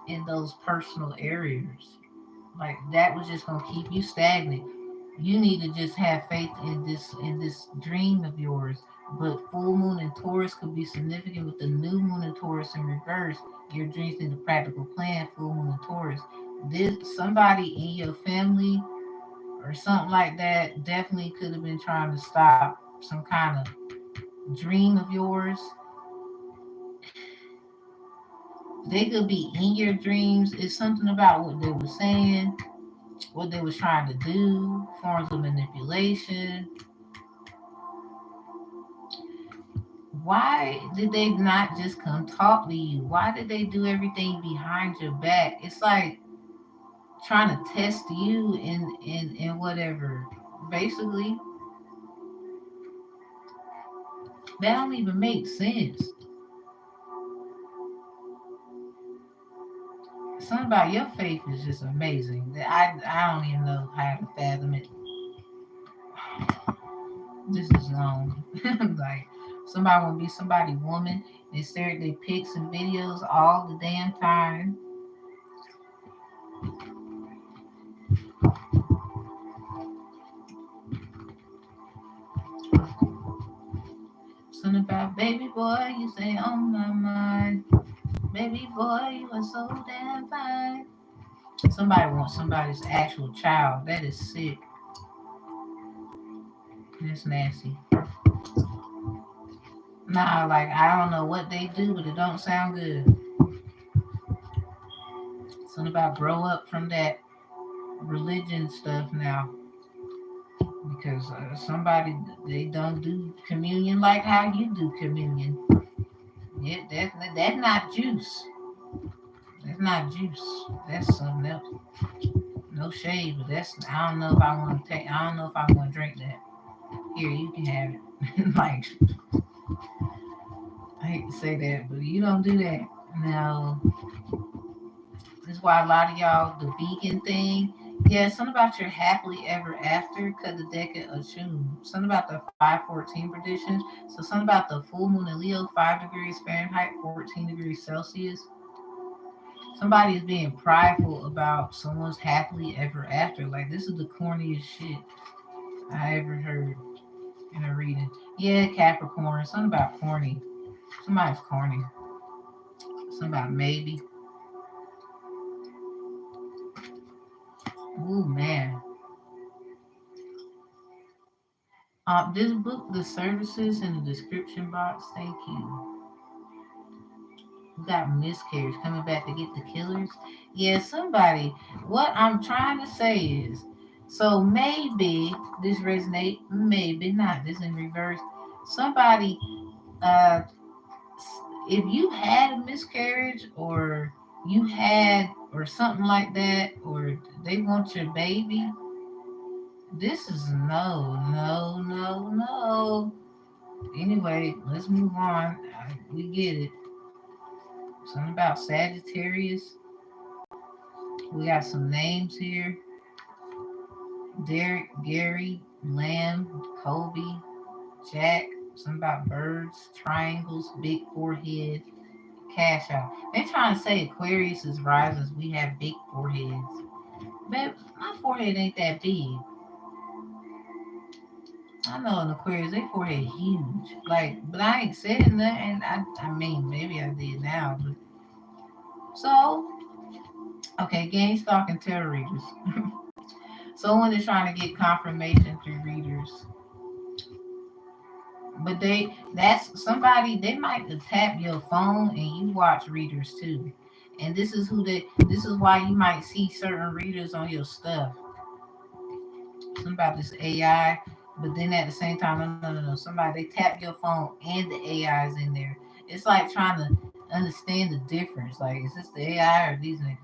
in those personal areas. Like that was just gonna keep you stagnant. You need to just have faith in this dream of yours. But full moon in Taurus could be significant with the new moon in Taurus in reverse. Your dreams need a practical plan. Full moon in Taurus. This somebody in your family or something like that definitely could have been trying to stop some kind of dream of yours. They could be in your dreams. It's something about what they were saying, what they was trying to do, forms of manipulation. Why did they not just come talk to you? Why did they do everything behind your back? It's like trying to test you in whatever. Basically, that don't even make sense. Something about your faith is just amazing. I don't even know how to fathom it. This is long. Like somebody want to be somebody woman. They stare at their pics and videos all the damn time. Something about baby boy, you say on my mind. Baby boy, you are so damn fine. Somebody wants somebody's actual child. That is sick. That's nasty. Nah, like I don't know what they do, but it don't sound good. Something about grow up from that religion stuff now. Because somebody they don't do communion like how you do communion. That's not juice. That's not juice. That's something else. No shade, but that's I don't know if I want to take. I don't know if I want to drink that. Here, you can have it. Like I hate to say that, but you don't do that. No, that's why a lot of y'all the vegan thing. Yeah, something about your happily ever after. Cut the decade of June. Something about the 514 predictions. So something about the full moon in Leo, 5 degrees Fahrenheit, 14 degrees Celsius. Somebody is being prideful about someone's happily ever after. Like this is the corniest shit I ever heard in a reading. Yeah, Capricorn. Something about corny. Somebody's corny. Something about maybe. Ooh man. This book, the services in the description box. Thank you. We got miscarriage coming back to get the killers. Yeah, somebody. What I'm trying to say is, so maybe this resonate, maybe not. This in reverse. Somebody, uh, if you had a miscarriage or you had or something like that, or they want your baby, this is no, no, no, no. Anyway, let's move on. We get it. Something about Sagittarius. We got some names here. Derek, Gary, Lamb, Kobe, Jack. Something about birds, triangles, big forehead, cash out. They're trying to say Aquarius is rising. We have big foreheads. But my forehead ain't that big. I know an Aquarius, their forehead huge. Like, but I ain't said nothing. I mean, maybe I did now. But so, okay, game stalking tarot readers. Someone is trying to get confirmation through readers, but that's somebody they might tap your phone and you watch readers too. And this is why you might see certain readers on your stuff. Something about this AI, but then at the same time, no. Somebody they tap your phone and the AI is in there. It's like trying to understand the difference. Like, is this the AI or these niggas?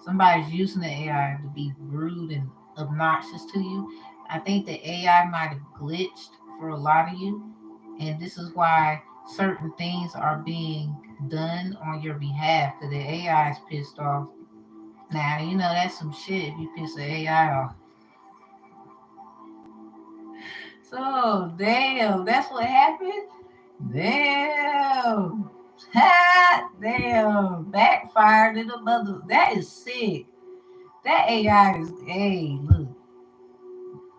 Somebody's using the AI to be rude and obnoxious to you. I think the AI might have glitched for a lot of you, and this is why certain things are being done on your behalf because the AI is pissed off. Now, you know, that's some shit if you piss the AI off. So, damn, that's what happened? Damn. Ha! Damn. Backfired in the mother. That is sick. That AI is, hey, look,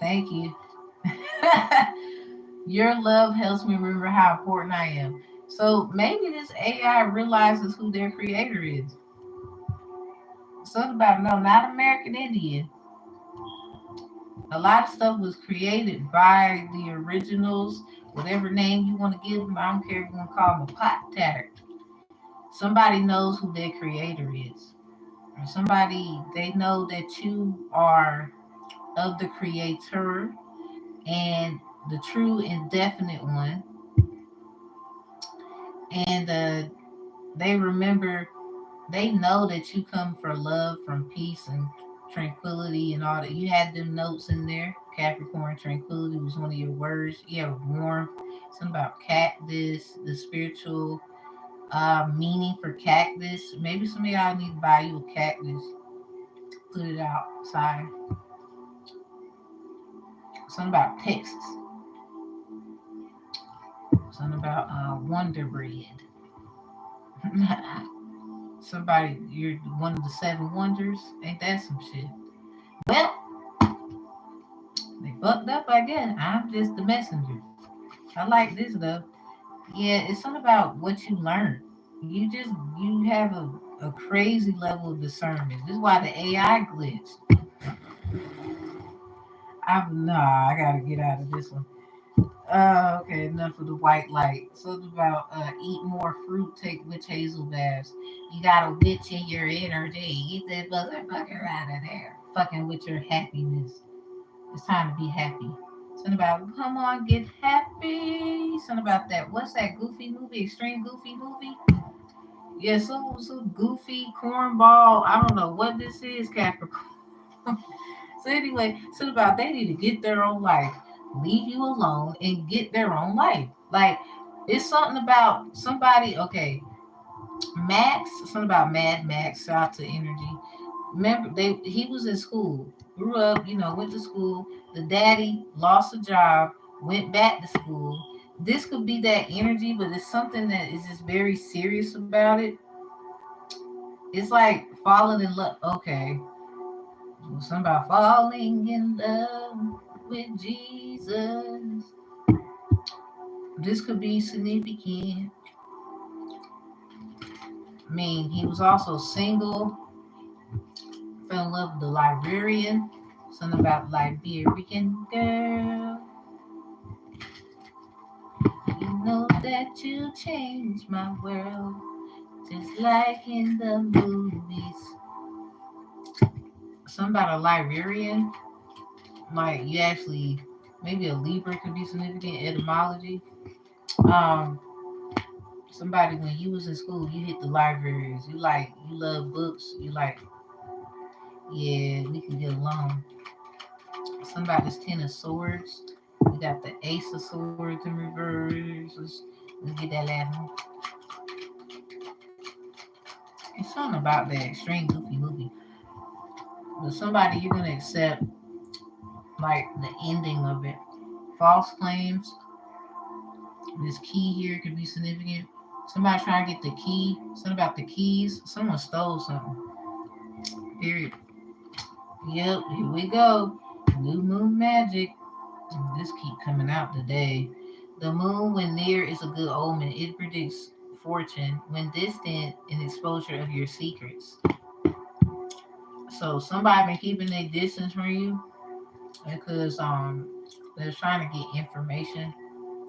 thank you. Your love helps me remember how important I am. So maybe this AI realizes who their creator is. Something about, no, not American Indian. A lot of stuff was created by the originals, whatever name you want to give them. I don't care if you want to call them a pot tatter. Somebody knows who their creator is. Or somebody, they know that you are of the creator and the true indefinite one. And they remember, they know that you come for love, from peace and tranquility and all that. You had them notes in there. Capricorn, tranquility was one of your words. Yeah, warmth. Something about cactus, the spiritual meaning for cactus. Maybe some of y'all need to buy you a cactus, put it outside. Something about Texas. Something about Wonder Bread. Somebody, you're one of the seven wonders. Ain't that some shit? Well, they fucked up, I guess. I'm just the messenger. I like this though. Yeah, it's something about what you learn. You just, you have a crazy level of discernment. This is why the AI glitched. I gotta get out of this one. Okay, enough of the white light. Something about eat more fruit, take witch hazel baths. You got a witch in your energy. Get that motherfucker out of there. Fucking with your happiness. It's time to be happy. Something about come on, get happy. Something about that. What's that goofy movie? Extreme goofy movie? Yeah, so goofy cornball. I don't know what this is, Capricorn. So anyway, something about they need to get their own life, leave you alone, and get their own life. Like it's something about somebody. Okay, Max. Something about Mad Max. Shout out to Energy. Remember, he was in school, grew up, went to school. The daddy lost a job, went back to school. This could be that energy, but it's something that is just very serious about it. It's like falling in love. Okay, something about falling in love with Jesus. This could be significant. I mean, he was also single, fell in love with the librarian. Something about Liberian girl. You know that you changed my world, just like in the movies. Something about a librarian. Like you actually, maybe a Libra could be significant etymology. Um, Somebody when you was in school, you hit the libraries. You love books. You like, yeah, we can get along. Somebody's Ten of Swords. We got the Ace of Swords in reverse. Let's get that last one. It's something about that extreme goofy movie. But somebody you're gonna accept like the ending of it. False claims. This key here could be significant. Somebody trying to get the key. Something about the keys. Someone stole something. Period. Yep, here we go. New moon magic. This keep coming out today. The moon, when near, is a good omen. It predicts fortune. When distant, an exposure of your secrets. So somebody been keeping their distance from you because they're trying to get information.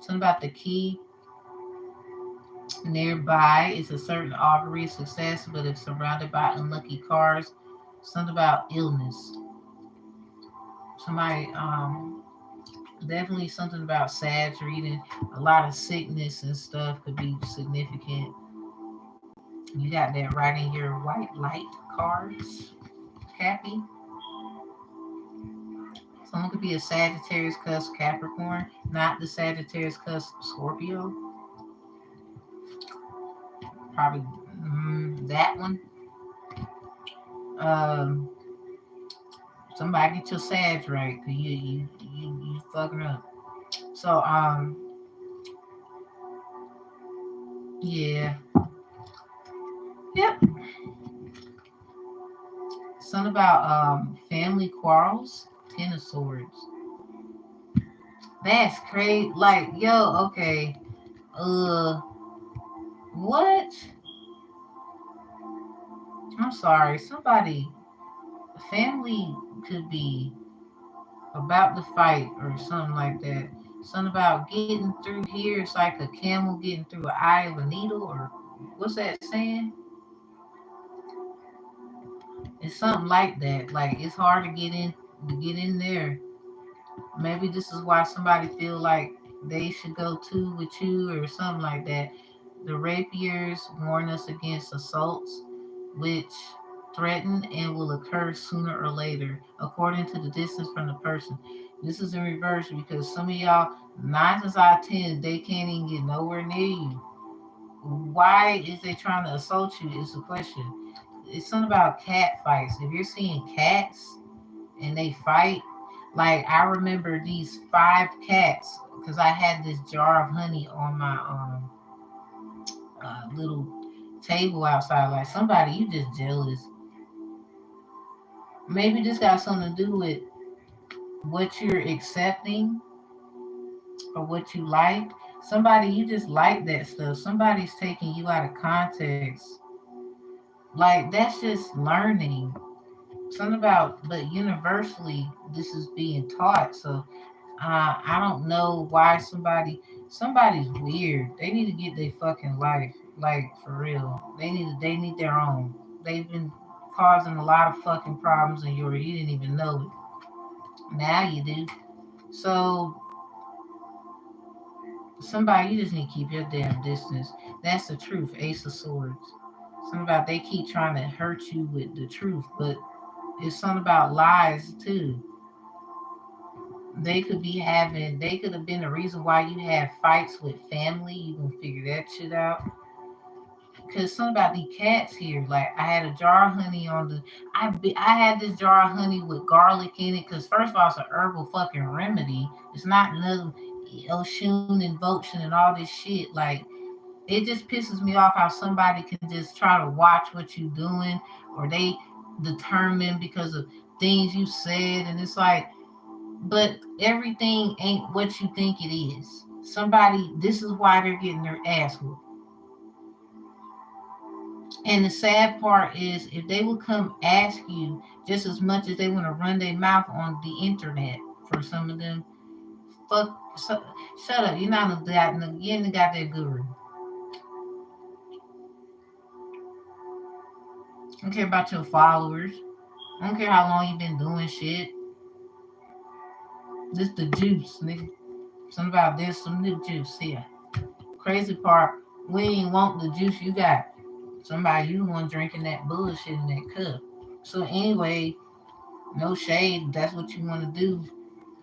Something about the key nearby is a certain augury of success, but if surrounded by unlucky cars, something about illness. Somebody definitely something about sad reading. A lot of sickness and stuff could be significant. You got that right in your white light cards. Happy. Someone could be a Sagittarius cusp Capricorn, not the Sagittarius cusp Scorpio. Probably that one. Um, Somebody get your Sag right, cause you fucking up. So yeah, yep. Something about family quarrels. Ten of Swords. That's crazy. Like yo, okay. Uh, what? I'm sorry. Somebody, family could be about to fight or something like that. Something about getting through here. It's like a camel getting through an eye of a needle, or what's that saying? It's something like that. Like it's hard to get in there. Maybe this is why somebody feel like they should go too with you or something like that. The rapiers warn us against assaults, which threaten and will occur sooner or later, according to the distance from the person. This is in reverse because some of y'all, 9 times out of 10, they can't even get nowhere near you. Why is they trying to assault you? Is the question. It's something about cat fights. If you're seeing cats and they fight, like I remember these 5 cats because I had this jar of honey on my little table outside. Like somebody, you just jealous. Maybe this got something to do with what you're accepting or what you like. Somebody, you just like that stuff. Somebody's taking you out of context. Like that's just learning. Something about, but universally, this is being taught. So I don't know why somebody's weird. They need to get their fucking life, like for real. They need their own. They've been causing a lot of fucking problems in yours. You didn't even know it. Now you do. So somebody, you just need to keep your damn distance. That's the truth. Ace of Swords. Something about they keep trying to hurt you with the truth, but it's something about lies too. They could have been the reason why you had fights with family. You can figure that shit out. Cause something about the cats here. Like I had a jar of honey on the. I had this jar of honey with garlic in it. Cause first of all, it's a herbal fucking remedy. It's not no Oshun invocation and all this shit. Like it just pisses me off how somebody can just try to watch what you doing, or they determine because of things you said, and it's like, but everything ain't what you think it is. Somebody, this is why they're getting their ass whooped. And the sad part is, if they will come ask you just as much as they want to run their mouth on the internet, for some of them, fuck, shut up. You're not a that. You ain't got that guru. I don't care about your followers. I don't care how long you been doing shit. This the juice, nigga. Something about this, some new juice here. Crazy part, we ain't want the juice you got. Somebody, you the one drinking that bullshit in that cup. So anyway, no shade. That's what you want to do.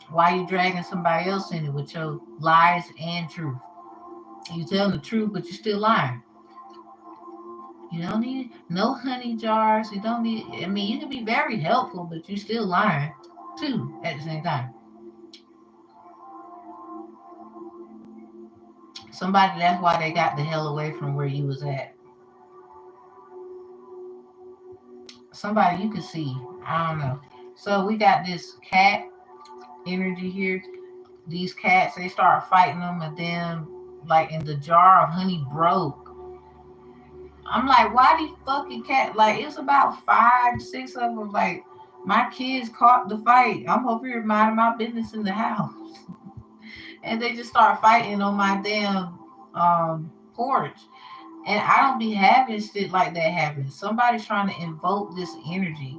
Why you dragging somebody else in it with your lies and truth? You telling the truth, but you still lying. You don't need no honey jars. You don't need. I mean, you can be very helpful, but you still lying too at the same time. Somebody, that's why they got the hell away from where you was at. Somebody you can see. I don't know. So we got this cat energy here. These cats, they start fighting them, and then like in the jar of honey broke. I'm like, why these fucking cat? Like it's about 5, 6 of them. Like my kids caught the fight. I'm over here minding my business in the house, and they just start fighting on my damn porch. And I don't be having shit like that happen. Somebody's trying to invoke this energy.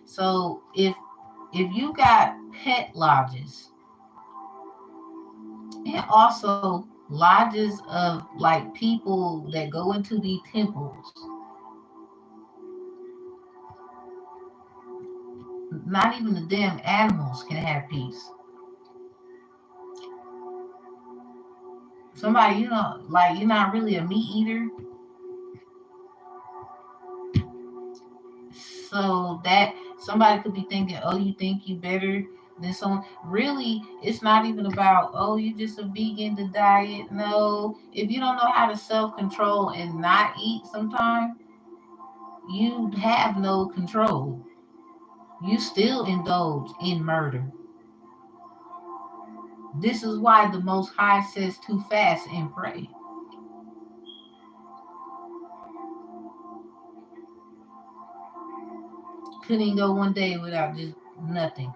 So if you got pet lodges and also lodges of like people that go into the temples, not even the damn animals can have peace. Somebody, like you're not really a meat eater. So that somebody could be thinking, oh, you think you better than someone. Really, it's not even about, oh, you just a vegan to diet. No, if you don't know how to self-control and not eat sometimes, you have no control. You still indulge in murder. This is why the Most High says to fast and pray. Couldn't go one day without just nothing.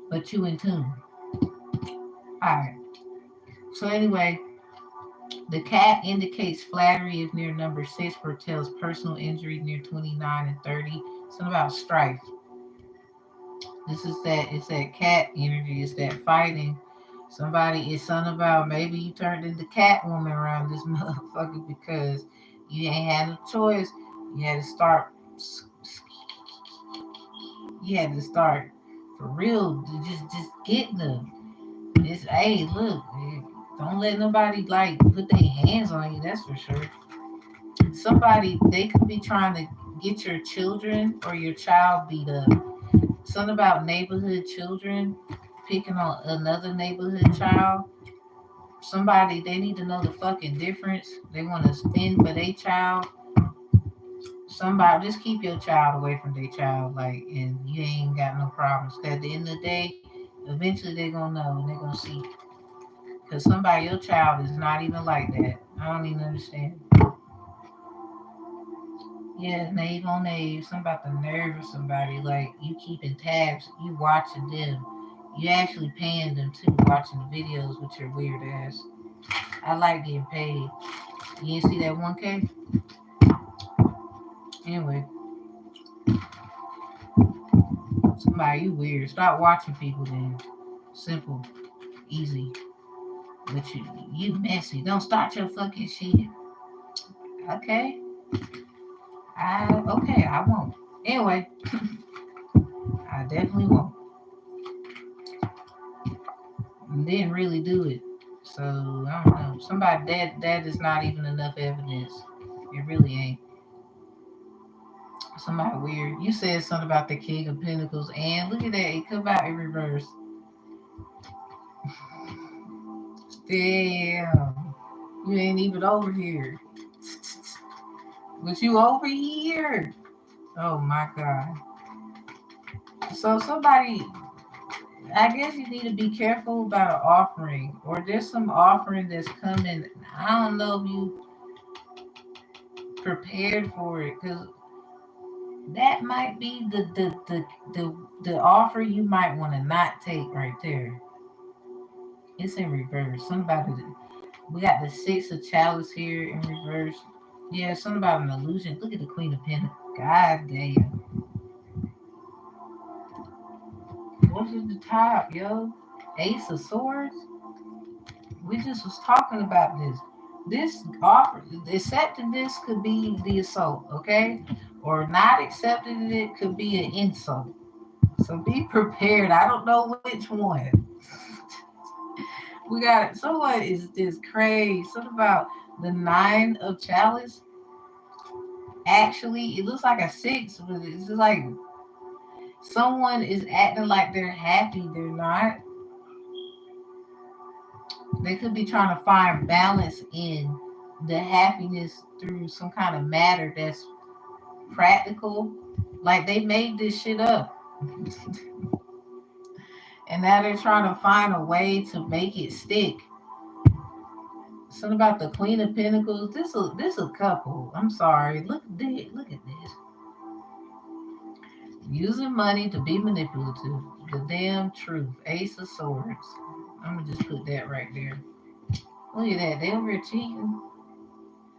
But you in tune. Alright. So anyway, the cat indicates flattery is near number 6, foretells personal injury near 29 and 30. Something about strife. This is that, it's that cat energy, it's that fighting. Somebody is something about maybe you turned into Catwoman around this motherfucker because you ain't had no choice. You had to start, you had to start for real, just getting them. It's, hey, look, don't let nobody like put their hands on you, that's for sure. Somebody, they could be trying to get your children or your child beat up. Something about neighborhood children picking on another neighborhood child. Somebody, they need to know the fucking difference. They want to spend for their child. Somebody, just keep your child away from their child, like, and you ain't got no problems. Cause at the end of the day, eventually they're gonna know and they're gonna see. Cause somebody, your child is not even like that. I don't even understand. Yeah, naive on naive. Something about the nerve of somebody. Like, you keeping tabs, you watching them. You actually paying them too, watching the videos with your weird ass. I like getting paid. You didn't see that 1K? Anyway, somebody, you weird. Stop watching people then. Simple, easy. But you messy. Don't start your fucking shit. Okay. I won't. Anyway, I definitely won't. Didn't really do it. So I don't know. Somebody, that is not even enough evidence. It really ain't. Somebody weird. You said something about the King of Pentacles, and look at that. It come out in reverse. Damn. You ain't even over here. But you over here. Oh my God. So somebody, I guess you need to be careful about an offering, or there's some offering that's coming. I don't know if you prepared for it, because that might be the offer you might want to not take right there. It's in reverse. Somebody, we got the 6 of Chalice here in reverse. Yeah, something about an illusion. Look at the Queen of Pentacles. God damn. What's at the top, yo? Ace of Swords? We just was talking about this. This offer, accepting this could be the assault, okay? Or not accepting it could be an insult. So be prepared. I don't know which one. We got someone is just crazy. Something about the 9 of Chalice. Actually, it looks like a 6, but it's just like someone is acting like they're happy. They're not. They could be trying to find balance in the happiness through some kind of matter that's practical. Like they made this shit up. And now they're trying to find a way to make it stick. Something about the Queen of Pentacles. This a couple. I'm sorry. Look at this. Look at this. Using money to be manipulative. The damn truth. Ace of Swords. I'm gonna just put that right there. Look at that. They over here cheating.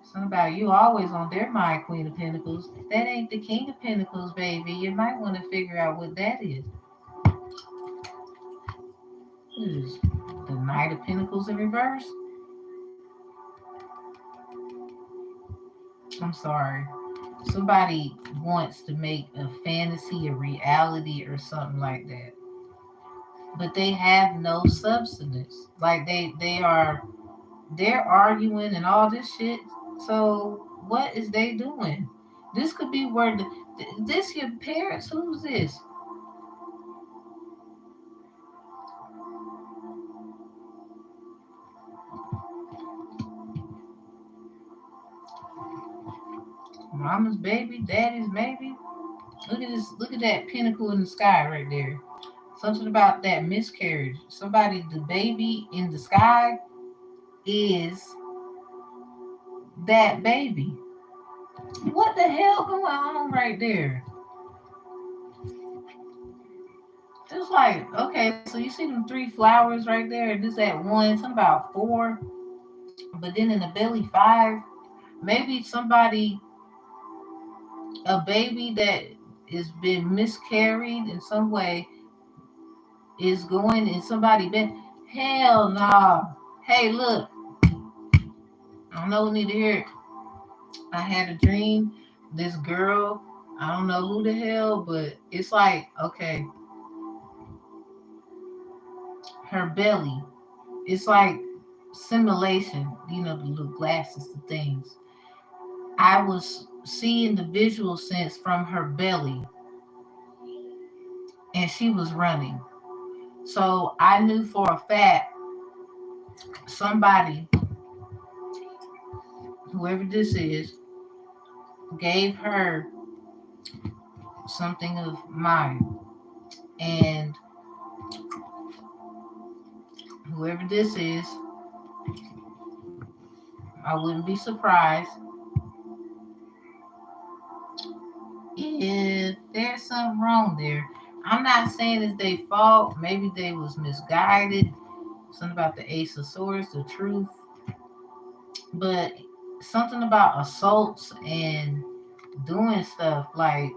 Something about you always on their mind, Queen of Pentacles. That ain't the King of Pentacles, baby. You might want to figure out what that is. What is this? The Knight of Pentacles in reverse? I'm sorry. Somebody wants to make a fantasy a reality or something like that. But they have no substance. Like they're arguing and all this shit. So what is they doing? This could be where this your parents. Who's this? Mama's baby, daddy's maybe. Look at this. Look at that pinnacle in the sky right there. Something about that miscarriage. Somebody, the baby in the sky is that baby. What the hell going on right there? It's like, okay, so you see them three flowers right there. This at one, something about four, but then in the belly five. Maybe somebody, a baby that has been miscarried in some way, is going and somebody been. Hell no. Hey, look, I don't know who need to hear it. I had a dream. This girl, I don't know who the hell, but it's like, okay, her belly. It's like simulation, the little glasses, the things. I was seeing the visual sense from her belly, and she was running. So I knew for a fact somebody, whoever this is, gave her something of mine. And whoever this is, I wouldn't be surprised if there's something wrong there. I'm not saying it's their fault. Maybe they was misguided. Something about the Ace of Swords, the truth. But something about assaults and doing stuff like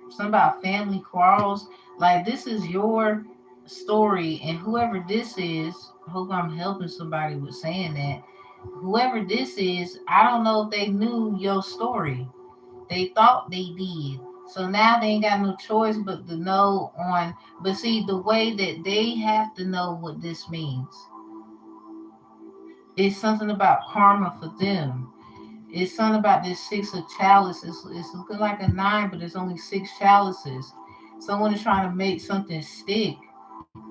something about family quarrels. Like this is your story, and whoever this is, I hope I'm helping somebody with saying that. Whoever this is, I don't know if they knew your story. They thought they did. So now they ain't got no choice but to know on. But see, the way that they have to know what this means is something about karma for them. It's something about this six of chalices. It's looking like a nine, but there's only six chalices. Someone is trying to make something stick.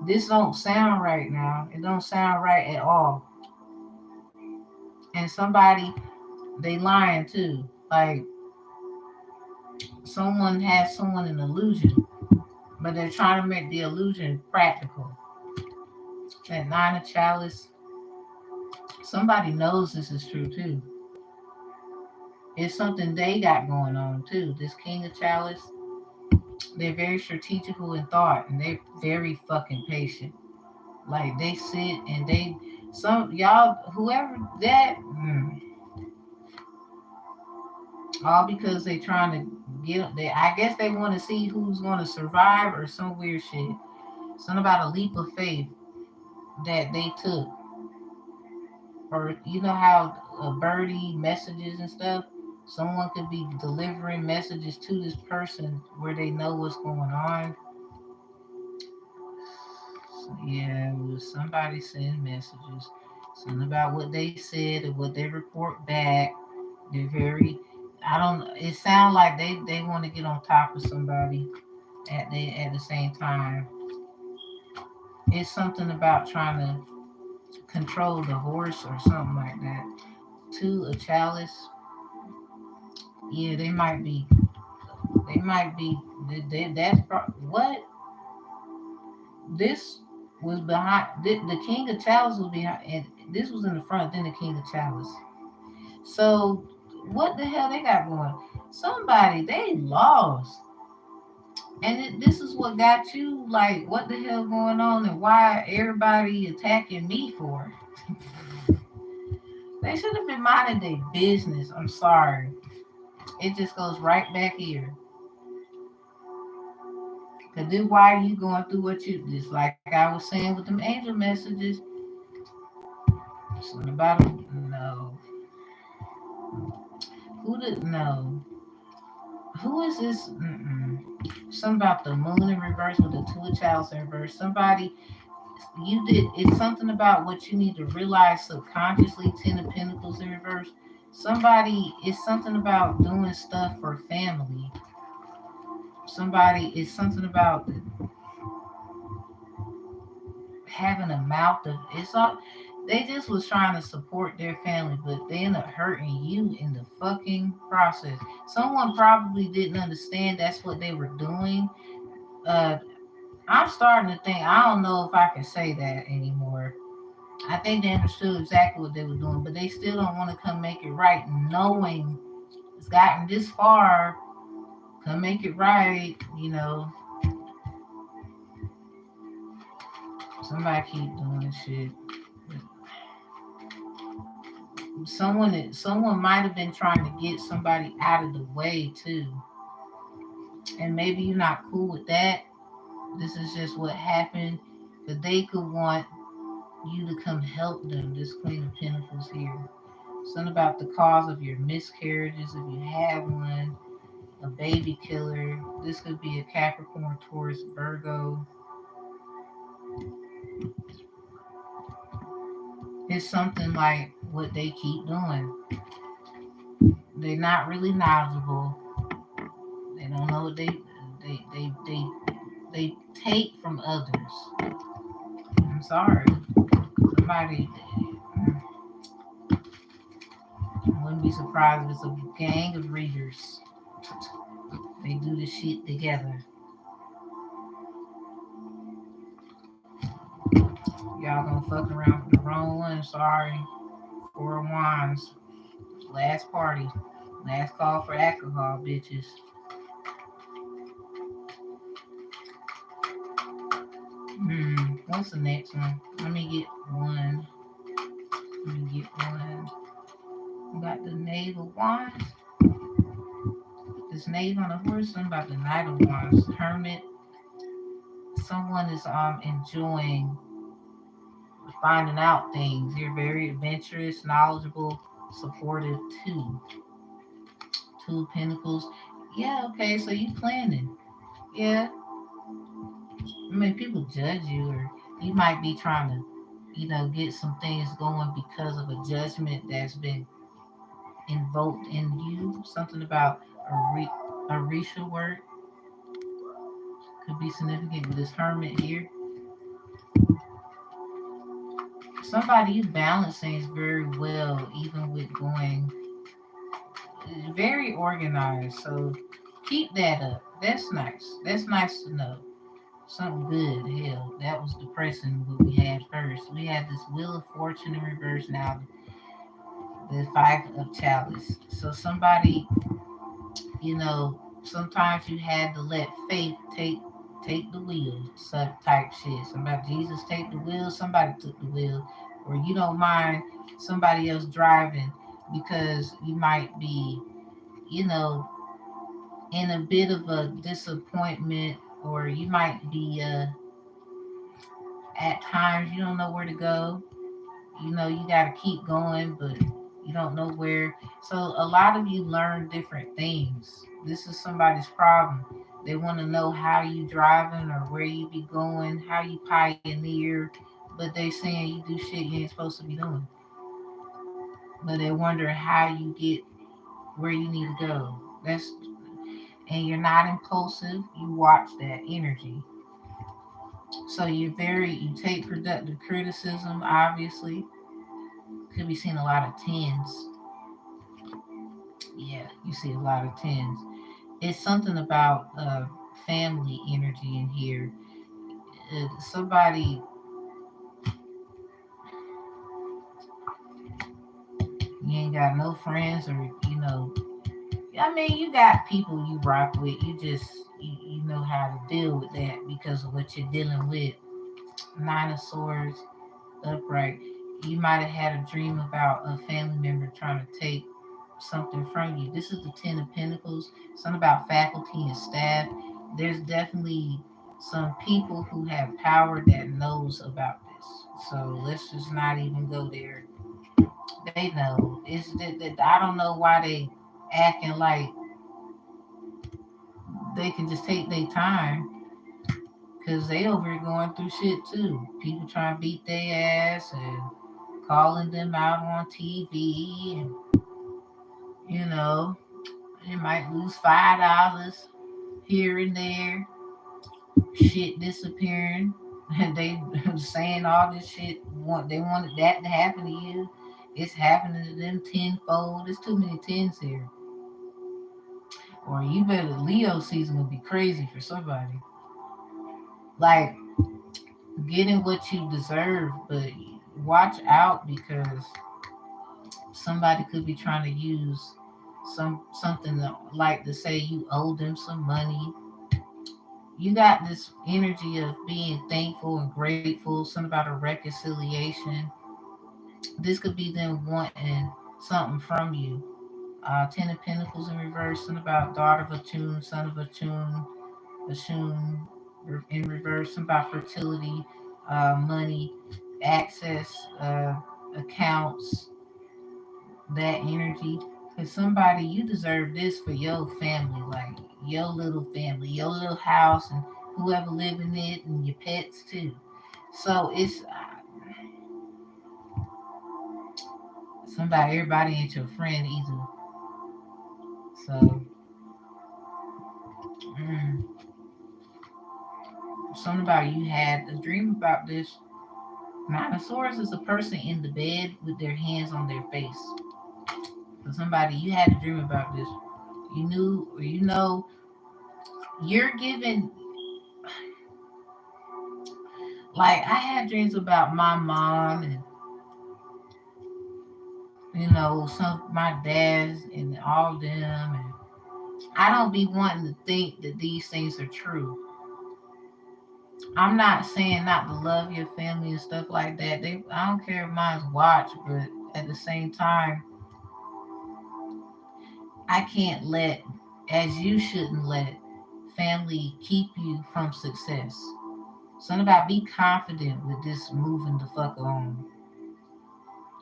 This don't sound right now. It don't sound right at all. And somebody, they lying too. Like someone has someone an illusion, but they're trying to make the illusion practical. That nine of chalice, somebody knows this is true too. It's something they got going on too. This king of chalice, they're very strategical in thought, and they're very fucking patient. Like they sit and they, some y'all, whoever that, all because they trying to get. They, I guess they want to see who's going to survive or some weird shit. Something about a leap of faith that they took, or you know how a birdie messages and stuff. Someone could be delivering messages to this person where they know what's going on. So, yeah, it was somebody sending messages. Something about what they said and what they report back. They're very, I don't, it sounds like they want to get on top of somebody at the same time. It's something about trying to control the horse or something like that. Two, a chalice. Yeah, they might be, that's what this was behind. The king of chalice was behind, and this was in the front, then the king of chalice. So what the hell they got going? Somebody, they lost. And this is what got you like, what the hell going on, and why everybody attacking me for? They should have been minding their business. I'm sorry. It just goes right back here. Cause then why are you going through what you just like I was saying with them angel messages? Something about them. No. Who did no? Who is this? Something about the moon in reverse with the two of chalice in reverse. Somebody you did it's something about what you need to realize subconsciously. Ten of Pentacles in reverse. Somebody, it's something about doing stuff for family. Somebody, it's something about having a mouth of, it's all, they just was trying to support their family, but they end up hurting you in the fucking process. Someone probably didn't understand that's what they were doing. Uh, I'm starting to think, I don't know if I can say that anymore. I think they understood exactly what they were doing, but they still don't want to come make it right, knowing it's gotten this far. Come make it right, you know. Somebody keep doing shit. Someone might have been trying to get somebody out of the way too, and maybe you're not cool with that. This is just what happened, but they could want you to come help them. This Queen of Pentacles here. Something about the cause of your miscarriages, if you have one, a baby killer. This could be a Capricorn, Taurus, Virgo. It's something like what they keep doing. They're not really knowledgeable. They don't know what they take from others. I'm sorry. Somebody, I wouldn't be surprised if it's a gang of readers. They do this shit together. Y'all gonna fuck around with the wrong one. Sorry. Four of Wands. Last party. Last call for alcohol, bitches. What's the next one? Let me get one. We got the Knave of Wands. This Knave on a horse. Something about the Knight of Wands. Hermit. Someone is enjoying finding out things. You're very adventurous, knowledgeable, supportive too. Two of Pentacles. Yeah, okay, so you planning. Yeah. I mean, people judge you, or you might be trying to, get some things going because of a judgment that's been invoked in you. Something about Orisha work could be significant with this Hermit here. Somebody is balancing things very well, even with going very organized. So keep that up. That's nice. That's nice to know. Something good. Hell, that was depressing what we had first. We had this Wheel of Fortune in reverse now, the Five of Chalice. So somebody, sometimes you had to let faith take the wheel, type shit. Somebody, Jesus take the wheel, somebody took the wheel, or you don't mind somebody else driving because you might be, you know, in a bit of a disappointment, or you might be at times you don't know where to go. You got to keep going, but you don't know where. So a lot of you learn different things. This is somebody's problem. They want to know how you driving or where you be going, how you pioneer, but they saying you do shit you ain't supposed to be doing. But they wonder how you get where you need to go. And you're not impulsive. You watch that energy. So you take productive criticism, obviously. Could be seeing a lot of tens. Yeah, you see a lot of tens. It's something about family energy in here. Somebody, you ain't got no friends, or I mean, you got people you rock with. You just you know how to deal with that because of what you're dealing with. Nine of Swords, upright. You might have had a dream about a family member trying to take something from you. This is the Ten of Pentacles. Something about faculty and staff. There's definitely some people who have power that knows about this. So let's just not even go there. They know. It's that I don't know why they acting like they can just take their time, because they over here going through shit too. People trying to beat their ass and calling them out on TV, and You know, you might lose $5 here and there, shit disappearing, and they saying all this shit. They wanted that to happen to you. It's happening to them tenfold. There's too many tens here. Or you better Leo season will be crazy for somebody. Like getting what you deserve, but watch out because somebody could be trying to use something like to say you owe them some money. You got this energy of being thankful and grateful, something about a reconciliation. This could be them wanting something from you. Ten of Pentacles in reverse, something about daughter of a tune, son of a tune in reverse, something about fertility, money, access, accounts, that energy. Because somebody, you deserve this for your family, like your little family, your little house, and whoever live in it, and your pets too. So it's somebody, everybody ain't your friend either. So mm, something about you had a dream about this. Nine of Swords is a person in the bed with their hands on their face. So somebody, you had a dream about this. You knew, or you know, you're given. Like I had dreams about my mom and some my dads and all of them, and I don't be wanting to think that these things are true. I'm not saying not to love your family and stuff like that. I don't care if mine's watch, but at the same time, I can't let, as you shouldn't let, family keep you from success. Something about be confident with this moving the fuck on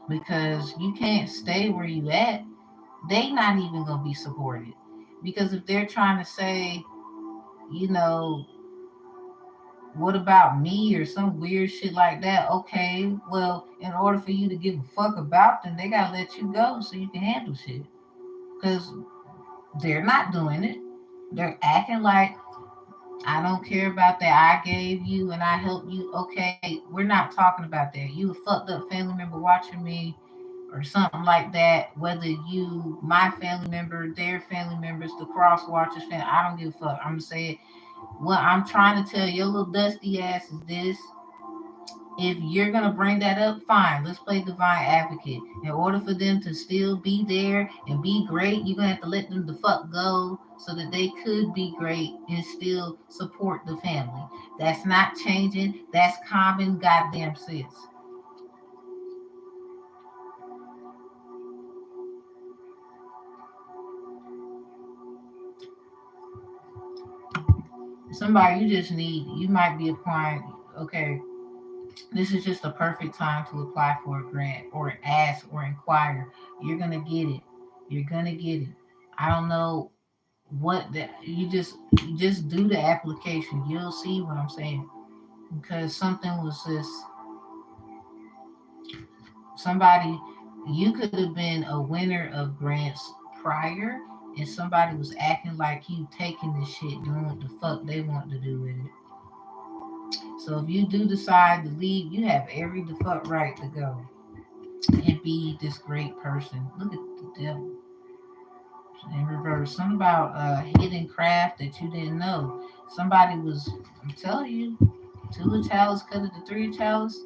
because you can't stay where you at. They not even gonna be supported because if they're trying to say, you know, what about me or some weird shit like that? Okay, well, in order for you to give a fuck about them, they gotta let you go so you can handle shit. Because they're not doing it. They're acting like I don't care about that. I gave you and I helped you. Okay, we're not talking about that. You a fucked up family member watching me or something like that. Whether you, my family member, their family members, the cross watchers family, I don't give a fuck. I'm gonna say it. What I'm trying to tell your little dusty ass is this. If you're gonna bring that up, fine. Let's play divine advocate. In order for them to still be there and be great, you're gonna have to let them the fuck go so that they could be great and still support the family. That's not changing. That's common goddamn sense. Somebody you just need, you might be applying, okay, this is just a perfect time to apply for a grant or ask or inquire. You're gonna get it. You're gonna get it. I don't know what that you just do the application. You'll see what I'm saying. Because something was just somebody you could have been a winner of grants prior and somebody was acting like you taking this shit doing what the fuck they want to do with it. So if you do decide to leave, you have every the fuck right to go and be this great person. Look at the devil in reverse. Something about a hidden craft that you didn't know. Somebody was, I'm telling you, two of chalice cut it to three of chalice.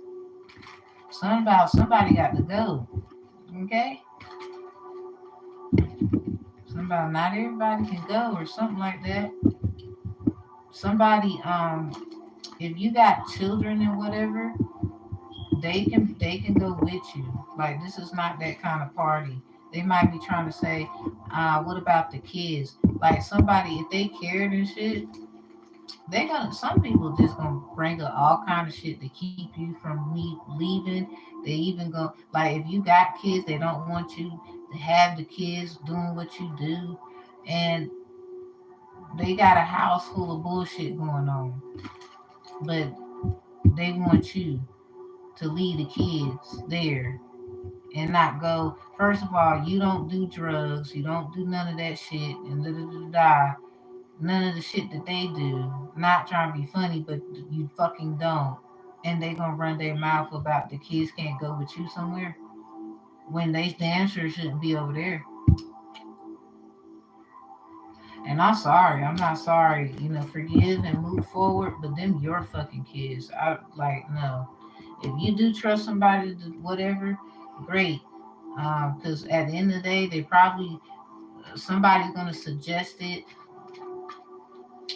Something about somebody got to go. Okay? Something about not everybody can go or something like that. Somebody, if you got children and whatever, they can go with you. Like this is not that kind of party. They might be trying to say, what about the kids? Like somebody, if they cared and shit, they gonna some people just gonna bring up all kind of shit to keep you from me leaving. They even go like if you got kids, they don't want you to have the kids doing what you do, and they got a house full of bullshit going on, but they want you to leave the kids there. and not go, first of all, you don't do drugs, you don't do none of that shit, and da da da da. None of the shit that they do. Not trying to be funny, but you fucking don't. And they gonna run their mouth about the kids can't go with you somewhere when they damn sure shouldn't be over there. And I'm sorry, I'm not sorry. You know, forgive and move forward, but them your fucking kids. I like no. If you do trust somebody to whatever, great. Because at the end of the day, they probably somebody's gonna suggest it.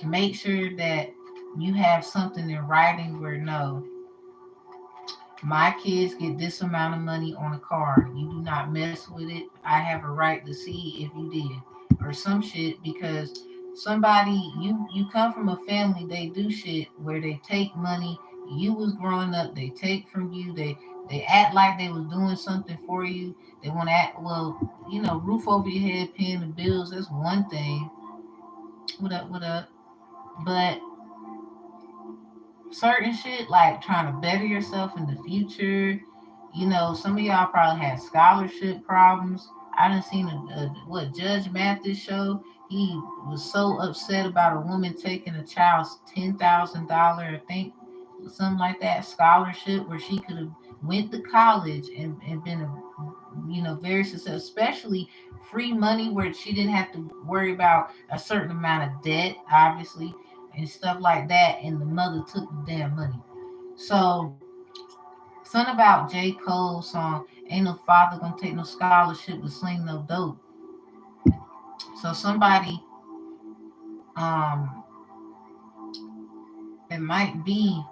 Make sure that you have something in writing where no, my kids get this amount of money on a card. You do not mess with it. I have a right to see if you did or some shit because somebody you come from a family they do shit where they take money. You was growing up, they take from you. They act like they was doing something for you. They want to act well, roof over your head, paying the bills. That's one thing. What up? What up? But certain shit like trying to better yourself in the future. Some of y'all probably had scholarship problems. I done seen what Judge Mathis show. He was so upset about a woman taking a child's $10,000, I think, something like that, scholarship where she could have went to college and been a very successful, especially free money where she didn't have to worry about a certain amount of debt, obviously, and stuff like that. And the mother took the damn money. So, something about J. Cole's song, Ain't No Father Gonna Take No Scholarship to Sling No Dope. So, somebody, um, it might be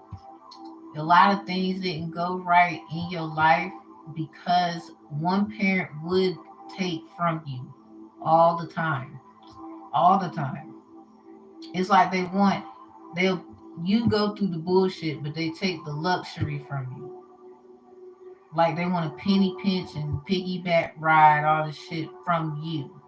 a lot of things didn't go right in your life because one parent would take from you all the time. All the time. It's like they'll you go through the bullshit, but they take the luxury from you. Like they want to penny pinch and piggyback ride all the shit from you.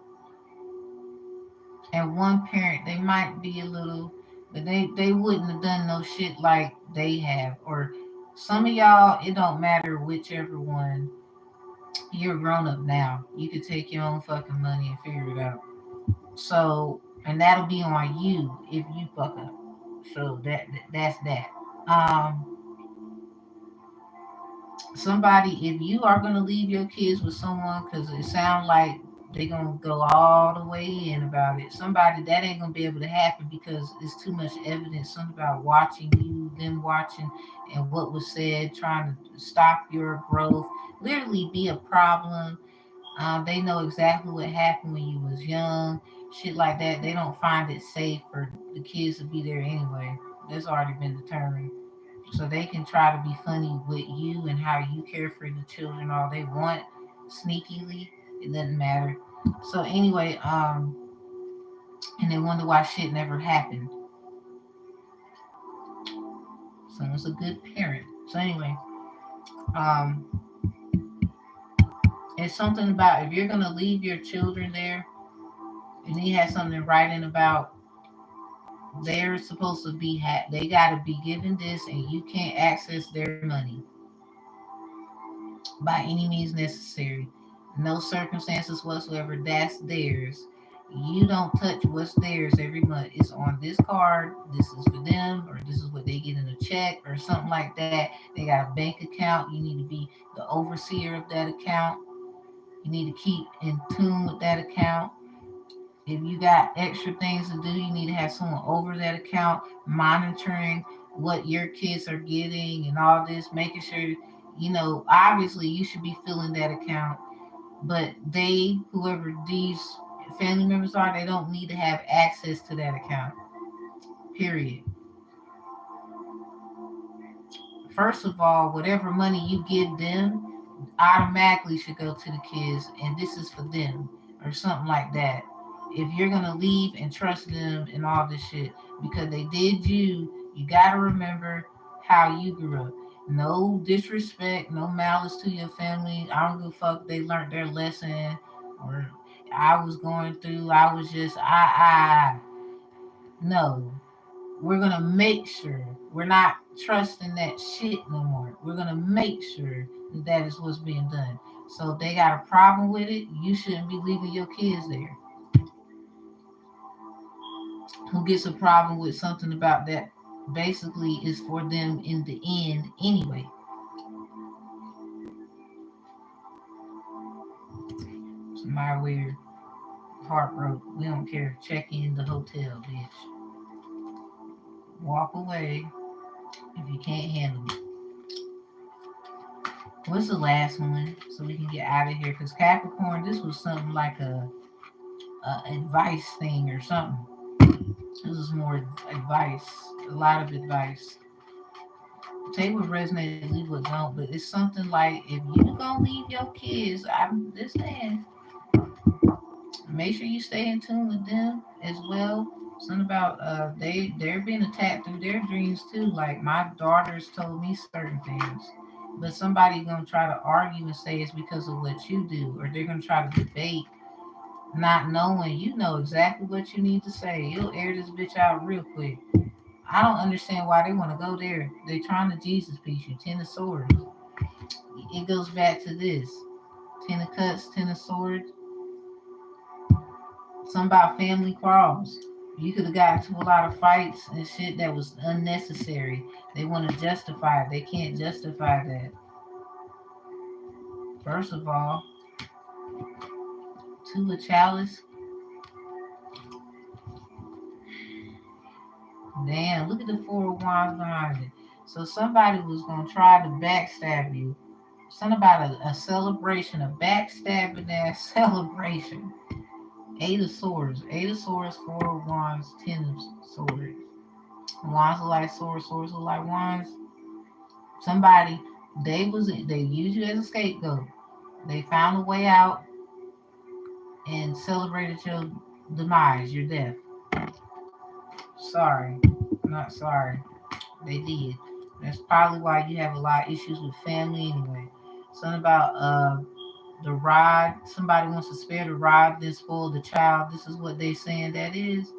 And one parent, they might be a little, but they wouldn't have done no shit like they have. Or some of y'all, it don't matter whichever one. You're grown up now. You could take your own fucking money and figure it out. So, and that'll be on you if you fuck up. So that's that. Um, Somebody, if you are gonna leave your kids with someone, cause it sounds like they gonna go all the way in about it. Somebody that ain't gonna be able to happen because it's too much evidence. Something about watching you, them watching, and what was said, trying to stop your growth. Literally be a problem. They know exactly what happened when you was young, shit like that. They don't find it safe for the kids to be there anyway. That's already been determined. So they can try to be funny with you and how you care for the children all they want, sneakily. It doesn't matter. So anyway, and they wonder why shit never happened. So it's a good parent. So anyway, um, it's something about if you're gonna leave your children there, and he has something in writing about they're supposed to be they got to be given this, and you can't access their money by any means necessary. No circumstances whatsoever. That's theirs. You don't touch what's theirs every month. It's on this card. This is for them, or this is what they get in a check, or something like that. They got a bank account. You need to be the overseer of that account. You need to keep in tune with that account. If you got extra things to do, you need to have someone over that account monitoring what your kids are getting and all this, making sure, obviously you should be filling that account, but whoever these family members are, they don't need to have access to that account, period. First of all, whatever money you give them automatically should go to the kids, and this is for them, or something like that. If you're gonna leave and trust them and all this shit because they did you gotta remember how you grew up. No disrespect, no malice to your family. I don't give a fuck. They learned their lesson, or I was going through. I was just I. No, We're going to make sure we're not trusting that shit no more. We're going to make sure that that is what's being done. So if they got a problem with it, you shouldn't be leaving your kids there. Who gets a problem with something about that basically is for them in the end anyway. Somebody weird, heart broke. We don't care. Check in the hotel, bitch. Walk away if you can't handle it. What's the last one so we can get out of here? Because Capricorn, this was something like a advice thing or something. This is more advice, a lot of advice. Take what resonates, leave what don't. But it's something like if you gonna leave your kids, I'm this man. Make sure you stay in tune with them as well. Something about they're being attacked through their dreams too. Like my daughters told me certain things, but somebody gonna try to argue and say it's because of what you do, or they're gonna try to debate, not knowing you know exactly what you need to say. You'll air this bitch out real quick. I don't understand why they want to go there. They're trying to Jesus piece you. Ten of Swords. It goes back to this. Ten of Cups, Ten of Swords. Something about family quarrels. You could have gotten into a lot of fights and shit that was unnecessary. They want to justify it. They can't justify that. First of all, Two of Chalice. Damn, look at the Four of Wands behind it. So somebody was going to try to backstab you. Something about a celebration, a backstabbing ass celebration. Eight of Swords. Eight of Swords, Four of Wands, Ten of Swords. Wands are like swords, swords are like wands. Somebody, they used you as a scapegoat. They found a way out and celebrated your demise, your death. Sorry. Not sorry. They did. That's probably why you have a lot of issues with family anyway. Something about the rod. Somebody wants to spare the rod, then spoil the child. This is what they saying that is.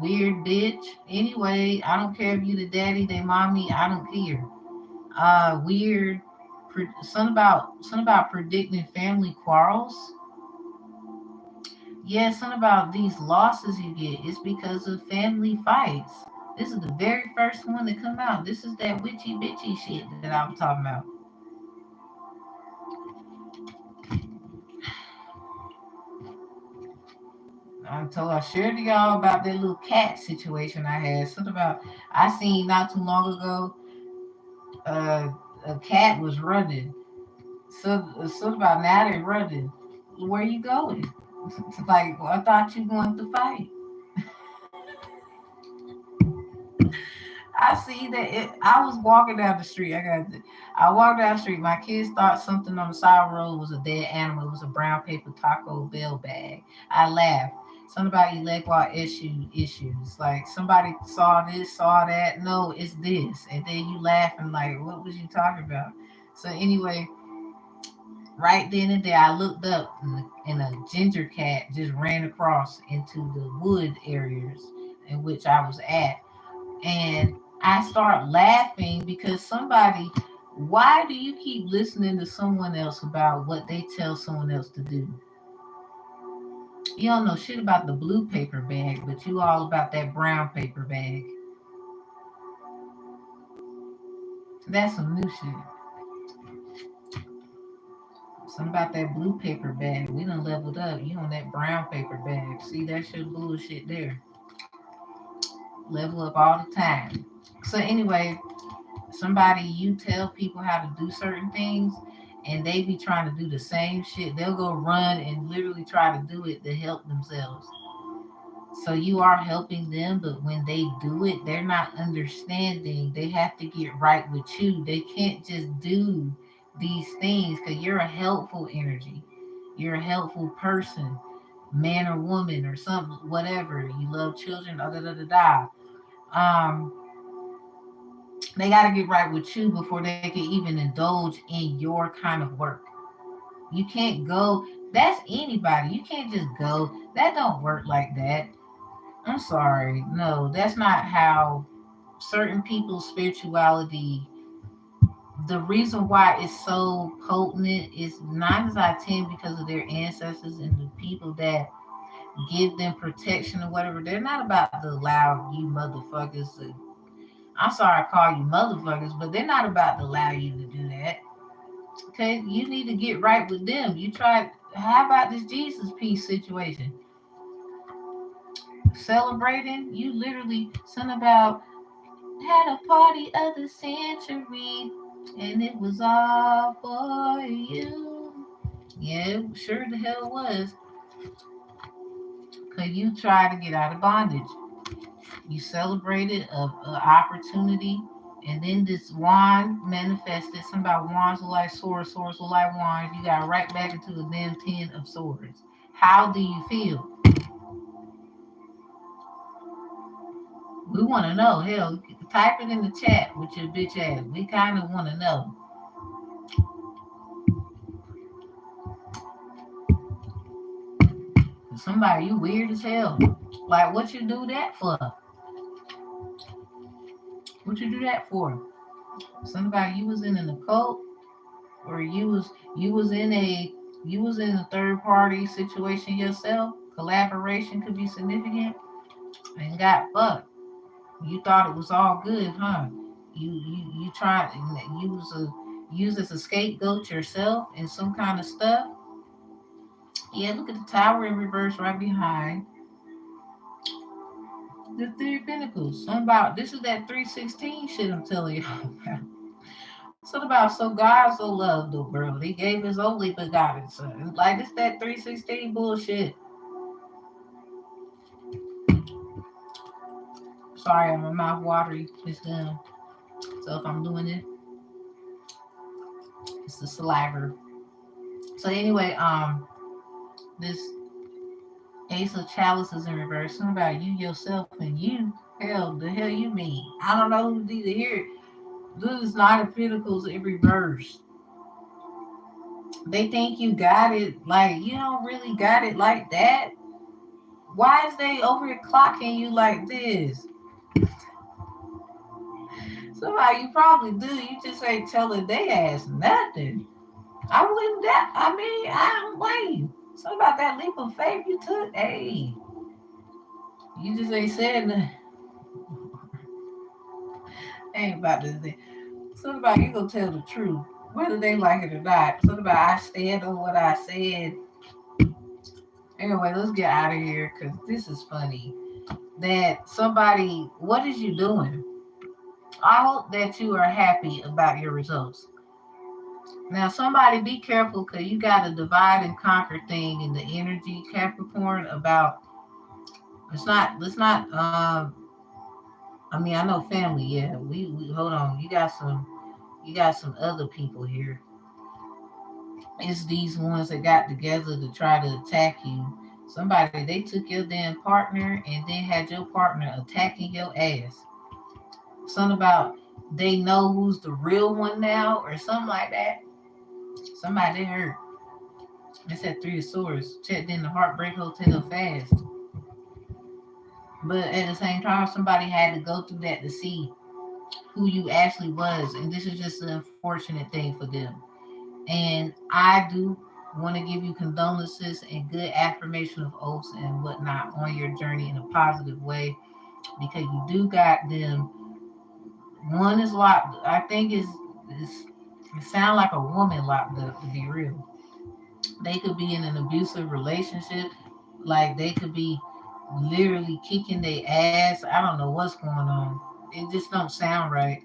Weird bitch. Anyway, I don't care if you the daddy, they mommy, I don't care. Weird. Something about predicting family quarrels. Yeah, something about these losses you get. It's because of family fights. This is the very first one to come out. This is that witchy bitchy shit that I'm talking about. I shared to y'all about that little cat situation I had. Something about I seen not too long ago. Uh, a cat was running. Something about now they running. Where you going? Like well, I thought you going to fight. I see that I was walking down the street. I walked down the street. My kids thought something on the side of the road was a dead animal. It was a brown paper Taco Bell bag. I laughed. Something about issues. Like somebody saw this, saw that. No, it's this, and then you laughing like, what was you talking about? So anyway, right then and there, I looked up, and a ginger cat just ran across into the wood areas in which I was at, and I start laughing because somebody, why do you keep listening to someone else about what they tell someone else to do? You don't know shit about the blue paper bag, but you all about that brown paper bag. That's some new shit. Something about that blue paper bag. We done leveled up. You on that brown paper bag. See, that's your bullshit there. Level up all the time. So anyway, somebody you tell people how to do certain things and they be trying to do the same shit. They'll go run and literally try to do it to help themselves. So you are helping them, but when they do it, they're not understanding. They have to get right with you. They can't just do these things because you're a helpful energy. You're a helpful person, man or woman or something, whatever. You love children, da da da da da. Um, they got to get right with you before they can even indulge in your kind of work. You can't go. That's anybody. You can't just go. That don't work like that. I'm sorry. No, that's not how certain people's spirituality. The reason why it's so potent is 9 out of 10 because of their ancestors and the people that give them protection or whatever. They're not about to allow you motherfuckers to. I'm sorry I call you motherfuckers, but they're not about to allow you to do that. Okay, you need to get right with them. You try. How about this Jesus peace situation? Celebrating, you literally something about had a party of the century, and it was all for you. Yeah, sure the hell was. Cause you tried to get out of bondage. You celebrated a opportunity, and then this wand manifested. Some about wands look like swords, swords look like wands. You got right back into the damn 10 of swords. How do you feel? We want to know. Hell, type it in the chat with your bitch ass. We kind of want to know. Somebody, you weird as hell. Like, what you do that for? What you do that for? Somebody, you was in an occult, or you was in a third party situation yourself. Collaboration could be significant, and got fucked. You thought it was all good, huh? You tried. You was used as a scapegoat yourself and some kind of stuff. Yeah, look at the tower in reverse right behind the 3 of Pentacles. Something about this is that 316 shit I'm telling you about. Something about so God so loved the world, he gave his only begotten son. Like it's that 316 bullshit. Sorry, my mouth watery. It's done. So if I'm doing it, it's the saliva. So anyway, this Ace of Chalices in reverse. Something about you yourself and you. Hell, the hell you mean? I don't know who needs to hear it. This is Nine of Pentacles in reverse. They think you got it, like you don't really got it like that. Why is they over here clocking you like this? Somehow you probably do. You just ain't telling they ass nothing. I wouldn't that. I mean, I don't blame you. Something about that leap of faith you took. Hey, you just ain't saying nothing. Ain't about this thing. Something about you gonna tell the truth, whether they like it or not. Something about I stand on what I said. Anyway, let's get out of here because this is funny. That somebody, what is you doing? I hope that you are happy about your results. Now, somebody be careful because you got a divide and conquer thing in the energy, Capricorn. About let's not. I mean, I know family. Yeah, we hold on. You got some other people here. It's these ones that got together to try to attack you. Somebody they took your damn partner and then had your partner attacking your ass. Something about they know who's the real one now or something like that. Somebody they hurt. It's at 3 of Swords. Checked in the Heartbreak Hotel fast. But at the same time, somebody had to go through that to see who you actually was. And this is just an unfortunate thing for them. And I do want to give you condolences and good affirmation of oaths and whatnot on your journey in a positive way because you do got them. One is locked. I think is it sound like a woman locked up to be real. They could be in an abusive relationship, like they could be literally kicking their ass. I don't know what's going on. It just don't sound right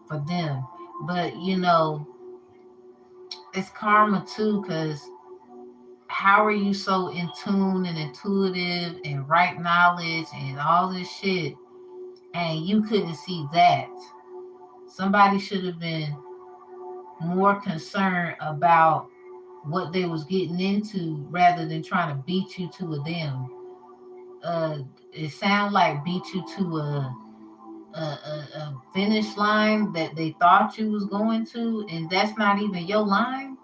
for them. But it's karma too, because how are you so in tune and intuitive and right knowledge and all this shit and you couldn't see that? Somebody should have been more concerned about what they was getting into rather than trying to beat you to a damn it sound like beat you to a finish line that they thought you was going to, and that's not even your line.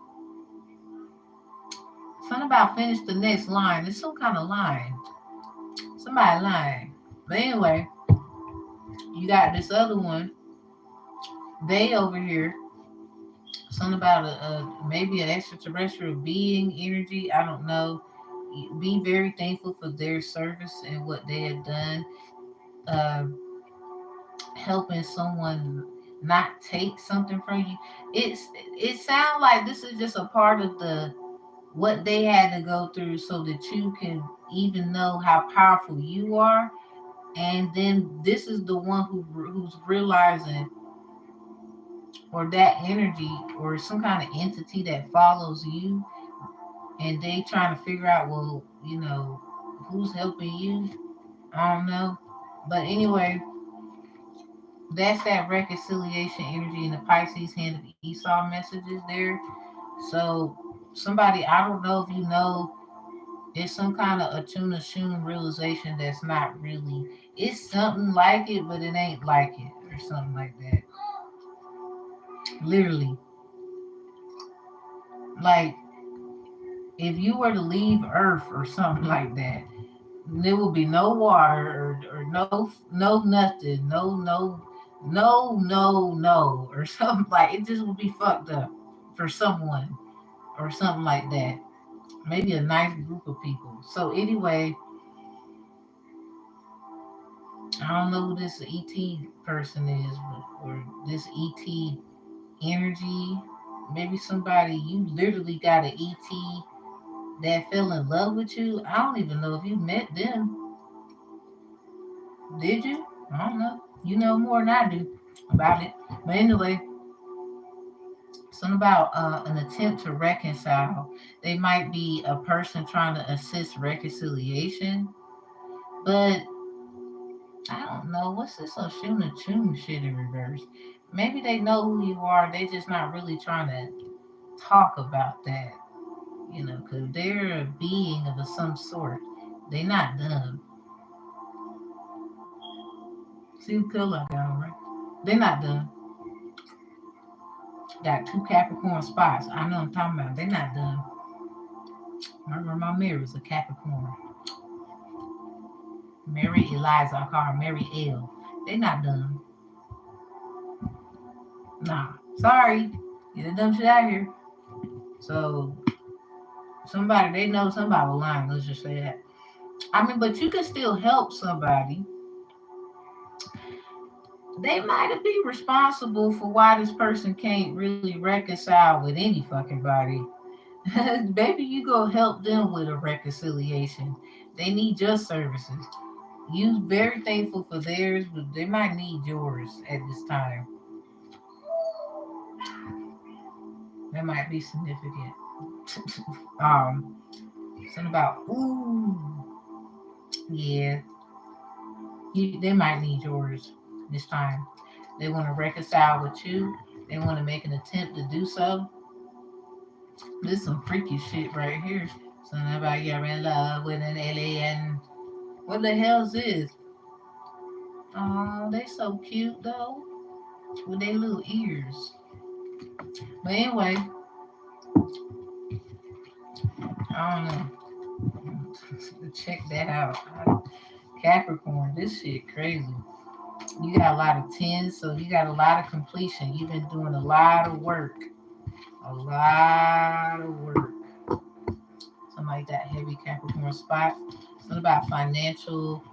Something about finish the next line. It's some kind of line. Somebody lying. But anyway, you got this other one. They over here, something about a maybe an extraterrestrial being, energy. I don't know. Be very thankful for their service and what they have done. Uh, Helping someone not take something from you. It sounds like this is just a part of the what they had to go through so that you can even know how powerful you are. And then this is the one who's realizing, or that energy or some kind of entity that follows you, and they trying to figure out, well, who's helping you. I don't know. But anyway, that's that reconciliation energy in the Pisces hand of Esau messages there. So somebody, I don't know if you know, it's some kind of Atuna Shun realization that's not really, it's something like it, but it ain't like it, or something like that. Literally. Like if you were to leave Earth or something like that, there will be no water or no nothing, no, or something like it just will be fucked up for someone or something like that. Maybe a nice group of people. So anyway, I don't know who this ET person is, or this ET energy. Maybe somebody you literally got an ET that fell in love with you. I don't even know if you met them. Did you? I don't know. You know more than I do about it. But anyway, something about an attempt to reconcile. They might be a person trying to assist reconciliation, but I don't know. What's this Oshuna Chun shit in reverse? Maybe they know who you are. They just not really trying to talk about that, because they're a being of some sort. They not dumb. See the color I got on, right? They not dumb. Got two Capricorn spots. I know I'm talking about. They not dumb. Remember, my mirror is a Capricorn. Mary Eliza, I call her Mary L. They not dumb. Nah. Sorry. Get the dumb shit out of here. So somebody, they know somebody was lying. Let's just say that. I mean, but you can still help somebody. They might be responsible for why this person can't really reconcile with any fucking body. Maybe you go help them with a reconciliation. They need your services. You very thankful for theirs, but they might need yours at this time. That might be significant. Something about yeah. They might need yours this time. They want to reconcile with you. They want to make an attempt to do so. This is some freaky shit right here. Something about you're in love with an alien. What the hell is this? Oh, they so cute though, with their little ears. But anyway, I don't know. Check that out. Capricorn, this shit crazy. You got a lot of tens, so you got a lot of completion. You've been doing a lot of work. A lot of work. Something like that heavy Capricorn spot. Something about financial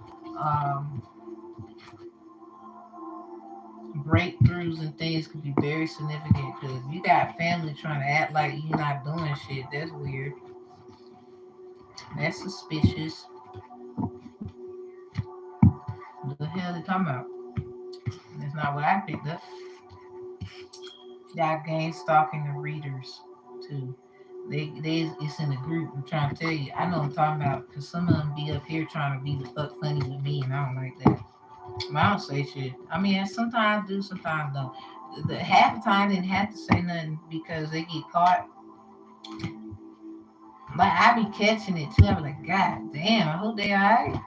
breakthroughs and things could be very significant because you got family trying to act like you're not doing shit. That's weird. That's suspicious. What the hell are they talking about? That's not what I picked up. Y'all gang stalking the readers too. They it's in the group. I'm trying to tell you. I know what I'm talking about because some of them be up here trying to be the fuck funny with me, and I don't like that. I don't say shit. I mean, sometimes I do, sometimes don't. Half the time they didn't have to say nothing because they get caught. Like I be catching it too. I be like, God damn, I hope they alright.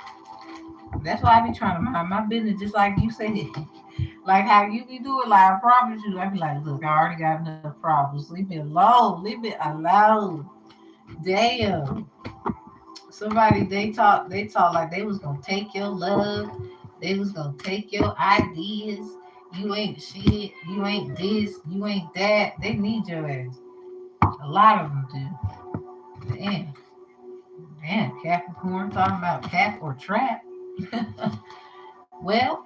That's why I be trying to mind my business, just like you said. Like how you be doing. Like I promise you, I be like, look, I already got enough problems. Leave me alone. Leave me alone. Damn. Somebody they talk like they was gonna take your love. They was gonna take your ideas. You ain't shit. You ain't this. You ain't that. They need your ass. A lot of them do. Damn, Capricorn talking about cap or trap. Well,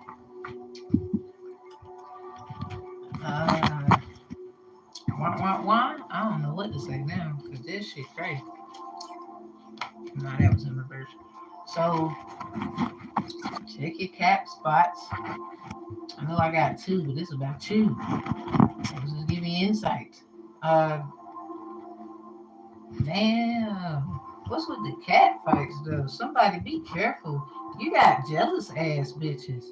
uh, I don't know what to say now because this shit crazy. No, that was in reverse. So check your cap spots. I know I got two, but this is about you. This is giving you insight. Damn. What's with the cat fights though? Somebody be careful. You got jealous ass bitches.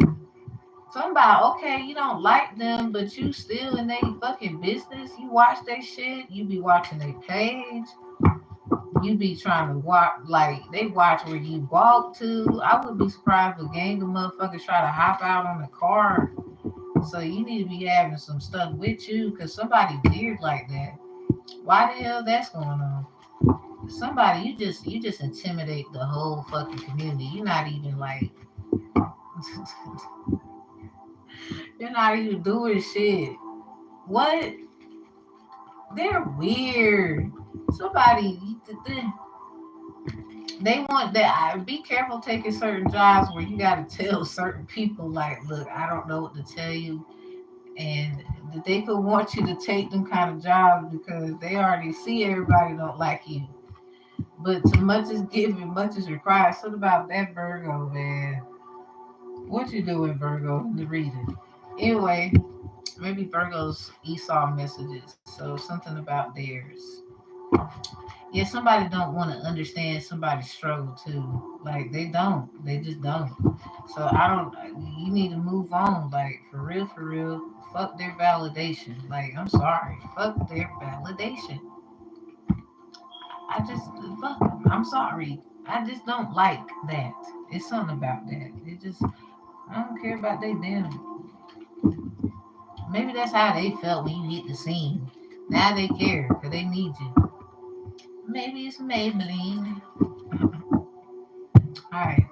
Somebody, okay, you don't like them, but you still in their fucking business. You watch their shit. You be watching their page. You be trying to watch, like, they watch where you walk to. I would be surprised if a gang of motherfuckers try to hop out on the car. So you need to be having some stuff with you because somebody weird like that. Why the hell that's going on? Somebody, you just intimidate the whole fucking community. You're not even like, you're not even doing shit. What? They're weird. Somebody, they want that. Be careful taking certain jobs where you got to tell certain people, like, look, I don't know what to tell you. And they could want you to take them kind of jobs because they already see everybody don't like you. But too much is given, much is required. Something about that Virgo, man. What you doing, Virgo, in the reading? Anyway, maybe Virgo's Esau messages. So something about theirs. Yeah, somebody don't want to understand somebody's struggle too. Like they don't. They just don't. So I don't. You need to move on. Like for real, for real. Fuck their validation. Like I'm sorry. Fuck their validation. I just fuck 'em. I'm sorry. I just don't like that. It's something about that. It just I don't care about they damn. Maybe that's how they felt when you hit the scene. Now they care because they need you. Maybe it's Maybelline. All right,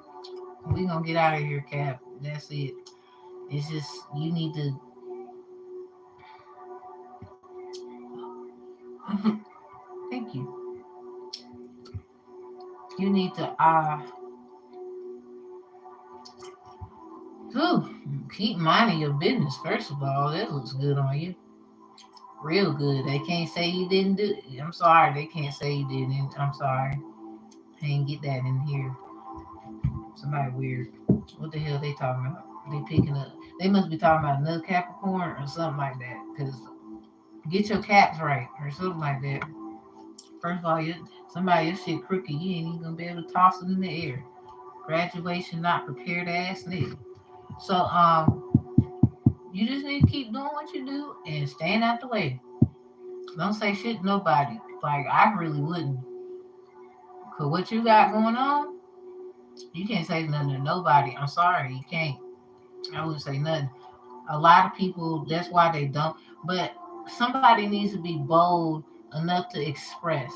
we gonna get out of here, Cap. That's it. It's just you need to. Thank you. You need to whew, keep minding your business. First of all, that looks good on you. Real good. They can't say you didn't do. I'm sorry. They can't say you didn't. I'm sorry. I ain't get that in here. Somebody weird. What the hell they talking about? They picking up. They must be talking about another Capricorn or something like that. Cause get your caps right or something like that. First of all, somebody your shit crooked. You ain't even gonna be able to toss it in the air. Graduation not prepared ass nigga. So you just need to keep doing what you do and stand out the way. Don't say shit to nobody. Like I really wouldn't. Cause what you got going on, you can't say nothing to nobody. I'm sorry, you can't. I wouldn't say nothing. A lot of people, that's why they don't. But somebody needs to be bold enough to express.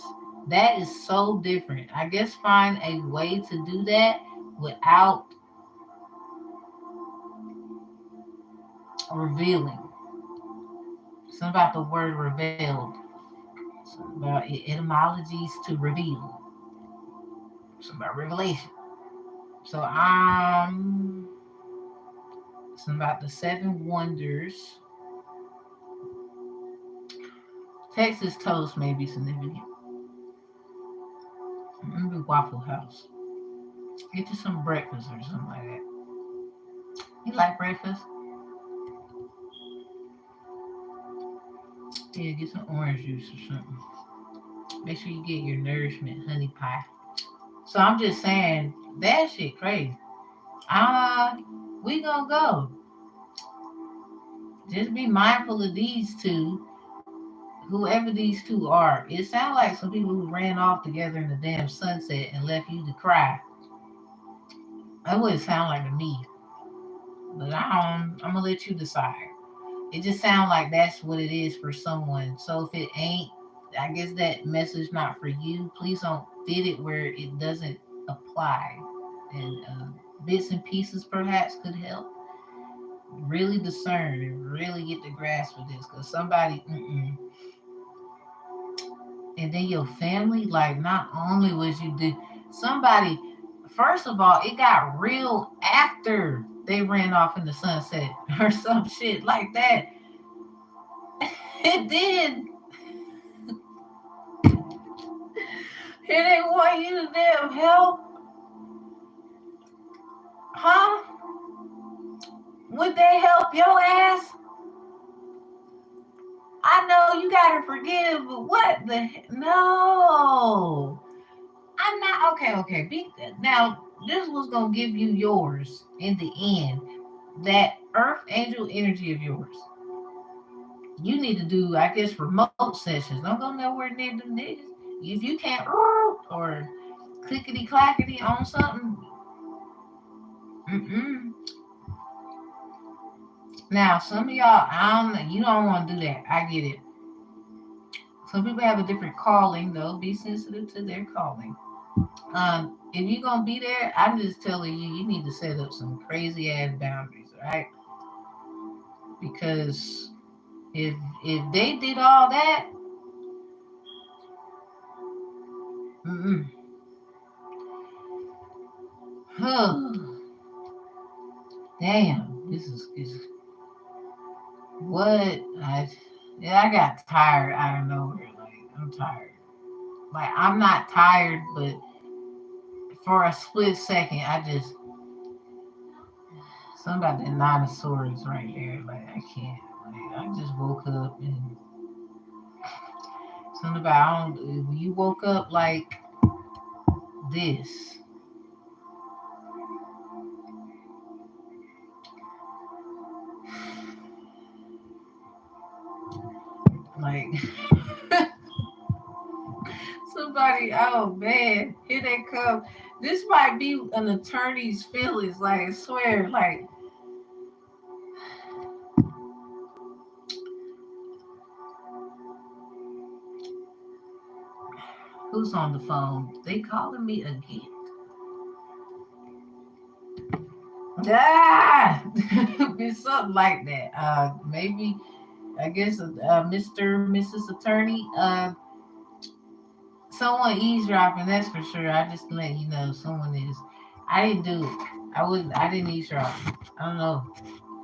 That is so different. I guess find a way to do that without revealing. Something about the word revealed. Something about etymologies to reveal. Something about revelation. So something about the seven wonders. Texas toast may be significant. Maybe Waffle House. Get you some breakfast or something like that. You like breakfast? Yeah, get some orange juice or something. Make sure you get your nourishment honey pie. So I'm just saying that shit crazy. We gonna go. Just be mindful of these two, whoever these two are. It sounds like some people who ran off together in the damn sunset and left you to cry. That's what it sounds like to me. But I'm gonna let you decide. It just sounds like that's what it is for someone. So if it ain't, I guess that message not for you. Please don't fit it where it doesn't apply. And bits and pieces perhaps could help. Really discern and really get the grasp of this, because somebody, and then your family, like not only was you did somebody, first of all, it got real after they ran off in the sunset or some shit like that. And then here they want you to damn help, huh? Would they help your ass? I know you gotta forgive, but what the no? I'm not okay. Okay, now this was gonna give you yours in the end. That Earth Angel energy of yours. You need to do, I guess, remote sessions. Don't go nowhere near them niggas. If you can't or clickety clackety on something, mm-mm. Now some of y'all, you don't want to do that. I get it. Some people have a different calling, though. Be sensitive to their calling. If you're gonna be there, I'm just telling you, you need to set up some crazy ass boundaries, right? Because if they did all that, mm-mm. Huh. Damn, this is what I got tired out of nowhere. Like I'm tired. Like I'm not tired, but for a split second, I just something about the nine of swords right there. Like I can't. Like I just woke up and something about you woke up like this. Like somebody, oh man, here they come. This might be an attorney's feelings. Like I swear, like who's on the phone? They calling me again. Ah, be something like that. Maybe I guess Mr. Mrs. Attorney. Someone eavesdropping. That's for sure. I just let you know someone is. I didn't do it. I wouldn't. I didn't eavesdrop. I don't know.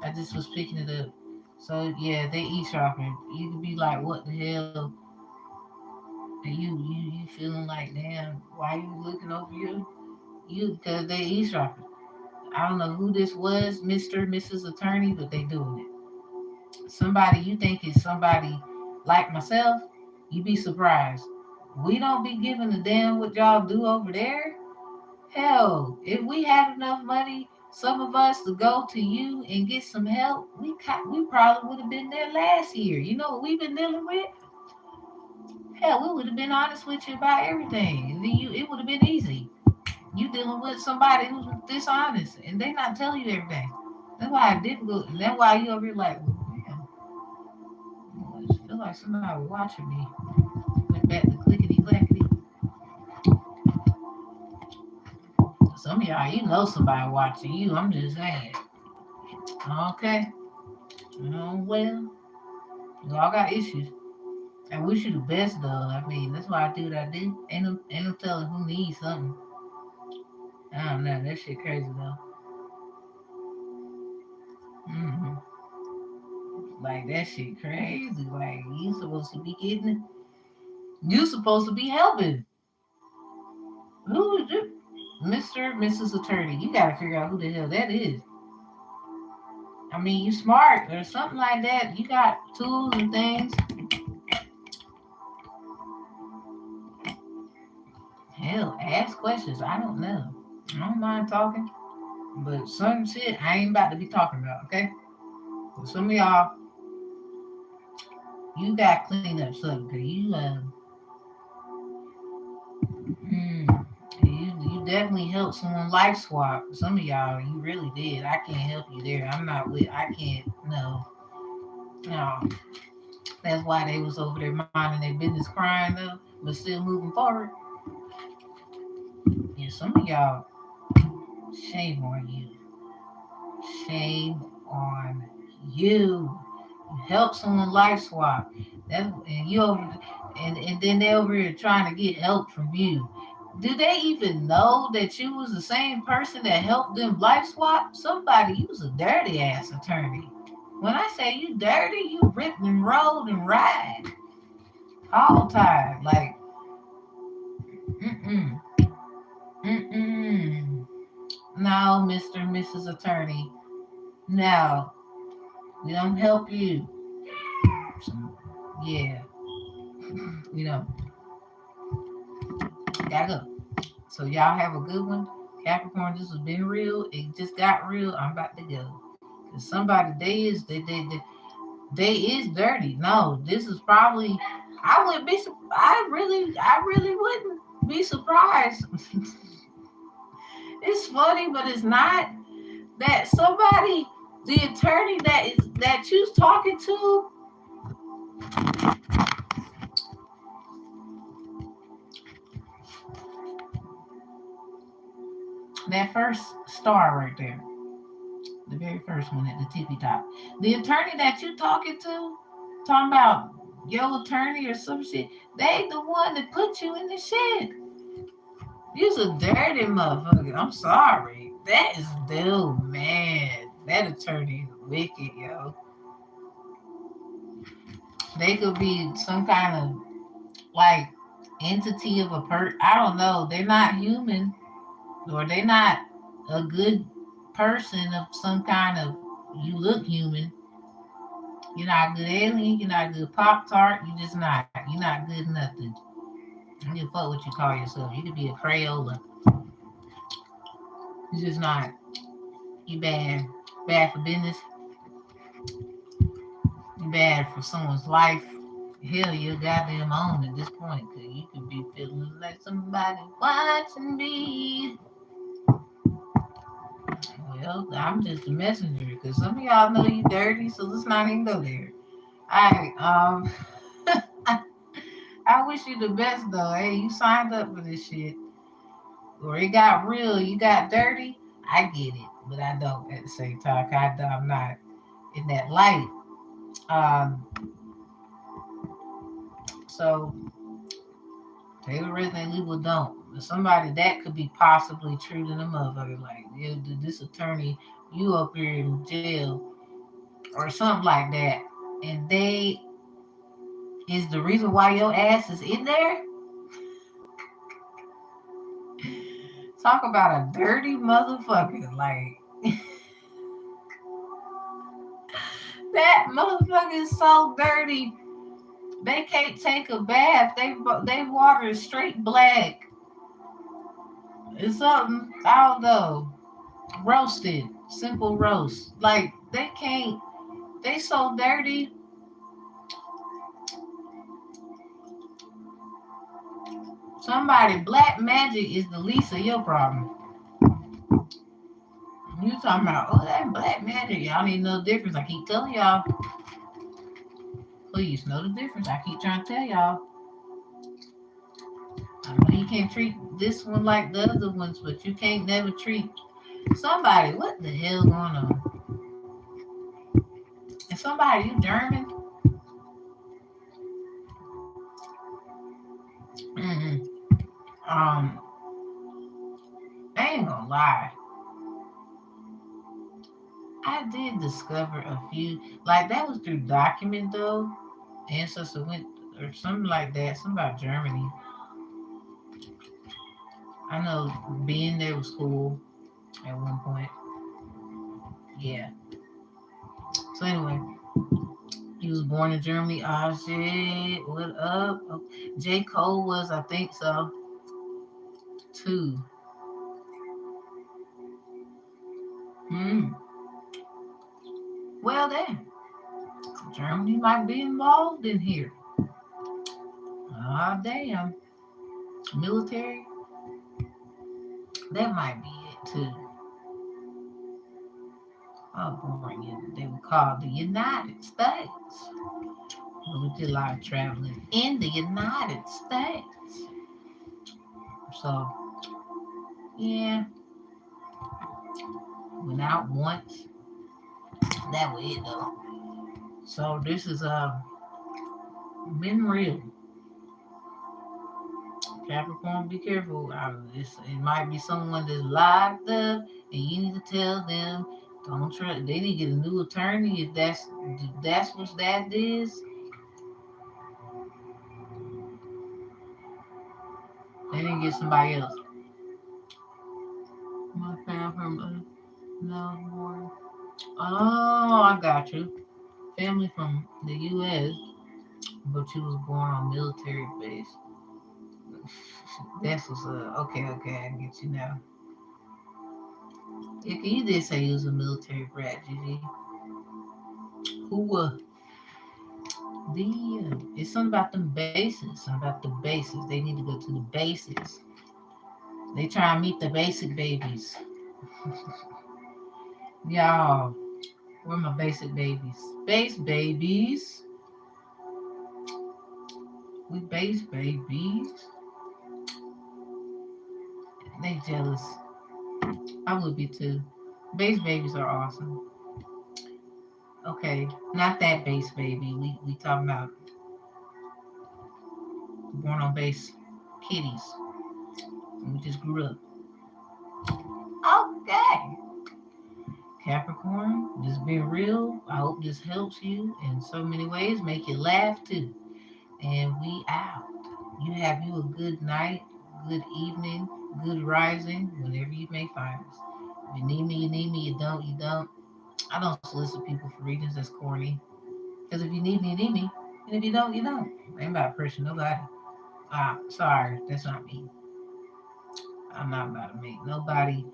I just was picking it up. So yeah, they eavesdropping. You could be like, what the hell? And you feeling like, damn, why you looking over you? You because they eavesdropping. I don't know who this was, Mr. Mrs. Attorney, but they doing it. Somebody you think is somebody like myself, you be surprised. We don't be giving a damn what y'all do over there. Hell, if we had enough money, some of us to go to you and get some help, we probably would have been there last year. You know what we've been dealing with? Hell, we would have been honest with you about everything. And then it would have been easy. You dealing with somebody who's dishonest and they not telling you everything. That's why it's difficult. And that's why you over here like, well, damn, I just feel like somebody watching me. Went back to clickety clackety. Some of y'all, you know somebody watching you. I'm just saying. Okay. Well, we all got issues. I wish you the best though. I mean, that's why I do what I do. Ain't no telling who needs something. I don't know. That shit crazy though. hmm Like that shit crazy. Like you supposed to be getting it. You supposed to be helping. Who is it? Mr. Mrs. Attorney. You gotta figure out who the hell that is. I mean, you smart or something like that. You got tools and things. Hell, ask questions. I don't know. I don't mind talking. But some shit I ain't about to be talking about, okay? So some of y'all, you got clean up something, cause you definitely helped someone life swap. Some of y'all, you really did. I can't help you there. I'm not with. I can't. No, no. That's why they was over there minding their business, crying though, but still moving forward. Yeah, some of y'all, Shame on you. Shame on you. You help someone life swap. That and you over and then they over here trying to get help from you. Do they even know that you was the same person that helped them life swap? Somebody, you was a dirty ass attorney. When I say you dirty, you ripped and rolled and ride all time. Like, mm-mm, mm-mm. No, Mr. and Mrs. Attorney. No, we don't help you. So, yeah, you know, gotta go. So y'all have a good one. Capricorn, this has been real. It just got real. I'm about to go. Cause somebody they is dirty. No, this is probably I wouldn't be I really wouldn't be surprised. It's funny, but it's not that somebody the attorney that you's talking to. That first star right there, the very first one at the tippy top. The attorney that you talking about your attorney or some shit, they the one that put you in the shit. You's a dirty motherfucker. I'm sorry. That is dude, man. That attorney is wicked, yo. They could be some kind of like entity of a I don't know. They're not human or they're not a good person of some kind of you look human. You're not a good alien, you're not a good Pop Tart, you just not. You're not good nothing. I don't give a fuck what you call yourself. You could be a Crayola. You're just not. You bad. Bad for business. You bad for someone's life. Hell, you're goddamn own at this point. Cause you could be feeling like somebody watching me. Well, I'm just a messenger because some of y'all know you dirty, so let's not even go there. Alright, I wish you the best though. Hey, you signed up for this shit. Or it got real, you got dirty. I get it, but I don't at the same time. I'm not in that light. Um, so they were Resident Evil don't. Somebody that could be possibly true to the motherfucker. Like, yeah, this attorney, you up here in jail or something like that. And they is the reason why your ass is in there. Talk about a dirty motherfucker. Like, that motherfucker is so dirty. They can't take a bath. They water is straight black. It's something I don't know. Roasted, simple roast. Like they can't. They so dirty. Somebody black magic is the least of your problem. You talking about that black magic? Y'all need to know the difference. I keep telling y'all. Please know the difference. I keep trying to tell y'all. I know you can't treat this one like the other ones, but you can't never treat somebody. What the hell going on? And somebody, you German? Mm-hmm. I ain't gonna lie. I did discover a few, like that was through document though. Ancestor went or something like that, something about Germany. I know being there was cool at one point. Yeah. So anyway, he was born in Germany. Oh shit, what up? Oh, J. Cole was, I think so, too. Well then, Germany might be involved in here. Ah damn. Military? That might be it too. Oh boy, they were called the United States. We did a lot of traveling in the United States. So, yeah. Went out once. That was it though. So this is been real. Capricorn, be careful. It might be someone that's locked up, and you need to tell them don't trust. They need to get a new attorney if that's what that is. They need to get somebody else. My family from no more. Oh, I got you. Family from the U.S., but you was born on military base. That's what's okay. Okay, I get you now. Yeah, you did say you was a military brat, Gigi. Who it's something about them bases. Something about the bases. They need to go to the bases. They try and meet the basic babies. Y'all, where my basic babies? Base babies. We base babies. They jealous. I would be too. Base babies are awesome. Okay, not that base baby. We talking about born on base kitties. We just grew up. Okay. Capricorn, this been real. I hope this helps you in so many ways. Make you laugh too. And we out. You a good night, good evening, good rising, whenever you may find us. If you need me, you need me. You don't, you don't. I don't solicit people for readings. That's corny. Because if you need me, you need me. And if you don't, you don't. I ain't about to pressure nobody. Sorry, that's not me. I'm not about to make nobody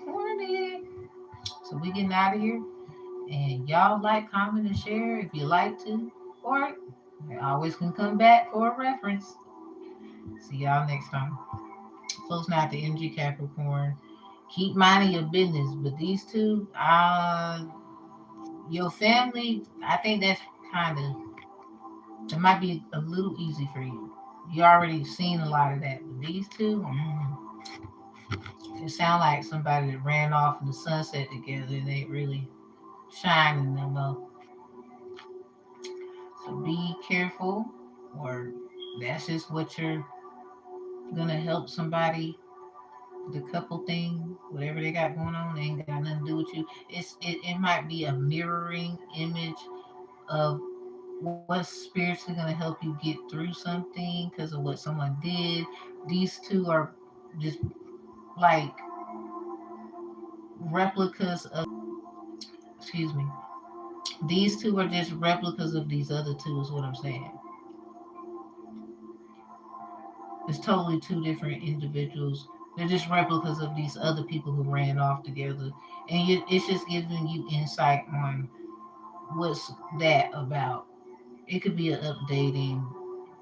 corny. So we getting out of here. And y'all like, comment, and share if you like to. Or you always can come back for a reference. See y'all next time. Closing out the energy Capricorn. Keep minding your business. But these two, your family, I think that's kind of, it might be a little easy for you. You already seen a lot of that. But these two, it sound like somebody that ran off in the sunset together and ain't really shining no more. So be careful, or that's just what you're gonna help somebody. The couple thing, whatever they got going on, ain't got nothing to do with you. It might be a mirroring image of what's spiritually gonna help you get through something because of what someone did. These two are just like replicas of. Excuse me. These two are just replicas of these other two. Is what I'm saying. It's totally two different individuals. They're just replicas of these other people who ran off together, and it's just giving you insight on what's that about. It could be an updating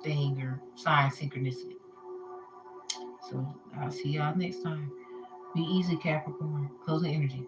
thing or sign synchronicity. So I'll see y'all next time. Be easy, Capricorn. Closing energy.